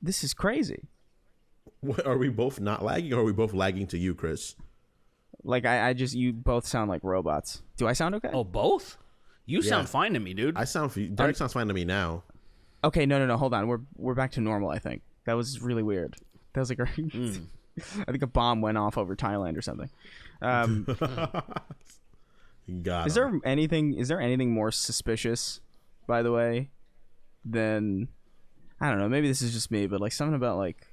This is crazy. What, are we both not lagging, or are we both lagging to you, Chris? Like you both sound like robots. Do I sound okay? Oh, both? You sound fine to me, dude. I sound for you. Derek sounds fine to me now. Okay, no, hold on. We're back to normal. I think that was really weird. That was like, I think a bomb went off over Thailand or something. Got Is there anything more suspicious, by the way, than, I don't know, maybe this is just me, but like something about like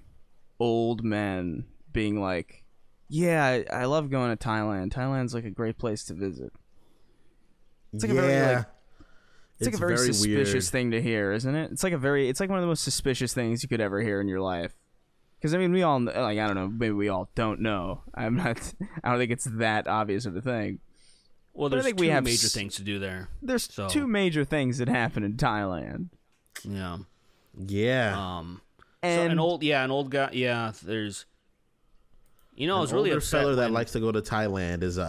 old men being like, yeah, I love going to Thailand. Thailand's like a great place to visit. It's like a very like, it's like a very suspicious thing to hear, isn't it? It's like one of the most suspicious things you could ever hear in your life. Because I mean, we all like, I don't know, maybe we all don't know. I don't think it's that obvious of a thing. Well, there's two major things to do there. There's two major things that happen in Thailand. Yeah. Yeah. And an old guy. Yeah, there's. You know, I was really upset. Feller that likes to go to Thailand is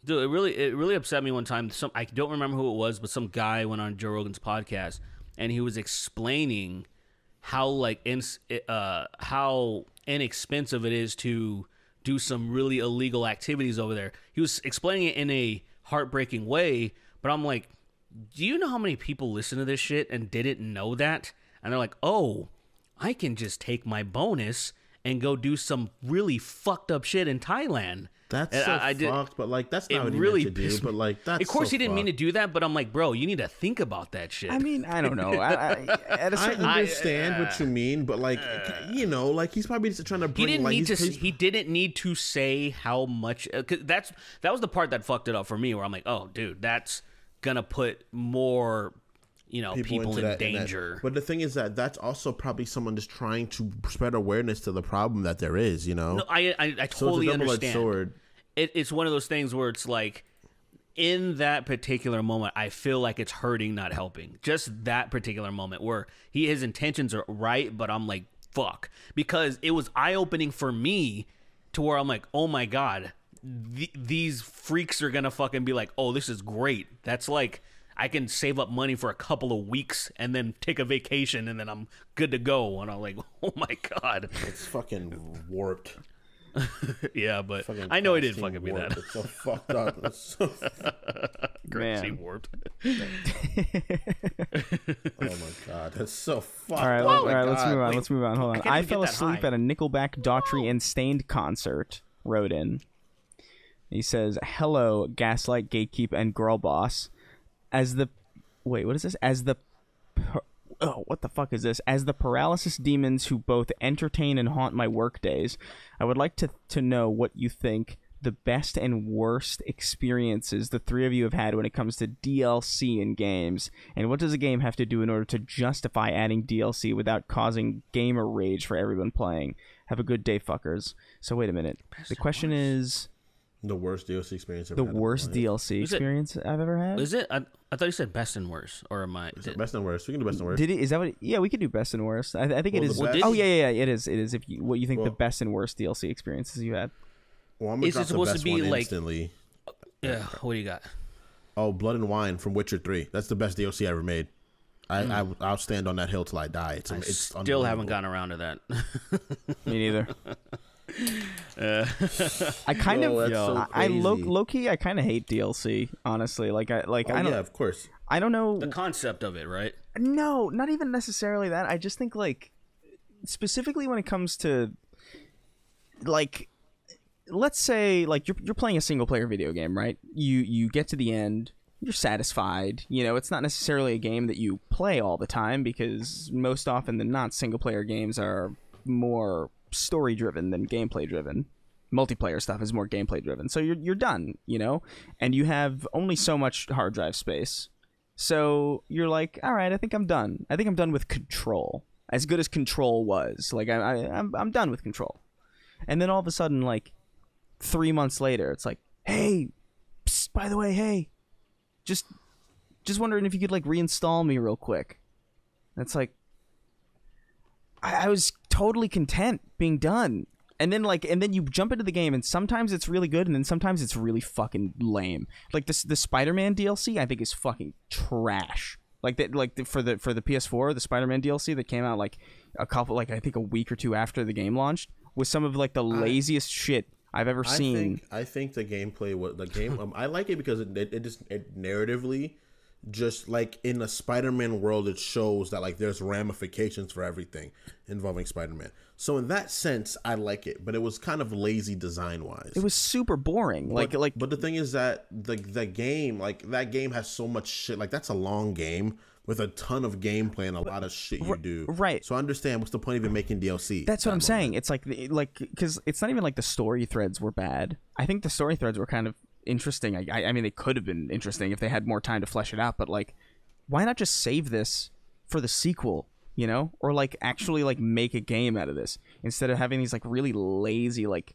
Dude, it really upset me one time. I don't remember who it was, but some guy went on Joe Rogan's podcast and he was explaining how how inexpensive it is to do some really illegal activities over there. He was explaining it in a heartbreaking way, but I'm like, do you know how many people listen to this shit and didn't know that? And they're like, oh, I can just take my bonus and go do some really fucked up shit in Thailand. That's fucked, but like that's not what he meant to do. But like that's of course so he didn't fucked. mean to do that, but I'm like, bro, you need to think about that shit. I mean, I don't know. I understand what you mean, but like you know, like he's probably just trying to bring. He didn't need to say how much. Cause that was the part that fucked it up for me, where I'm like, oh, dude, that's gonna put more. You know, people in danger. But the thing is that that's also probably someone just trying to spread awareness to the problem that there is, you know? No, I totally so it's a understand. sword. It's one of those things where it's like, in that particular moment, I feel like it's hurting, not helping. Just that particular moment where his intentions are right, but I'm like, fuck. Because it was eye-opening for me to where I'm like, oh my God, these freaks are going to fucking be like, oh, this is great. That's like... I can save up money for a couple of weeks and then take a vacation and then I'm good to go. And I'm like, oh my God. It's fucking warped. Yeah, but I know it didn't fucking be that. It's so fucked up. It's so Gravity warped. Oh my God. That's so fucked all right, up. all right, let's move on. Hold on. I fell asleep high. at a Nickelback, Daughtry, and Stained concert. Wrote in. He says, hello, Gaslight, Gatekeep, and Girl Boss. What is this? What the fuck is this? As the paralysis demons who both entertain and haunt my work days, I would like to know what you think the best and worst experiences the three of you have had when it comes to DLC in games, and what does a game have to do in order to justify adding DLC without causing gamer rage for everyone playing? Have a good day, fuckers. So wait a minute. The question is... The worst DLC experience ever had. The worst DLC experience I've ever had? Is it? I thought you said best and worst, or am I? Best and worst. We can do best and worst. Did it? Is that what? Yeah, we could do best and worst. I think it is. Oh yeah, it is. It is. What you think the best and worst DLC experiences you had? Well, I'm gonna drop the best one instantly. Yeah. What do you got? Oh, Blood and Wine from Witcher 3. That's the best DLC I ever made. I'll stand on that hill till I die. I still haven't gotten around to that. Me neither. I kind of low key I kind of hate DLC, honestly. I don't, yeah, of course. I don't know the concept of it, right? No, not even necessarily that. I just think like specifically when it comes to like, let's say like you're playing a single player video game, right? You get to the end, you're satisfied. You know, it's not necessarily a game that you play all the time because most often than not, single player games are more story driven than gameplay driven. Multiplayer stuff is more gameplay driven. So you're done, you know, and you have only so much hard drive space. So you're like, all right, I think I'm done. I think I'm done with Control. As good as Control was, like I'm done with Control. And then all of a sudden, like 3 months later, it's like, hey, psst, by the way, hey, just wondering if you could like reinstall me real quick. And it's like, I was totally content being done. And then you jump into the game and sometimes it's really good and then sometimes it's really fucking lame. Like the Spider-Man DLC I think is fucking trash. For the PS4, the Spider-Man DLC that came out like I think a week or two after the game launched was some of like the laziest shit I've ever seen. I think the gameplay I like it because it narratively just like in a Spider-Man world, it shows that like there's ramifications for everything involving Spider-Man. So in that sense, I like it, but it was kind of lazy design-wise. It was super boring. But the thing is that the game, like that game has so much shit. Like that's a long game with a ton of gameplay and a lot of shit you do. Right. So I understand what's the point of even making DLC. That's what I'm saying. It's like because it's not even like the story threads were bad. I think the story threads were kind of interesting. I mean, they could have been interesting if they had more time to flesh it out. But like, why not just save this for the sequel? You know, or like actually like make a game out of this instead of having these like really lazy like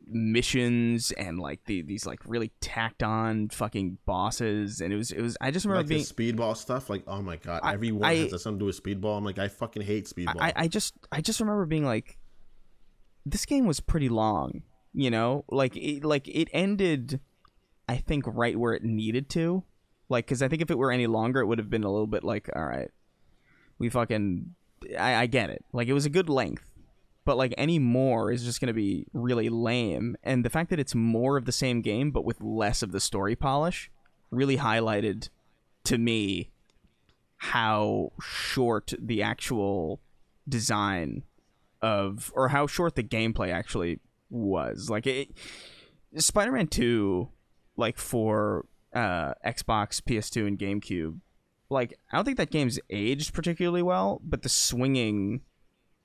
missions and like these like really tacked on fucking bosses. And it was I just remember like being the speedball stuff. Like, oh my god, everyone has something to do with speedball. I'm like, I fucking hate speedball. I just remember being like, this game was pretty long. You know, like it ended, I think, right where it needed to. Like, because I think if it were any longer, it would have been a little bit like, all right, we fucking, I get it. Like, it was a good length, but like any more is just going to be really lame. And the fact that it's more of the same game, but with less of the story polish, really highlighted to me how short the actual design of, or how short the gameplay actually was. Like Spider-Man 2, like for Xbox, PS2, and GameCube, like I don't think that game's aged particularly well, but the swinging,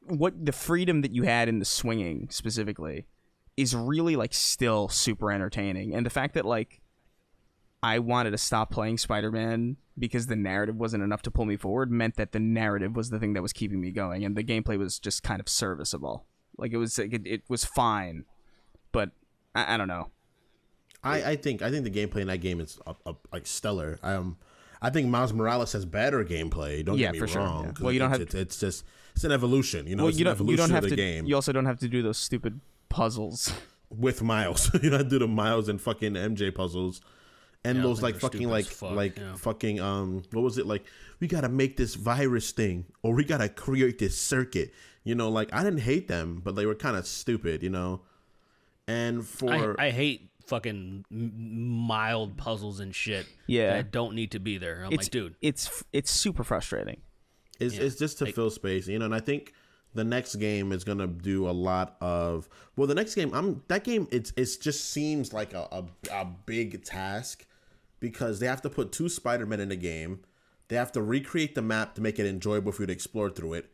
the freedom that you had in the swinging specifically is really like still super entertaining. And the fact that like I wanted to stop playing Spider-Man because the narrative wasn't enough to pull me forward meant that the narrative was the thing that was keeping me going, and the gameplay was just kind of serviceable. Like it was fine, but I don't know. I think the gameplay in that game is like stellar. I think Miles Morales has better gameplay. Don't get me wrong. Sure. Yeah. Well, you don't have. It's an evolution. You know, well, you don't have to. Game. You also don't have to do those stupid puzzles with Miles. You don't have to do the Miles and fucking MJ puzzles, and those like fucking fucking what was it like? We gotta make this virus thing, or we gotta create this circuit. You know, like I didn't hate them, but they were kind of stupid. You know, and I hate fucking mild puzzles and shit that don't need to be there. I'm like, dude, it's super frustrating. It's just to fill space, you know. And I think the next game is gonna do a lot of the next game. It just seems like a big task because they have to put 2 Spider-Men in the game. They have to recreate the map to make it enjoyable for you to explore through it.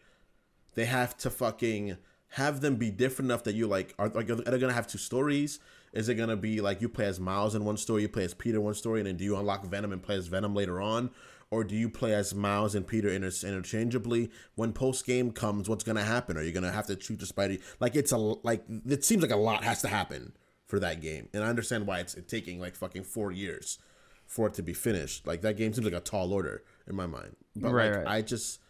They have to fucking have them be different enough that you like are they gonna have 2 stories? Is it gonna be like you play as Miles in one story, you play as Peter in one story, and then do you unlock Venom and play as Venom later on? Or do you play as Miles and Peter interchangeably? When post game comes, what's gonna happen? Are you gonna have to shoot the Spidey? Like it seems like a lot has to happen for that game, and I understand why it's taking like fucking 4 years for it to be finished. Like that game seems like a tall order in my mind. But right. I just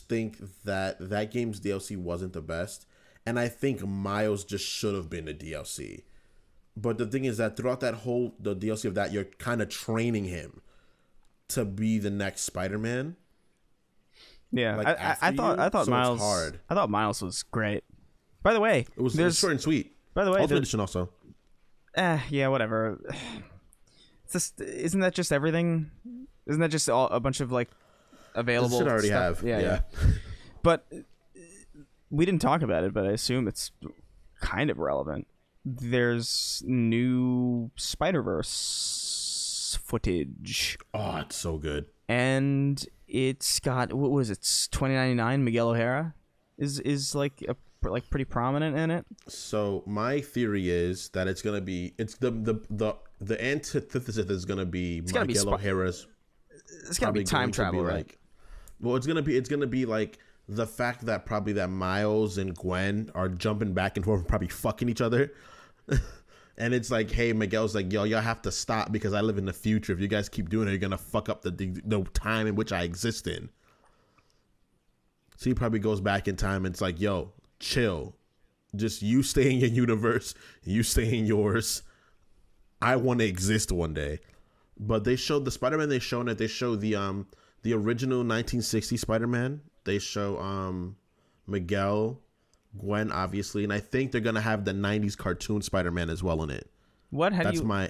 think that game's DLC wasn't the best. And I think Miles just should have been a DLC. But the thing is that throughout the DLC of that, you're kind of training him to be the next Spider-Man. Yeah, like I thought so Miles. Hard. I thought Miles was great. By the way, it was short and sweet. By the way, Ultimate Edition also. Yeah, whatever. It's just, isn't that just everything? Isn't that just a bunch of like available? This should already stuff? have. Yeah. But we didn't talk about it, but I assume it's kind of relevant. There's new Spider-Verse footage. Oh, it's so good. And it's got, what was it? It's 2099. Miguel O'Hara is like pretty prominent in it. So my theory is that it's gonna be the antithesis is gonna be Miguel O'Hara's. It's gonna be time travel, right? Like, well, it's gonna be like the fact that probably that Miles and Gwen are jumping back and forth and probably fucking each other. And it's like, hey, Miguel's like, yo, y'all have to stop because I live in the future. If you guys keep doing it, you're going to fuck up the time in which I exist in. So he probably goes back in time and it's like, yo, chill. Just you stay in your universe. You stay in yours. I want to exist one day. But they showed the Spider-Man they show the original 1960 Spider-Man. They show Miguel, Gwen, obviously, and I think they're gonna have the 90s cartoon Spider-Man as well in it. What?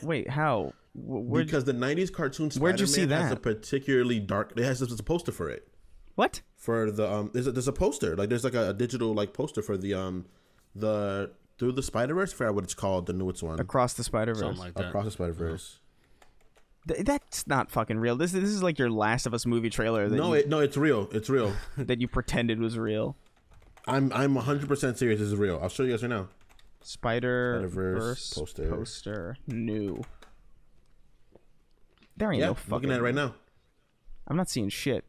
Wait, how? Because the 90s cartoon Where'd you see Spider-Man has that? a particularly dark. There's a poster for it. What? For the there's a poster, like there's like a digital like poster for the Through the Spider-Verse. I forgot what it's called, the newest one. Across the Spider-Verse. Something like that. Across the Spider-Verse. That's not fucking real. This is like your Last of Us movie trailer. That It's real. It's real. that you pretended was real. I'm 100% serious. This is real. I'll show you guys right now. Spider-Verse poster. poster new. There ain't Yeah, no I'm fucking. looking at it right now. I'm not seeing shit.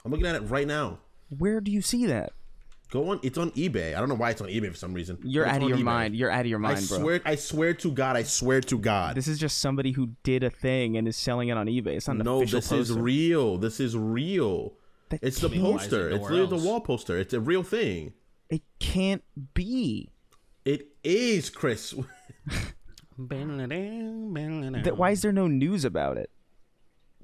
I'm looking at it right now. Where do you see that? Go on. It's on eBay. I don't know why it's on eBay for some reason. You're But it's out of on your eBay. mind. You're out of your mind, bro. I swear to God. I swear to God. This is just somebody who did a thing and is selling it on eBay. It's not an official this poster. is real. This is real. That It's the can't- poster. Why is it It's nowhere literally the else? wall poster. It's a real thing. It can't be. It is, Chris. Why is there no news about it?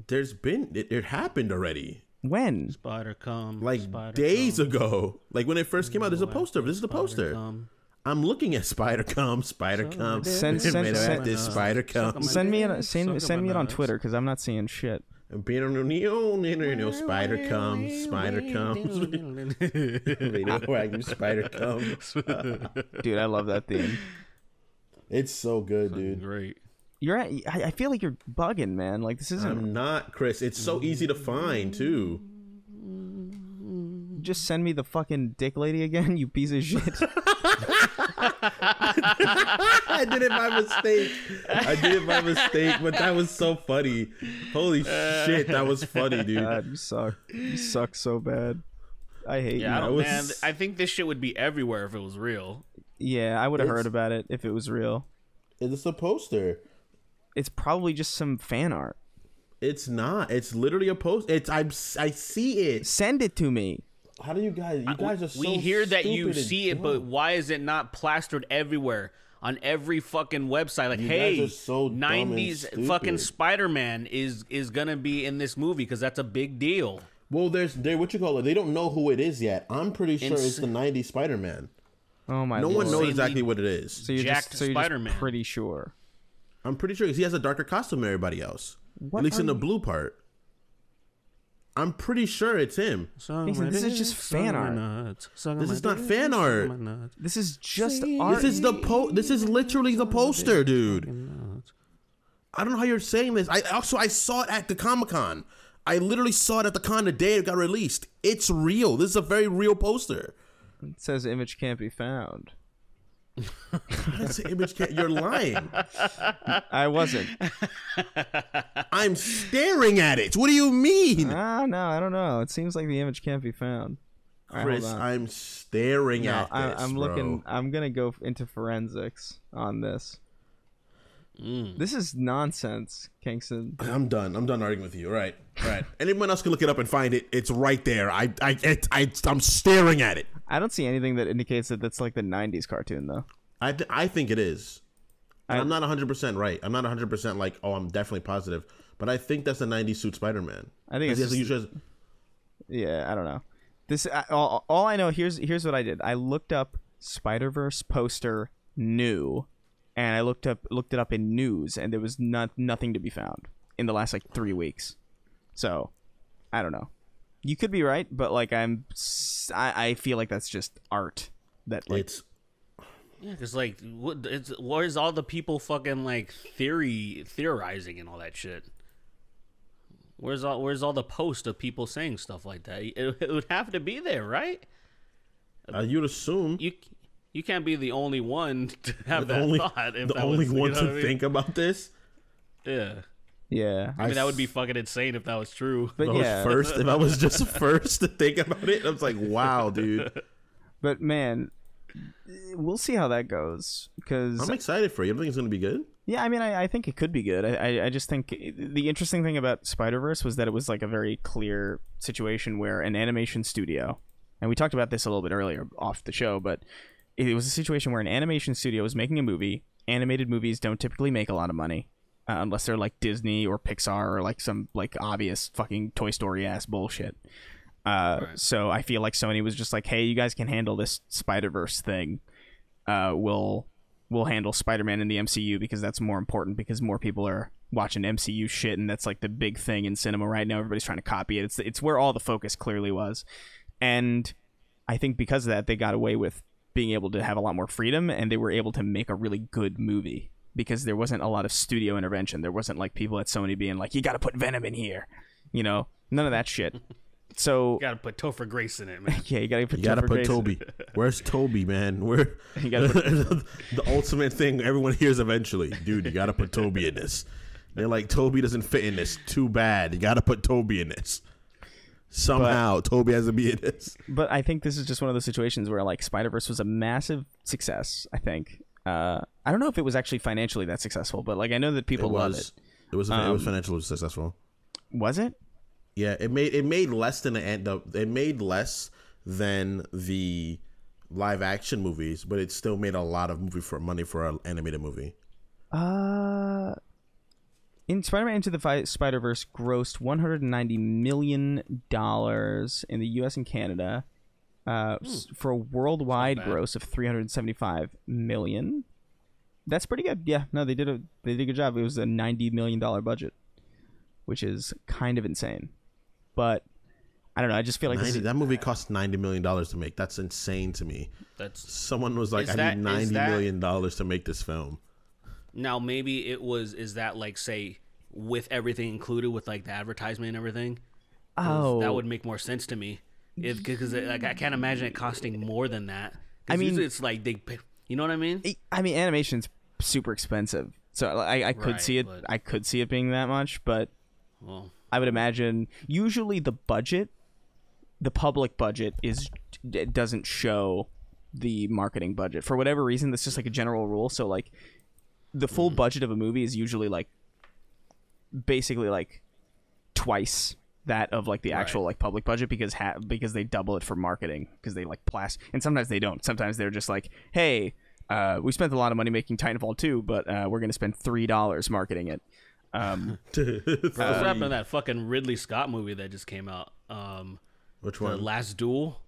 There's been it happened already. When? Spider come. Like spider days come, ago. Like when it first came out, there's a poster. This is the spider poster. come. I'm looking at Spider Come. Send- This Spider Come. Send me it on Twitter because I'm not seeing shit. Spider comes, Spider comes. Spider comes. Dude, I love that theme. It's so good, dude. Great. I feel like you're bugging, man. Like this isn't. I'm not, Chris. It's so easy to find too. Just send me the fucking dick lady again, you piece of shit. I did it by mistake. But that was so funny. Holy shit, that was funny, dude. God, you suck. You suck so bad. I hate Yeah, you. man. I think this shit would be everywhere if it was real. Yeah, I would have heard about it if it was real. It's a poster. It's probably just some fan art. It's not. It's literally a post. I see it. Send it to me. How do you guys? You guys are so We hear that you stupid and see it, but dumb. why is it not plastered everywhere on every fucking website? Like, You hey, guys are so dumb and 90s stupid. fucking Spider-Man is gonna be in this movie because that's a big deal. Well, there's what you call it. They don't know who it is yet. I'm pretty sure it's the '90s Spider-Man. Oh my No lord. one knows Insanely exactly what it is. So you're jacked just Spider-Man. pretty sure. I'm pretty sure 'cause he has a darker costume than everybody else. What At least are in the you- blue part. I'm pretty sure it's him. Mason, this is just fan art. This is not fan art. This is just art. This is This is literally the poster, dude. I don't know how you're saying this. I saw it at the Comic-Con. I literally saw it at the con the day it got released. It's real. This is a very real poster. It says image can't be found. That's an image. You're lying. I wasn't. I'm staring at it. What do you mean, No, I don't know. It seems like the image can't be found. All right, Chris? hold on. I'm staring No, at this. I'm bro. looking. I'm gonna go into forensics on this. This is nonsense, Kingston. I'm done. I'm done arguing with you. All right. Anyone else can look it up and find it. It's right there. I'm staring at it. I don't see anything that indicates that that's like the '90s cartoon, though. I think it is. I'm not 100% right. I'm not 100% like, oh, I'm definitely positive. But I think that's the 90s suit Spider-Man. I think it's just, yeah. I don't know. This all I know. Here's what I did. I looked up Spider-Verse poster new, and I looked it up in news, and there was nothing to be found in the last like 3 weeks. So I don't know. You could be right, but like I feel like that's just art. That like it's Yeah, because like, where's all the people fucking like theorizing and all that shit? Where's all the posts of people saying stuff like that? It would have to be there, right? you'd assume You can't be the only one to have that thought. If the that only was, you one know to what I mean? think about this. Yeah. yeah. I mean, that would be fucking insane if that was true. But yeah, If I was just first to think about it, I was like, wow, dude. but man, we'll see how that goes. Because I'm excited for you. I think it's gonna be good. yeah, I mean, I think it could be good. I just think the interesting thing about Spider-Verse was that it was like a very clear situation where an animation studio, and we talked about this a little bit earlier off the show, but it was a situation where an animation studio was making a movie. Animated movies don't typically make a lot of money unless they're like Disney or Pixar or like some like obvious fucking Toy Story ass bullshit. Right. So I feel like Sony was just like, hey, you guys can handle this Spider-Verse thing. We'll handle Spider-Man in the MCU because that's more important because more people are watching MCU shit, and that's like the big thing in cinema right now. Everybody's trying to copy it. It's where all the focus clearly was, and I think because of that, they got away with being able to have a lot more freedom, and they were able to make a really good movie because there wasn't a lot of studio intervention. There wasn't like people at Sony being like, you got to put Venom in here, you know, none of that shit. So You gotta put Topher Grace in it, man. yeah, you gotta put Grace in Toby. Where's Toby, man? Where You gotta put, the ultimate thing everyone hears eventually, dude. You gotta put Toby in this. They're like, Toby doesn't fit in this. Too bad. You gotta put Toby in this. Somehow, Toby has to be in this. but I think this is just one of those situations where like Spider-Verse was a massive success. I think. I don't know if it was actually financially that successful, but like I know that people love it. It was financially successful. Was it? Yeah, it made less than it made less than the live action movies, but it still made a lot of money for an animated movie. In Spider-Man Into the Spider-Verse grossed $190 million in the U.S. and Canada for a worldwide gross of $375 million. That's pretty good. Yeah, no, they did a good job. It was a $90 million budget, which is kind of insane. But I don't know. I just feel like that movie cost $90 million to make. That's insane to me. Someone was like, I need $90 million to make this film. Now maybe is that like, say, with everything included, with like the advertisement and everything? That would make more sense to me. Because like I can't imagine it costing more than that. I mean, usually it's like you know what I mean? I mean, animation's super expensive, so I could see it. I could see it being that much, but I would imagine usually the public budget doesn't show the marketing budget for whatever reason. That's just like a general rule. So like the full budget of a movie is usually like basically like twice that of like the actual like public budget because they double it for marketing because they like and sometimes they don't. Sometimes they're just like, hey, we spent a lot of money making Titanfall 2, but we're gonna spend $3 marketing it. What's happened to that fucking Ridley Scott movie that just came out? Which one? The Last Duel.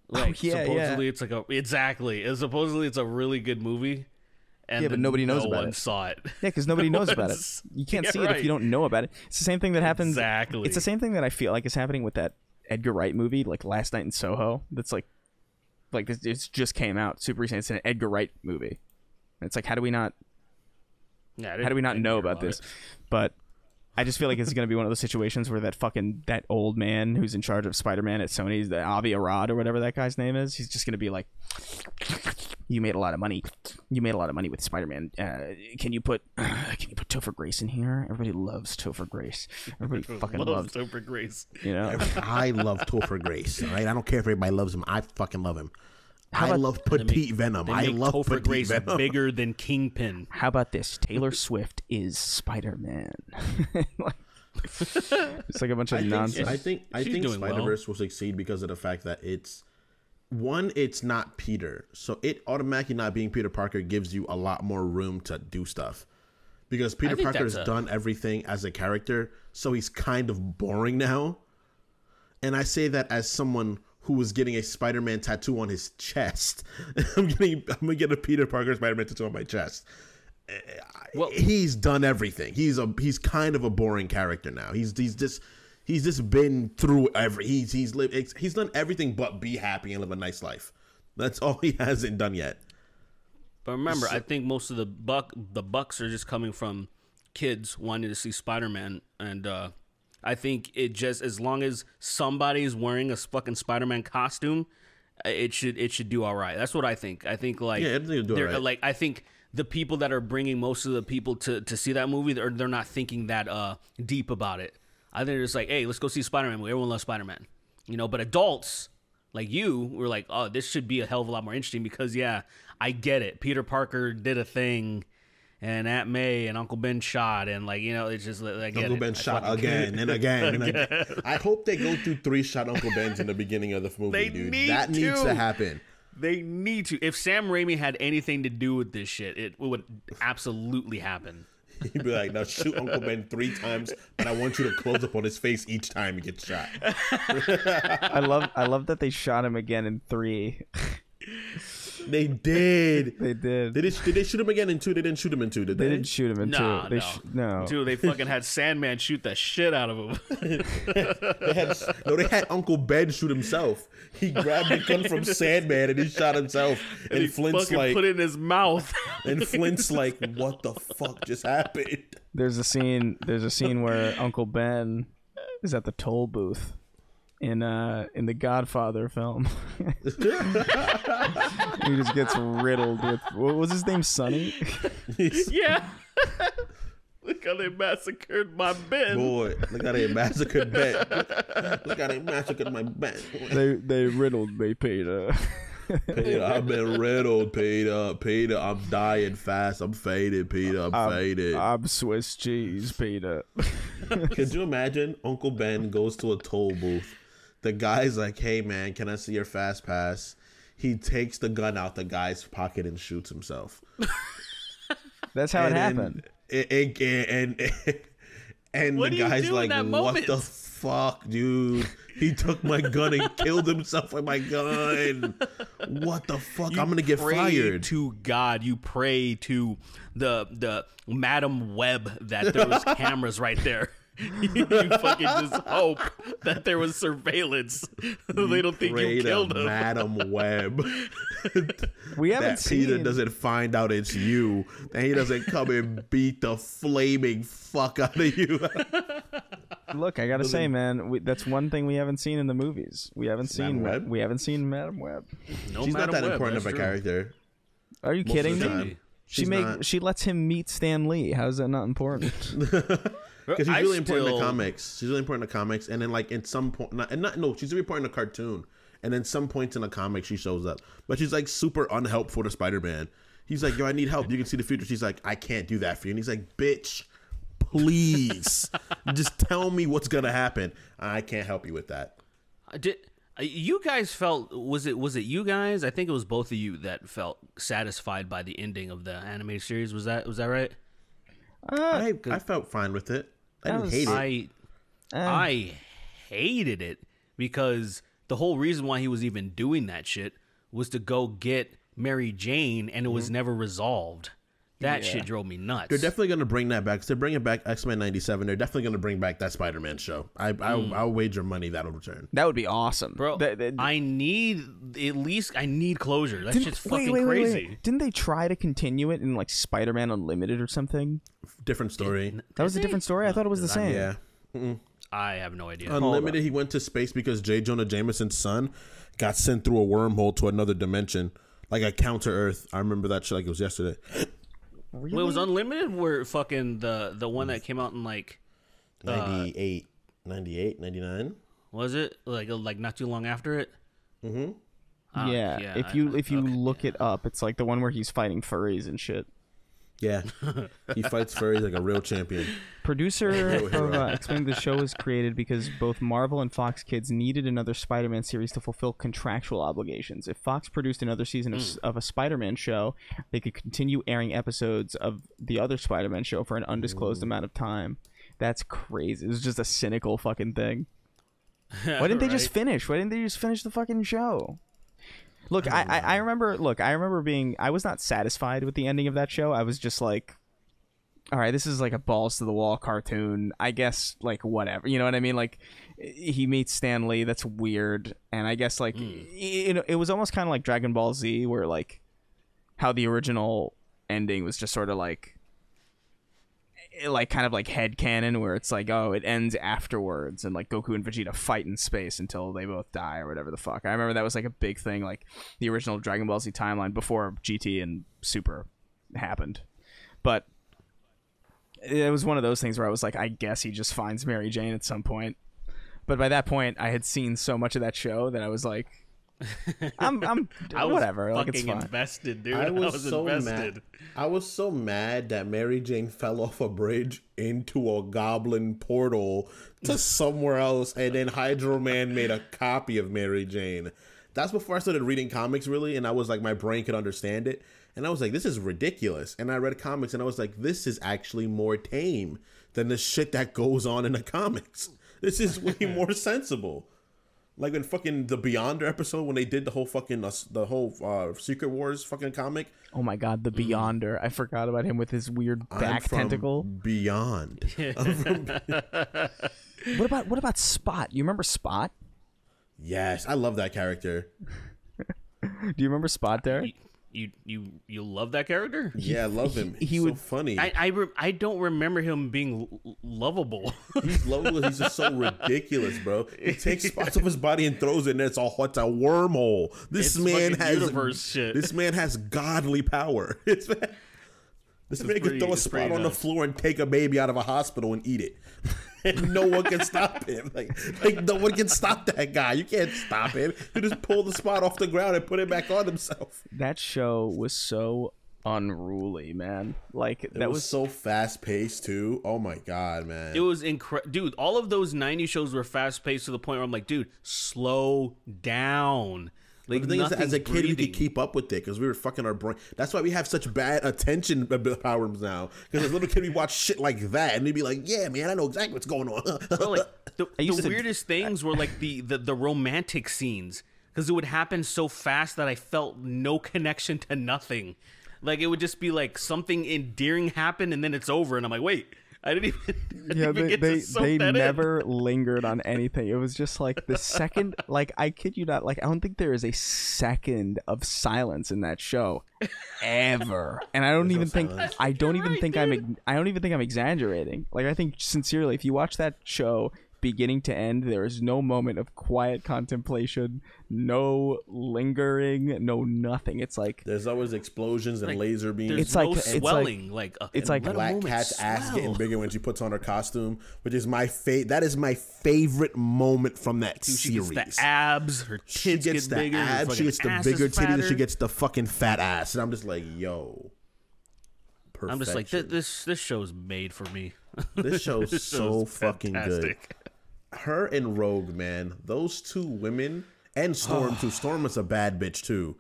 Like, supposedly it's like supposedly it's a really good movie. And but nobody knows about it. No one saw it. Yeah, because nobody knows about it. You can't see it if you don't know about it. It's the same thing that happens. Exactly. It's the same thing that I feel like is happening with that Edgar Wright movie, like Last Night in Soho. That's like this. It just came out super recent. It's an Edgar Wright movie. And it's like, how do we not? Yeah, how do we not know about this? But I just feel like it's going to be one of those situations where that old man who's in charge of Spider-Man at Sony, the Avi Arad or whatever that guy's name is, he's just going to be like, you made a lot of money. You made a lot of money with Spider-Man. Can you put Topher Grace in here? Everybody loves Topher Grace. Everybody fucking loves Topher Grace. You know, I love Topher Grace. All right, I don't care if everybody loves him. I fucking love him. I love Petite Venom. I love Topher Grace Venom. Bigger than Kingpin. How about this? Taylor Swift is Spider-Man. It's like a bunch of nonsense. I think Spider-Verse will succeed because of the fact that it's not Peter. So it automatically not being Peter Parker gives you a lot more room to do stuff. Because Peter Parker has done everything as a character, so he's kind of boring now. And I say that as someone who was getting a Spider-Man tattoo on his chest. I'm gonna get a Peter Parker Spider-Man tattoo on my chest. Well, he's done everything. He's kind of a boring character now. He's just been through he's done everything but be happy and live a nice life. That's all he hasn't done yet. But remember, I think most of the bucks are just coming from kids wanting to see Spider-Man, and I think it just, as long as somebody's wearing a fucking Spider-Man costume, it should do all right. That's what I think. I think like it'll do all right. Like I think the people that are bringing most of the people to see that movie, they're not thinking that deep about it. I think they're just like, hey, let's go see Spider-Man movie. Everyone loves Spider-Man, you know. But adults like you were like, oh, this should be a hell of a lot more interesting because I get it. Peter Parker did a thing. And Aunt May and Uncle Ben shot, and like, you know, it's just like Uncle Ben shot again and again and again. I hope they go through 3 shot Uncle Bens in the beginning of the movie, dude. That needs to happen. They need to. If Sam Raimi had anything to do with this shit, it would absolutely happen. He'd be like, now shoot Uncle Ben 3 times, but I want you to close up on his face each time he gets shot. I love that they shot him again in 3. They did. They did. Did they shoot him again in 2? They didn't shoot him in 2, did they? They didn't shoot him in Nah, 2. no. No. Dude, they fucking had Sandman shoot the shit out of him. They had Uncle Ben shoot himself. He grabbed the gun from Sandman and he shot himself. And, he Flint's fucking like, put it in his mouth. and Flint's like, what the fuck just happened? There's a scene where Uncle Ben is at the toll booth in the Godfather film. He just gets riddled with, what was his name, Sonny? Yeah. Look how they massacred my Ben. Boy, look how they massacred Ben. Look how they massacred my Ben. They riddled me, Peter. Peter, I've been riddled, Peter. Peter, I'm dying fast. I'm faded, Peter. I'm faded. I'm Swiss cheese, Peter. Could you imagine Uncle Ben goes to a toll booth? The guy's like, hey, man, can I see your fast pass? He takes the gun out the guy's pocket and shoots himself. That's how it happened. And What the do you guy's do in like, that what moment? the fuck, dude? He took my gun and killed himself with my gun. What the fuck? I'm going to get pray fired. to God. You pray to the Madam Web that there was cameras right there. You fucking just hope that there was surveillance. They don't think Pray you to killed him. Madam Webb. We haven't That Peter seen. doesn't find out it's you, and he doesn't come and beat the flaming fuck out of you. Look, I gotta say, man, that's one thing we haven't seen in the movies. We haven't seen Madam Web? We haven't seen Madam Web. No She's Madam not that Web, important of that's a true. character. Are you Most kidding of the me? time. She She's lets him meet Stan Lee. How is that not important? Because she's I really important in still- the comics. She's really important in the comics, and then like in some point, she's really important in the cartoon, and then some points in the comic she shows up, but she's like super unhelpful to Spider-Man. He's like, yo, I need help. You can see the future. She's like, I can't do that for you. And he's like, bitch, please, just tell me what's gonna happen. I can't help you with that. You guys felt was it you guys? I think it was both of you that felt satisfied by the ending of the animated series. Was that right? I felt fine with it. I didn't hate it. I hated it because the whole reason why he was even doing that shit was to go get Mary Jane, and it was never resolved. That shit drove me nuts. They're definitely going to bring that back. 'Cause they're bringing back X-Men 97. They're definitely going to bring back that Spider-Man show. I'll wager money that'll return. That would be awesome, Bro, I need closure. That shit's fucking crazy. Wait. Didn't they try to continue it in like Spider-Man Unlimited or something? Different story. That was a different story. I thought it was the same. Yeah. I have no idea. Unlimited, he went to space because J. Jonah Jameson's son got sent through a wormhole to another dimension. Like a counter-Earth. I remember that shit like it was yesterday. Really? Wait, was Unlimited where fucking the one that came out in like 98, 99? was it like not too long after it? Yeah. If you look it up, it's like the one where he's fighting furries and shit. Yeah. He fights furries like a real champion. Producer of explaining the show was created because both Marvel and Fox Kids needed another Spider-Man series to fulfill contractual obligations. If Fox produced another season of a Spider-Man show, they could continue airing episodes of the other Spider-Man show for an undisclosed amount of time. That's crazy. It was just a cynical fucking thing. Why didn't they just finish? Why didn't they just finish the fucking show? Look, I remember being, I was not satisfied with the ending of that show. I was just like, all right, this is like a balls to the wall cartoon. I guess like whatever, you know what I mean? Like he meets Stan Lee. That's weird. And I guess like, it was almost kind of like Dragon Ball Z where like how the original ending was just sort of like kind of like headcanon where it's like, oh, it ends afterwards and like Goku and Vegeta fight in space until they both die or whatever the fuck. I remember that was like a big thing, like the original Dragon Ball Z timeline before GT and Super happened. But it was one of those things where I was like, I guess he just finds Mary Jane at some point. But by that point, I had seen so much of that show that I was like, I'm whatever. Like it's fine. Invested, dude. I was so invested. mad. I was so mad that Mary Jane fell off a bridge into a goblin portal to somewhere else, and then Hydro Man made a copy of Mary Jane. That's before I started reading comics, really, and I was like, my brain could understand it, and I was like, this is ridiculous. And I read comics, and I was like, this is actually more tame than the shit that goes on in the comics. This is way more sensible. Like in fucking the Beyonder episode when they did the whole fucking Secret Wars fucking comic. Oh my god, the Beyonder! I forgot about him with his weird back tentacle. Beyond. What about Spot? You remember Spot? Yes, I love that character. Do you remember Spot, Derek? You love that character? Yeah, I love him. He's so funny. I don't remember him being lovable. He's lovable. He's just so ridiculous, bro. He takes spots of his body and throws it, and it's a wormhole. This man has universe shit. This man has godly power. This man can throw a spot on the floor and take a baby out of a hospital and eat it. And no one can stop him. Like no one can stop that guy. You can't stop him. You just pull the spot off the ground and put it back on himself. That show was so unruly, man. Like that was so fast paced too. Oh my god, man. It was incredible, dude. All of those '90s shows were fast paced to the point where I'm like, dude, slow down. Like, the thing is, as a kid, you could keep up with it because we were fucking our brain. That's why we have such bad attention powers now. Because as a little kid, we watch shit like that, and we'd be like, "Yeah, man, I know exactly what's going on." Bro, like, the weirdest things were like the romantic scenes, because it would happen so fast that I felt no connection to nothing. Like it would just be like something endearing happened, and then it's over, and I'm like, wait. I didn't even they never lingered on anything. It was just like the second, like I kid you not, like I don't think there is a second of silence in that show ever. And I don't even think I'm exaggerating. Like I think sincerely, if you watch that show beginning to end, there is no moment of quiet contemplation, no lingering, no nothing. It's like there's always explosions and laser beams. It's like swelling, it's like Black Cat's ass getting bigger when she puts on her costume, which is my that is my favorite moment from that series. She gets the abs, her tits get bigger, abs, she gets the bigger titties, and she gets the fucking fat ass, and I'm just like, yo. Perfection. I'm just like, this show's made for me. This show's so fucking good. Her and Rogue, man, those two women, and Storm too. Storm is a bad bitch too.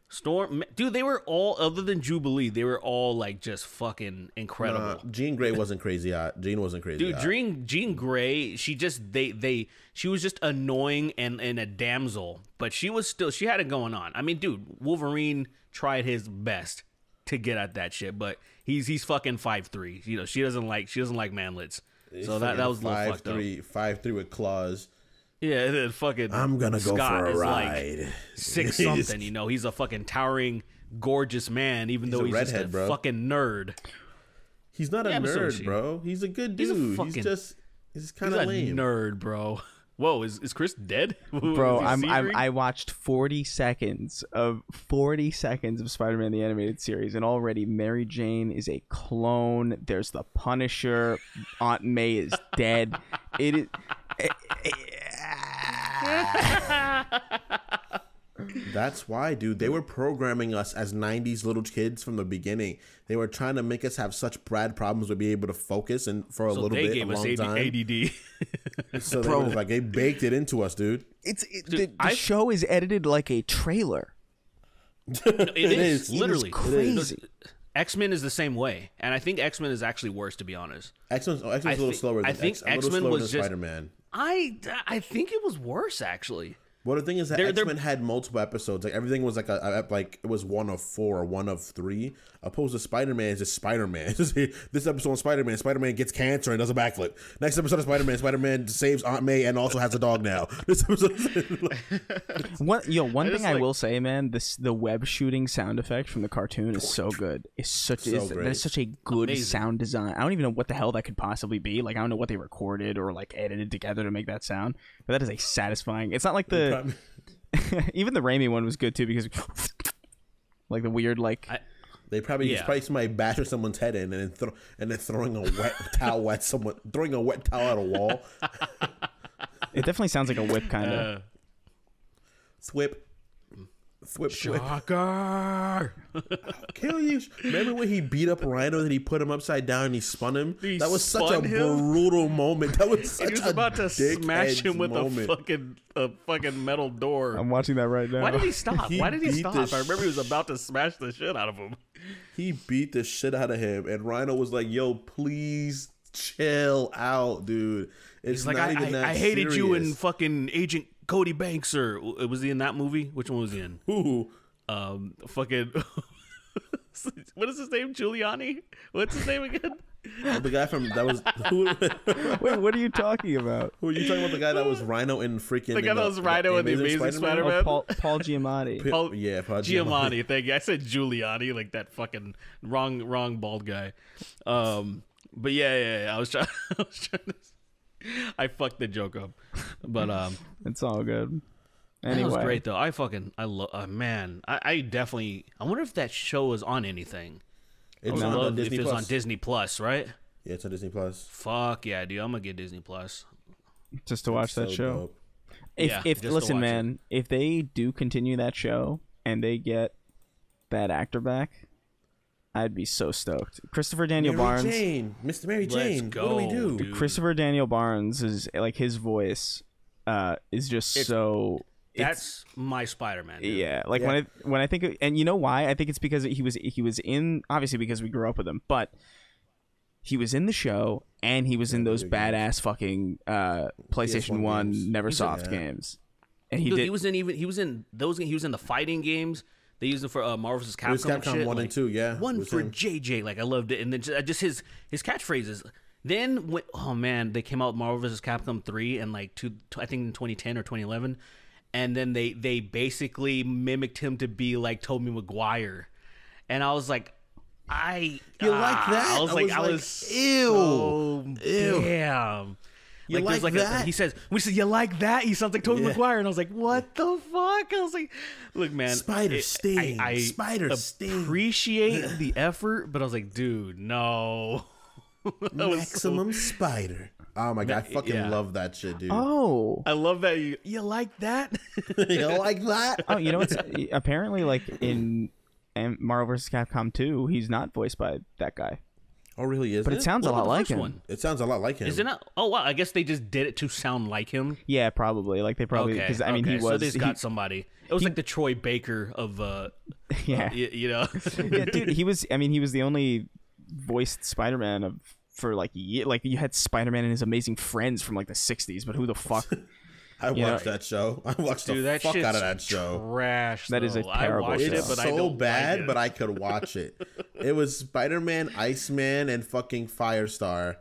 Storm, dude, they were all, other than Jubilee, they were all like just fucking incredible. Jean Grey wasn't crazy hot. Jean wasn't crazy hot. Dude, Jean Grey, she just she was just annoying and a damsel, but she had it going on. I mean, dude, Wolverine tried his best to get at that shit, but he's fucking 5'3". You know, she doesn't like manlets. So that was a little fucked up. 5'3" with claws. Yeah, and then fucking I'm gonna go Scott for a is ride. Like 6 something, you know. He's a fucking towering, gorgeous man, even though he's just a fucking nerd. He's not a nerd, bro. He's a good dude. He's kind of lame. Nerd, bro. Whoa, is Chris dead? Bro, I watched 40 seconds of Spider-Man the Animated Series, and already Mary Jane is a clone. There's the Punisher. Aunt May is dead. It is. That's why, dude. They were programming us as 90s little kids from the beginning. They were trying to make us have such bad problems with being able to focus and for a little bit, a long time. ADD. So they baked it into us, dude. The show is edited like a trailer. It is literally crazy. X-Men is the same way, and I think X-Men is actually worse, to be honest. X-Men's a little slower than X-Men was just Spider-Man. I think it was worse, actually. Well, the thing is that X-Men had multiple episodes. Like everything was like it was 1 of 4 or 1 of 3. Opposed to Spider-Man is just Spider-Man. This episode on Spider-Man gets cancer and does a backflip. Next episode of Spider-Man saves Aunt May and also has a dog now. This episode. One thing I will say, man, the web shooting sound effect from the cartoon is so good. That is such a good sound design. I don't even know what the hell that could possibly be. Like I don't know what they recorded or like edited together to make that sound. But that is a satisfying. It's not like the even the Raimi one was good too because like the weird like. They probably somebody bashing someone's head in and then throwing a wet towel at someone, throwing a wet towel at a wall. It definitely sounds like a whip kind of. Thwip. Shocker! I'll kill you. Remember when he beat up Rhino and he put him upside down and he spun him? That was such a brutal moment. That was such he was about to smash him with moment. a fucking metal door. I'm watching that right now. Why did he stop? I remember he was about to smash the shit out of him. He beat the shit out of him, and Rhino was like, "Yo, please chill out, dude." It's He's like, not even that I hated serious. you in fucking Agent Cody Banks, was he in that movie? Which one was he in? Ooh. Fucking. What is his name? Giuliani? What's his name again? The guy from that was who? Wait, what are you talking about? Who are you talking about? The guy that was Rhino in freaking The guy that was Rhino in the Amazing Spider-Man? Oh, Paul Giamatti. Paul Giamatti. Thank you. I said Giuliani, like that fucking wrong bald guy. But yeah. I was trying to. I fucked the joke up, but It's all good. That Anyway, was great though. I love. Man, I definitely. I wonder if that show is on anything. It's I would on love Disney if it was Plus. on Disney Plus, right? Yeah, it's on Disney Plus. Fuck yeah, dude! I'm gonna get Disney Plus. just to watch that So show. dope. If Yeah, just to listen, watch man, if they do continue that show and they get that actor back, I'd be so stoked. Christopher Daniel Mary Barnes. Jane, Mr. Mary Jane. go, What do we do? dude. Christopher Daniel Barnes is like his voice is just so. That's my Spider-Man. Dude. Yeah, like Yeah. when I think of, and you know why? I think it's because he was in, obviously because we grew up with him, but he was in the show and he was in those video badass fucking PlayStation PS1 1 games. Neversoft Yeah. games. And he Dude, did. he was in the fighting games. They used it for Marvel vs. Capcom. It was Capcom shit. 1 and 2, yeah. One It was for him. JJ, like I loved it, and then just his catchphrases. Then when, oh man, they came out with Marvel vs. Capcom 3 and like I think in 2010 or 2011, and then they basically mimicked him to be like Tobey Maguire, and I was like, You like that? I was ew. so Ew. damn. You there's like that? He says, "We said you like that." He sounds like Tobey Yeah. Maguire, and I was like, "What the fuck?" I was like, "Look, man, Spider sting. I Spider sting. appreciate the effort, but I was like, dude, no." That was Maximum Spider. Oh my god, I fucking yeah. love that shit, dude. Oh, I love that you like that. You like that? oh, you know what's apparently like in Marvel vs. Capcom 2, he's not voiced by that guy, Oh, really is but it sounds a What lot about the like first him. one? It sounds a lot like him. Is it not? Oh wow, I guess they just did it to sound like him. Yeah, probably. Like they probably because I mean he so was they just got somebody. It was like the Troy Baker of yeah. you know. Yeah, dude, he was. I mean, he was the only voiced Spider-Man for like like you had Spider-Man and his Amazing Friends from like the '60s, but who the fuck? I Yeah. watched that show. I watched Dude, the that fuck shit's out of that show. trash. That is a though. I terrible watched show. it, It's but I so don't bad, like it. but I could watch it. It was Spider-Man, Iceman, and fucking Firestar.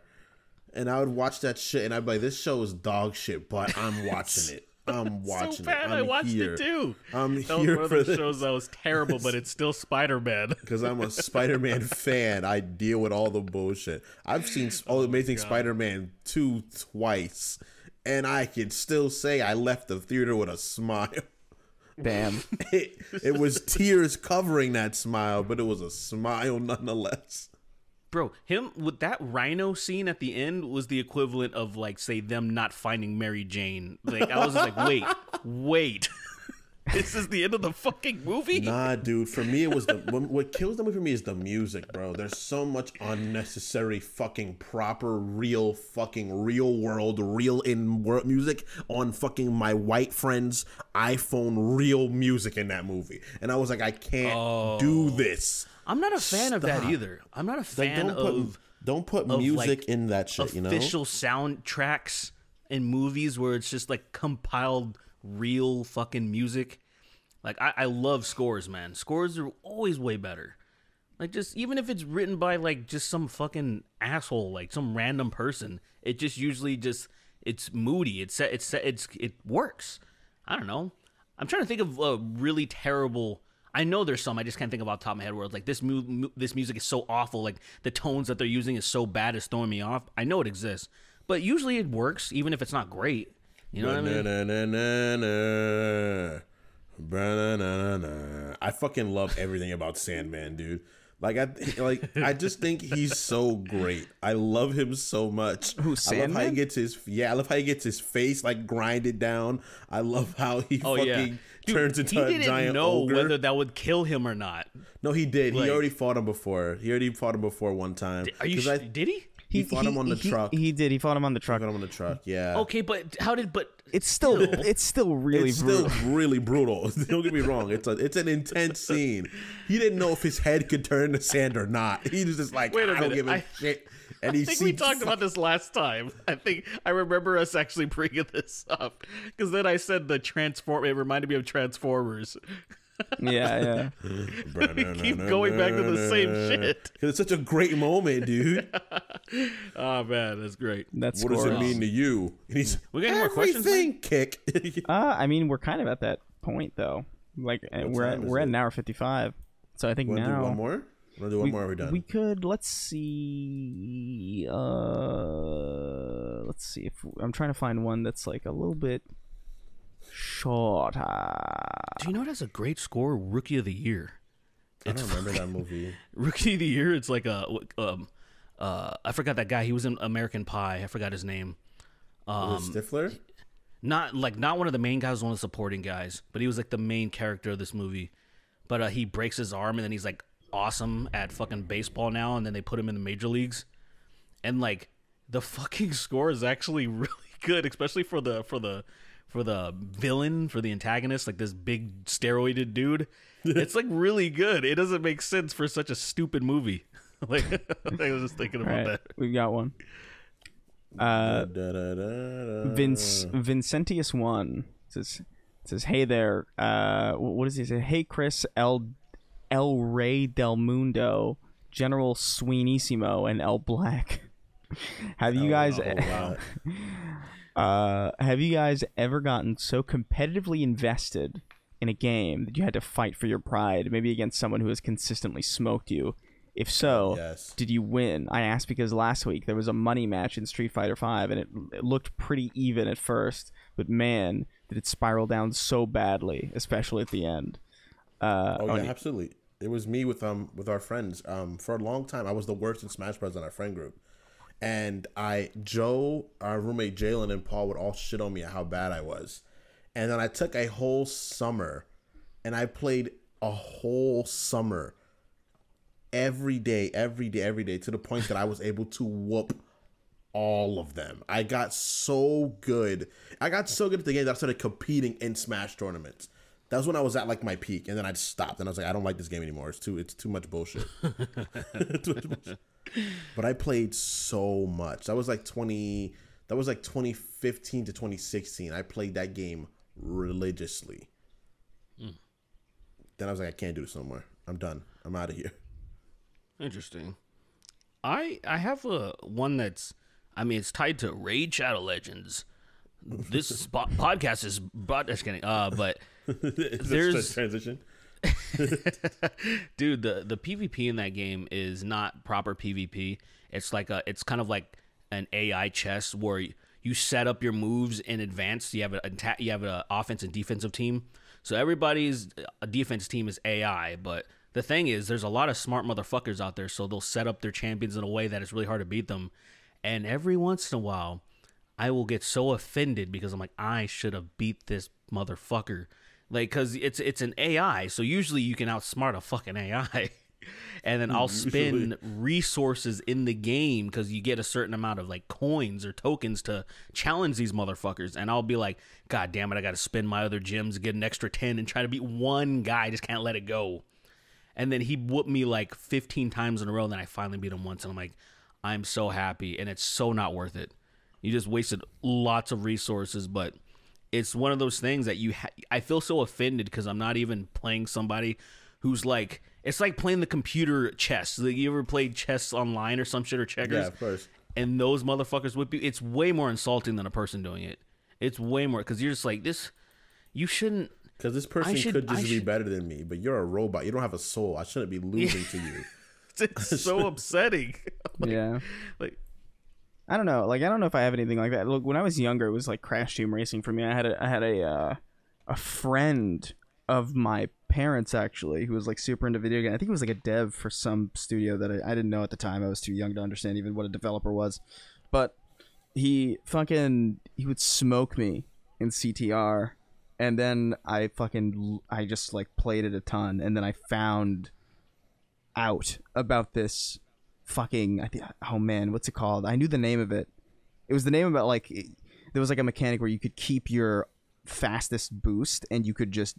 And I would watch that shit, and I'd be like, this show is dog shit, but I'm watching it. I'm watching so bad. it. I watched here. it too. I'm That was here one of for those this. shows that was terrible, but it's still Spider-Man. Because I'm a Spider-Man fan. I deal with all the bullshit. I've seen Amazing Spider-Man 2 twice, and I can still say I left the theater with a smile. Damn. It was tears covering that smile, but it was a smile nonetheless. Bro, him with that Rhino scene at the end was the equivalent of like, say, them not finding Mary Jane. Like I was just like, wait. This is the end of the fucking movie? Nah, dude. For me, it was what kills the movie for me is the music, bro. There's so much unnecessary fucking proper, real world, real in world music on fucking my white friend's iPhone. Real music in that movie, and I was like, I can't do this. I'm not a fan of that Stop. either. I'm not a Like, fan don't put of, music like, in that shit. You know, official soundtracks in movies where it's just like compiled real fucking music. Like I love scores, man. Scores are always way better. Like just even if it's written by like just some fucking asshole, like some random person, it just usually just it's moody. It works. I don't know. I'm trying to think of a really terrible. I know there's some. I just can't think of off the top of my head where it's like this music is so awful. Like the tones that they're using is so bad, it's throwing me off. I know it exists, but usually it works, even if it's not great. You know what I mean? I fucking love everything about Sandman, dude. I just think he's so great. I love him so much. Who, I love how he Sandman? gets his face like grinded down. I love how he fucking Dude, turns into he a didn't giant know ogre. whether that would kill him or not. No, he did. Like- He already fought him before. He already fought him before one time. Are you? 'Cause Did he? He fought him on the truck. He did. He fought him on the truck. He fought him on the truck. Yeah. Okay, but how did? But It's still really brutal. Still really brutal. Don't get me wrong. It's an intense scene. He didn't know if his head could turn into sand or not. He was just like, Wait a I don't minute. give a shit. And he I think we talked about this last time. I think I remember us actually bringing this up because then I said the transform. It reminded me of Transformers. Yeah. We keep going back to the same shit. It's such a great moment, dude. Oh man, that's great. What What does it mean to you? And he's We got any more questions, everything kick. I mean, we're kind of at that point though. Like we're at an hour 55. So I think Want to do now one more? Want to do one more? Are we done? we could. Let's see. Let's see if I'm trying to find one that's like a little bit shorter. Do you know it has a great score? Rookie of the Year. I don't remember that movie. Rookie of the Year. It's like I forgot that guy. He was in American Pie. I forgot his name. Was it Stifler? Not one of the main guys, one of the supporting guys, but he was like the main character of this movie. But he breaks his arm and then he's like awesome at fucking baseball now, and then they put him in the major leagues. And like the fucking score is actually really good, especially for the villain, for the antagonist, like this big steroided dude. It's like really good. It doesn't make sense for such a stupid movie. Like I was just thinking about that. We've got one. Vincentius 1 says, hey there. What does he say? Hey Chris, El Rey del Mundo, General Sweenissimo, and El Black. Have you guys have you guys ever gotten so competitively invested in a game that you had to fight for your pride, maybe against someone who has consistently smoked you? If so, Yes. Did you win? I asked because last week there was a money match in Street Fighter V, and it looked pretty even at first, but man, did it spiral down so badly, especially at the end. Absolutely. It was me with our friends. For a long time, I was the worst in Smash Bros. In our friend group, and Joe, our roommate Jalen, and Paul would all shit on me at how bad I was, and then I took a whole summer, and I played a whole summer. Every day, to the point that I was able to whoop all of them. I got so good. at the game that I started competing in Smash tournaments. That was when I was at like my peak, and then I just stopped. And I was like, I don't like this game anymore. It's too much bullshit. But I played so much. That was like 2015 to 2016. I played that game religiously. Then I was like, I can't do this no more. I'm done. I'm out of here. Interesting. I have one that's, I mean, it's tied to Raid Shadow Legends. This podcast is just kidding. But there's transition. Dude, the PvP in that game is not proper PvP. It's it's kind of like an AI chess where you set up your moves in advance. You have an offense and defensive team. So everybody's defense team is AI, but the thing is, there's a lot of smart motherfuckers out there, so they'll set up their champions in a way that it's really hard to beat them. And every once in a while, I will get so offended because I'm like, I should have beat this motherfucker. Like, because it's an AI, so usually you can outsmart a fucking AI. And then I'll spend resources in the game because you get a certain amount of like coins or tokens to challenge these motherfuckers. And I'll be like, God damn it, I got to spend my other gems to get an extra 10 and try to beat one guy. I just can't let it go. And then he whooped me like 15 times in a row. And then I finally beat him once. And I'm like, I'm so happy. And it's so not worth it. You just wasted lots of resources. But it's one of those things that I feel so offended because I'm not even playing somebody who's like, it's like playing the computer chess. Like, you ever played chess online or some shit or checkers? Yeah, of course. And those motherfuckers whip you. It's way more insulting than a person doing it. It's way more because you're just like, you shouldn't. Because this person could just be better than me, but you're a robot. You don't have a soul. I shouldn't be losing to you. It's so upsetting. Yeah. Like, I don't know. Like, I don't know if I have anything like that. Look, when I was younger, it was like Crash Team Racing for me. I had a friend of my parents actually who was like super into video game. I think he was like a dev for some studio that I didn't know at the time. I was too young to understand even what a developer was. But he would smoke me in CTR. And then I just like played it a ton, and then I found out about this fucking oh man, what's it called? I knew the name of it. It was the name about like there was like a mechanic where you could keep your fastest boost and you could just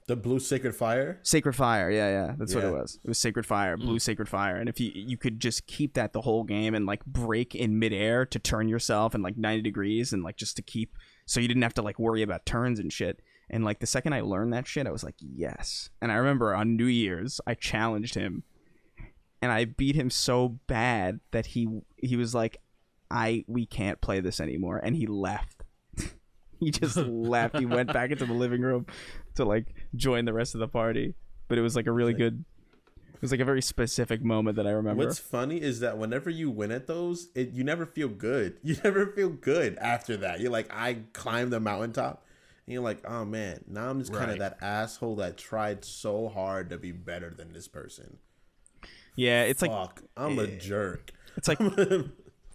The blue Sacred Fire? Sacred Fire, yeah. That's what it was. It was Sacred Fire, blue Sacred Fire. And if you could just keep that the whole game and like break in midair to turn yourself in like 90 degrees and like just to keep so you didn't have to like worry about turns and shit. And like the second I learned that shit, I was like, yes. And I remember on New Year's, I challenged him and I beat him so bad that he was like, we can't play this anymore. And he left. He just left. He went back into the living room to like join the rest of the party. But it was like a really good. It was like a very specific moment that I remember. What's funny is that whenever you win at those, you never feel good. You never feel good after that. You're like, I climbed the mountaintop, and you're like, oh man, now I'm just kind of that asshole that tried so hard to be better than this person. Yeah, it's Fuck, I'm a jerk. It's like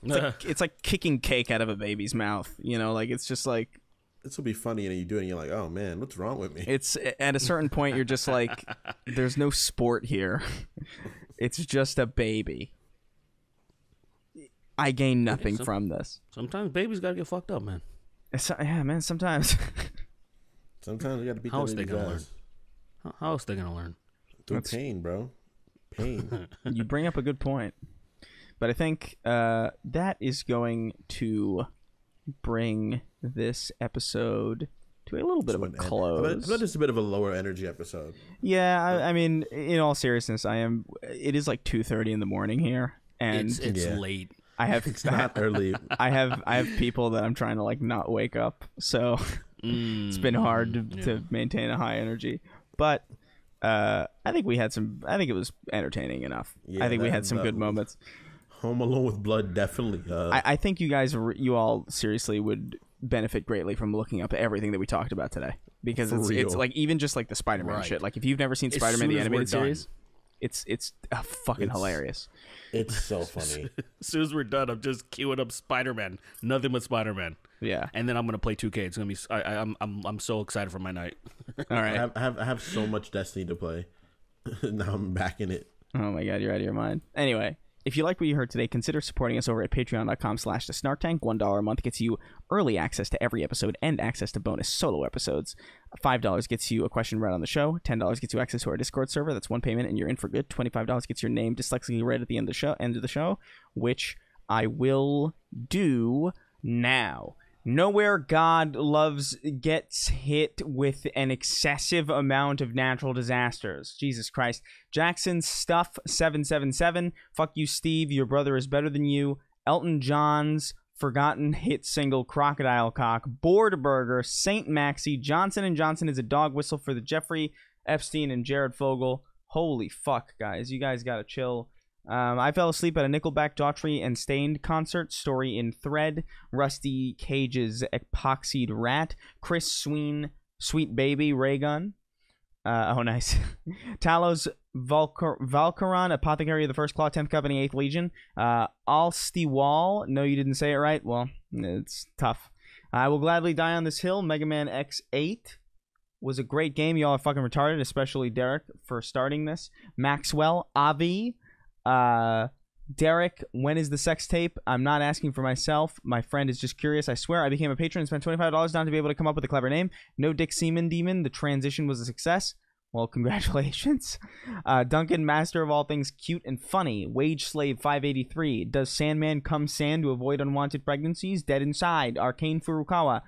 it's like kicking cake out of a baby's mouth. You know, like it's just like. This will be funny, and you do it, and you're like, "Oh man, what's wrong with me?" It's at a certain point, you're just like, "There's no sport here. It's just a baby. I gain nothing from this." Sometimes babies gotta get fucked up, man. Yeah, man. Sometimes. Sometimes you got to beat How the else they baby's gonna learn? ass. How else they gonna learn? Through pain, bro. Pain. You bring up a good point, but I think that is going to bring this episode to a little bit of a close. But it's a bit of a lower energy episode. Yeah, I mean, in all seriousness, it is like 2:30 in the morning here, and it's late. It's not early. I have people that I'm trying to like not wake up, so it's been hard to maintain a high energy. But I think it was entertaining enough. Yeah, I think we had some good moments. Home Alone with Blood, definitely. I think you all seriously would benefit greatly from looking up everything that we talked about today, because it's like even just like the Spider-Man shit. Like if you've never seen Spider-Man the animated series, it's fucking hilarious. It's so funny. As soon as we're done, I'm just queuing up Spider-Man. Nothing but Spider-Man. Yeah, and then I'm gonna play 2K. It's gonna be. I'm so excited for my night. All right, I have so much Destiny to play. Now I'm back in it. Oh my god, you're out of your mind. Anyway. If you like what you heard today, consider supporting us over at patreon.com/thesnarktank. $1 a month gets you early access to every episode and access to bonus solo episodes. $5 gets you a question read on the show. $10 gets you access to our Discord server. That's one payment and you're in for good. $25 gets your name dyslexically read at the end of the show, which I will do now. Nowhere God loves gets hit with an excessive amount of natural disasters. Jesus Christ. Jackson Stuff 777. Fuck you, Steve. Your brother is better than you. Elton John's forgotten hit single Crocodile Cock. Board Burger. Saint Maxi. Johnson & Johnson is a dog whistle for the Jeffrey Epstein and Jared Fogle. Holy fuck, guys. You guys gotta chill. I fell asleep at a Nickelback, Daughtry, and Stained concert. Story in thread. Rusty Cage's Epoxied Rat. Chris Sween, Sweet Baby, Raygun. Oh, nice. Talos Valkaron, Apothecary of the First Claw, 10th Company, 8th Legion. Alstiwall. No, you didn't say it right. Well, it's tough. I will gladly die on this hill. Mega Man X8 was a great game. Y'all are fucking retarded, especially Derek for starting this. Maxwell, Avi. Derek, when is the sex tape? I'm not asking for myself. My friend is just curious. I swear I became a patron and spent $25 down to be able to come up with a clever name. No Dick Seaman Demon. The transition was a success. Well, congratulations. Duncan, master of all things cute and funny. Wage Slave 583. Does Sandman come sand to avoid unwanted pregnancies? Dead Inside. Arcane Furukawa.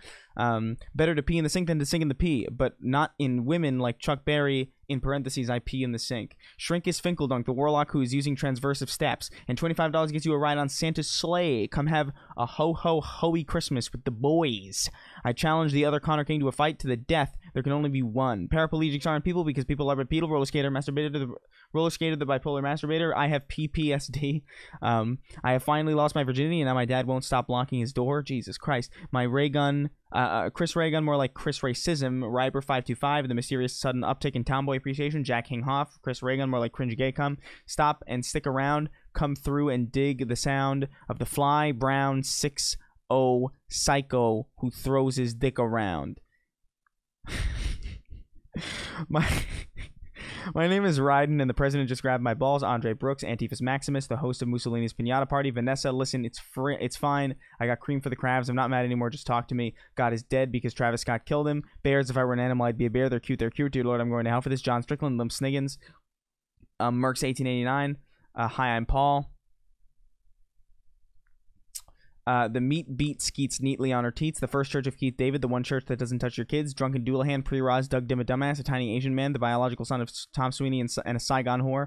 Better to pee in the sink than to sink in the pee, but not in women like Chuck Berry. In parentheses, I pee in the sink. Shrinkus Finkeldunk, the warlock who is using transversive steps. And $25 gets you a ride on Santa's sleigh. Come have a ho-ho-ho-y Christmas with the boys. I challenge the other Connor King to a fight to the death. There can only be one. Paraplegics aren't people because people are bipedal. Roller skater, the bipolar masturbator. I have PPSD. I have finally lost my virginity, and now my dad won't stop locking his door. Jesus Christ. My ray gun... Chris Raygun, more like Chris Racism. Ryber 525, the mysterious sudden uptick in tomboy appreciation. Jack Hinghoff. Chris Raygun, more like Cringe Gay Cum. Stop and stick around. Come through and dig the sound of the Fly Brown 6-0 psycho who throws his dick around. My name is Ryden, and the president just grabbed my balls. Andre Brooks, Antifas Maximus, the host of Mussolini's Pinata Party. Vanessa, listen, it's free. It's fine. I got cream for the crabs. I'm not mad anymore. Just talk to me. God is dead because Travis Scott killed him. Bears, if I were an animal, I'd be a bear. They're cute. They're cute. Dear Lord, I'm going to hell for this. John Strickland, Lim Sniggins, Merck's 1889. Hi, I'm Paul. The meat beat skeets neatly on her teats. The First Church of Keith David, the one church that doesn't touch your kids. Drunken Doulahan, Pre-Roz, Doug Dimma Dumbass, a tiny Asian man, the biological son of Tom Sweeney and a Saigon whore.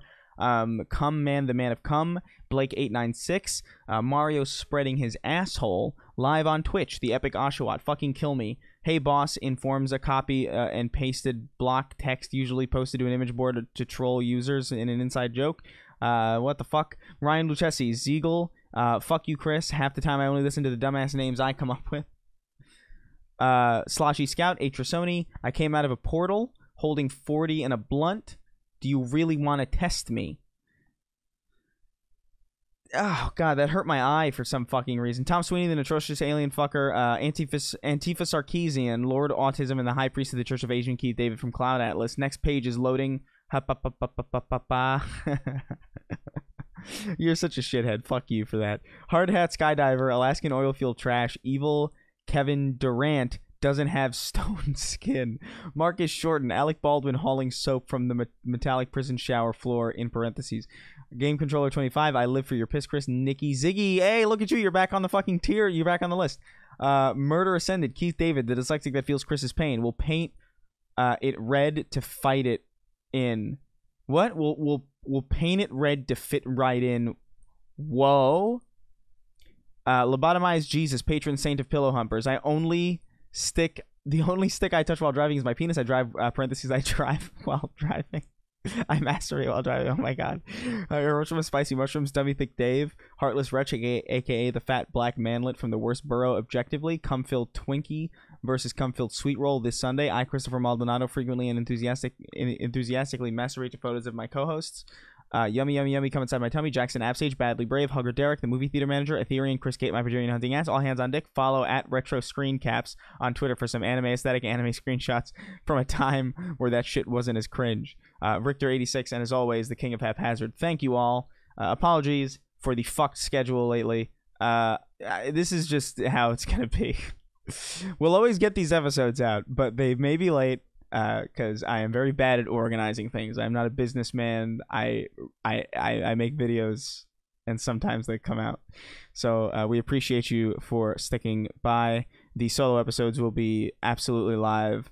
Cum Man, the man of cum. Blake 896. Mario spreading his asshole live on Twitch. The epic Oshawott, fucking kill me. Hey boss informs a copy and pasted block text usually posted to an image board to troll users in an inside joke. What the fuck? Ryan Lucchesi, Ziegel. Fuck you, Chris. Half the time I only listen to the dumbass names I come up with. Sloshy Scout, Atrasoni. I came out of a portal holding 40 and a blunt. Do you really want to test me? Oh, God, that hurt my eye for some fucking reason. Tom Sweeney, the atrocious alien fucker. Antifa Sarkeesian, Lord Autism, and the High Priest of the Church of Asian Keith David from Cloud Atlas. Next page is loading. You're such a shithead. Fuck you for that. Hard Hat Skydiver, Alaskan Oilfield Trash, Evil Kevin Durant doesn't have stone skin. Marcus Shorten, Alec Baldwin hauling soap from the metallic prison shower floor in parentheses. Game Controller 25, I live for your piss, Chris. Nikki Ziggy, hey, look at you. You're back on the fucking tier. You're back on the list. Murder Ascended, Keith David, the dyslexic that feels Chris's pain. Will paint it red to fight it in. What? We'll paint it red to fit right in. Whoa. Lobotomize Jesus, patron saint of pillow humpers. The only stick I touch while driving is my penis. I drive, parentheses, I drive while driving. I masturbate while driving. Oh my god. Hiroshima Spicy Mushrooms, Dummy Thick Dave, Heartless Wretch, aka the fat black manlet from the worst borough objectively, Cum-Filled Twinkie versus Cum-Filled Sweet Roll this Sunday. I, Christopher Maldonado, frequently and enthusiastically masturbate to photos of my co-hosts. Yummy, yummy, yummy, come inside my tummy. Jackson Absage, Badly Brave, Hugger Derek, the movie theater manager, Ethereum, Chris Gate, my Virginian hunting ass. All hands on deck. Follow at Retro Screen Caps on Twitter for some anime aesthetic anime screenshots from a time where that shit wasn't as cringe. Richter86, and as always, the king of haphazard. Thank you all. Apologies for the fucked schedule lately. This is just how it's gonna be. We'll always get these episodes out, but they may be late. Because I am very bad at organizing things. I'm not a businessman. I make videos, and sometimes they come out. So we appreciate you for sticking by. The solo episodes will be absolutely live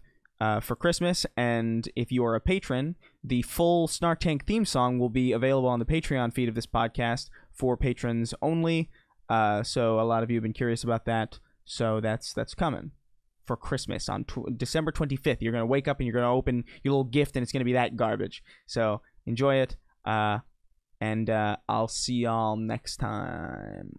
for Christmas, and if you are a patron, the full Snark Tank theme song will be available on the Patreon feed of this podcast for patrons only. So a lot of you have been curious about that. So that's coming. For Christmas on December 25th. You're going to wake up and you're going to open your little gift and it's going to be that garbage. So enjoy it. And I'll see y'all next time.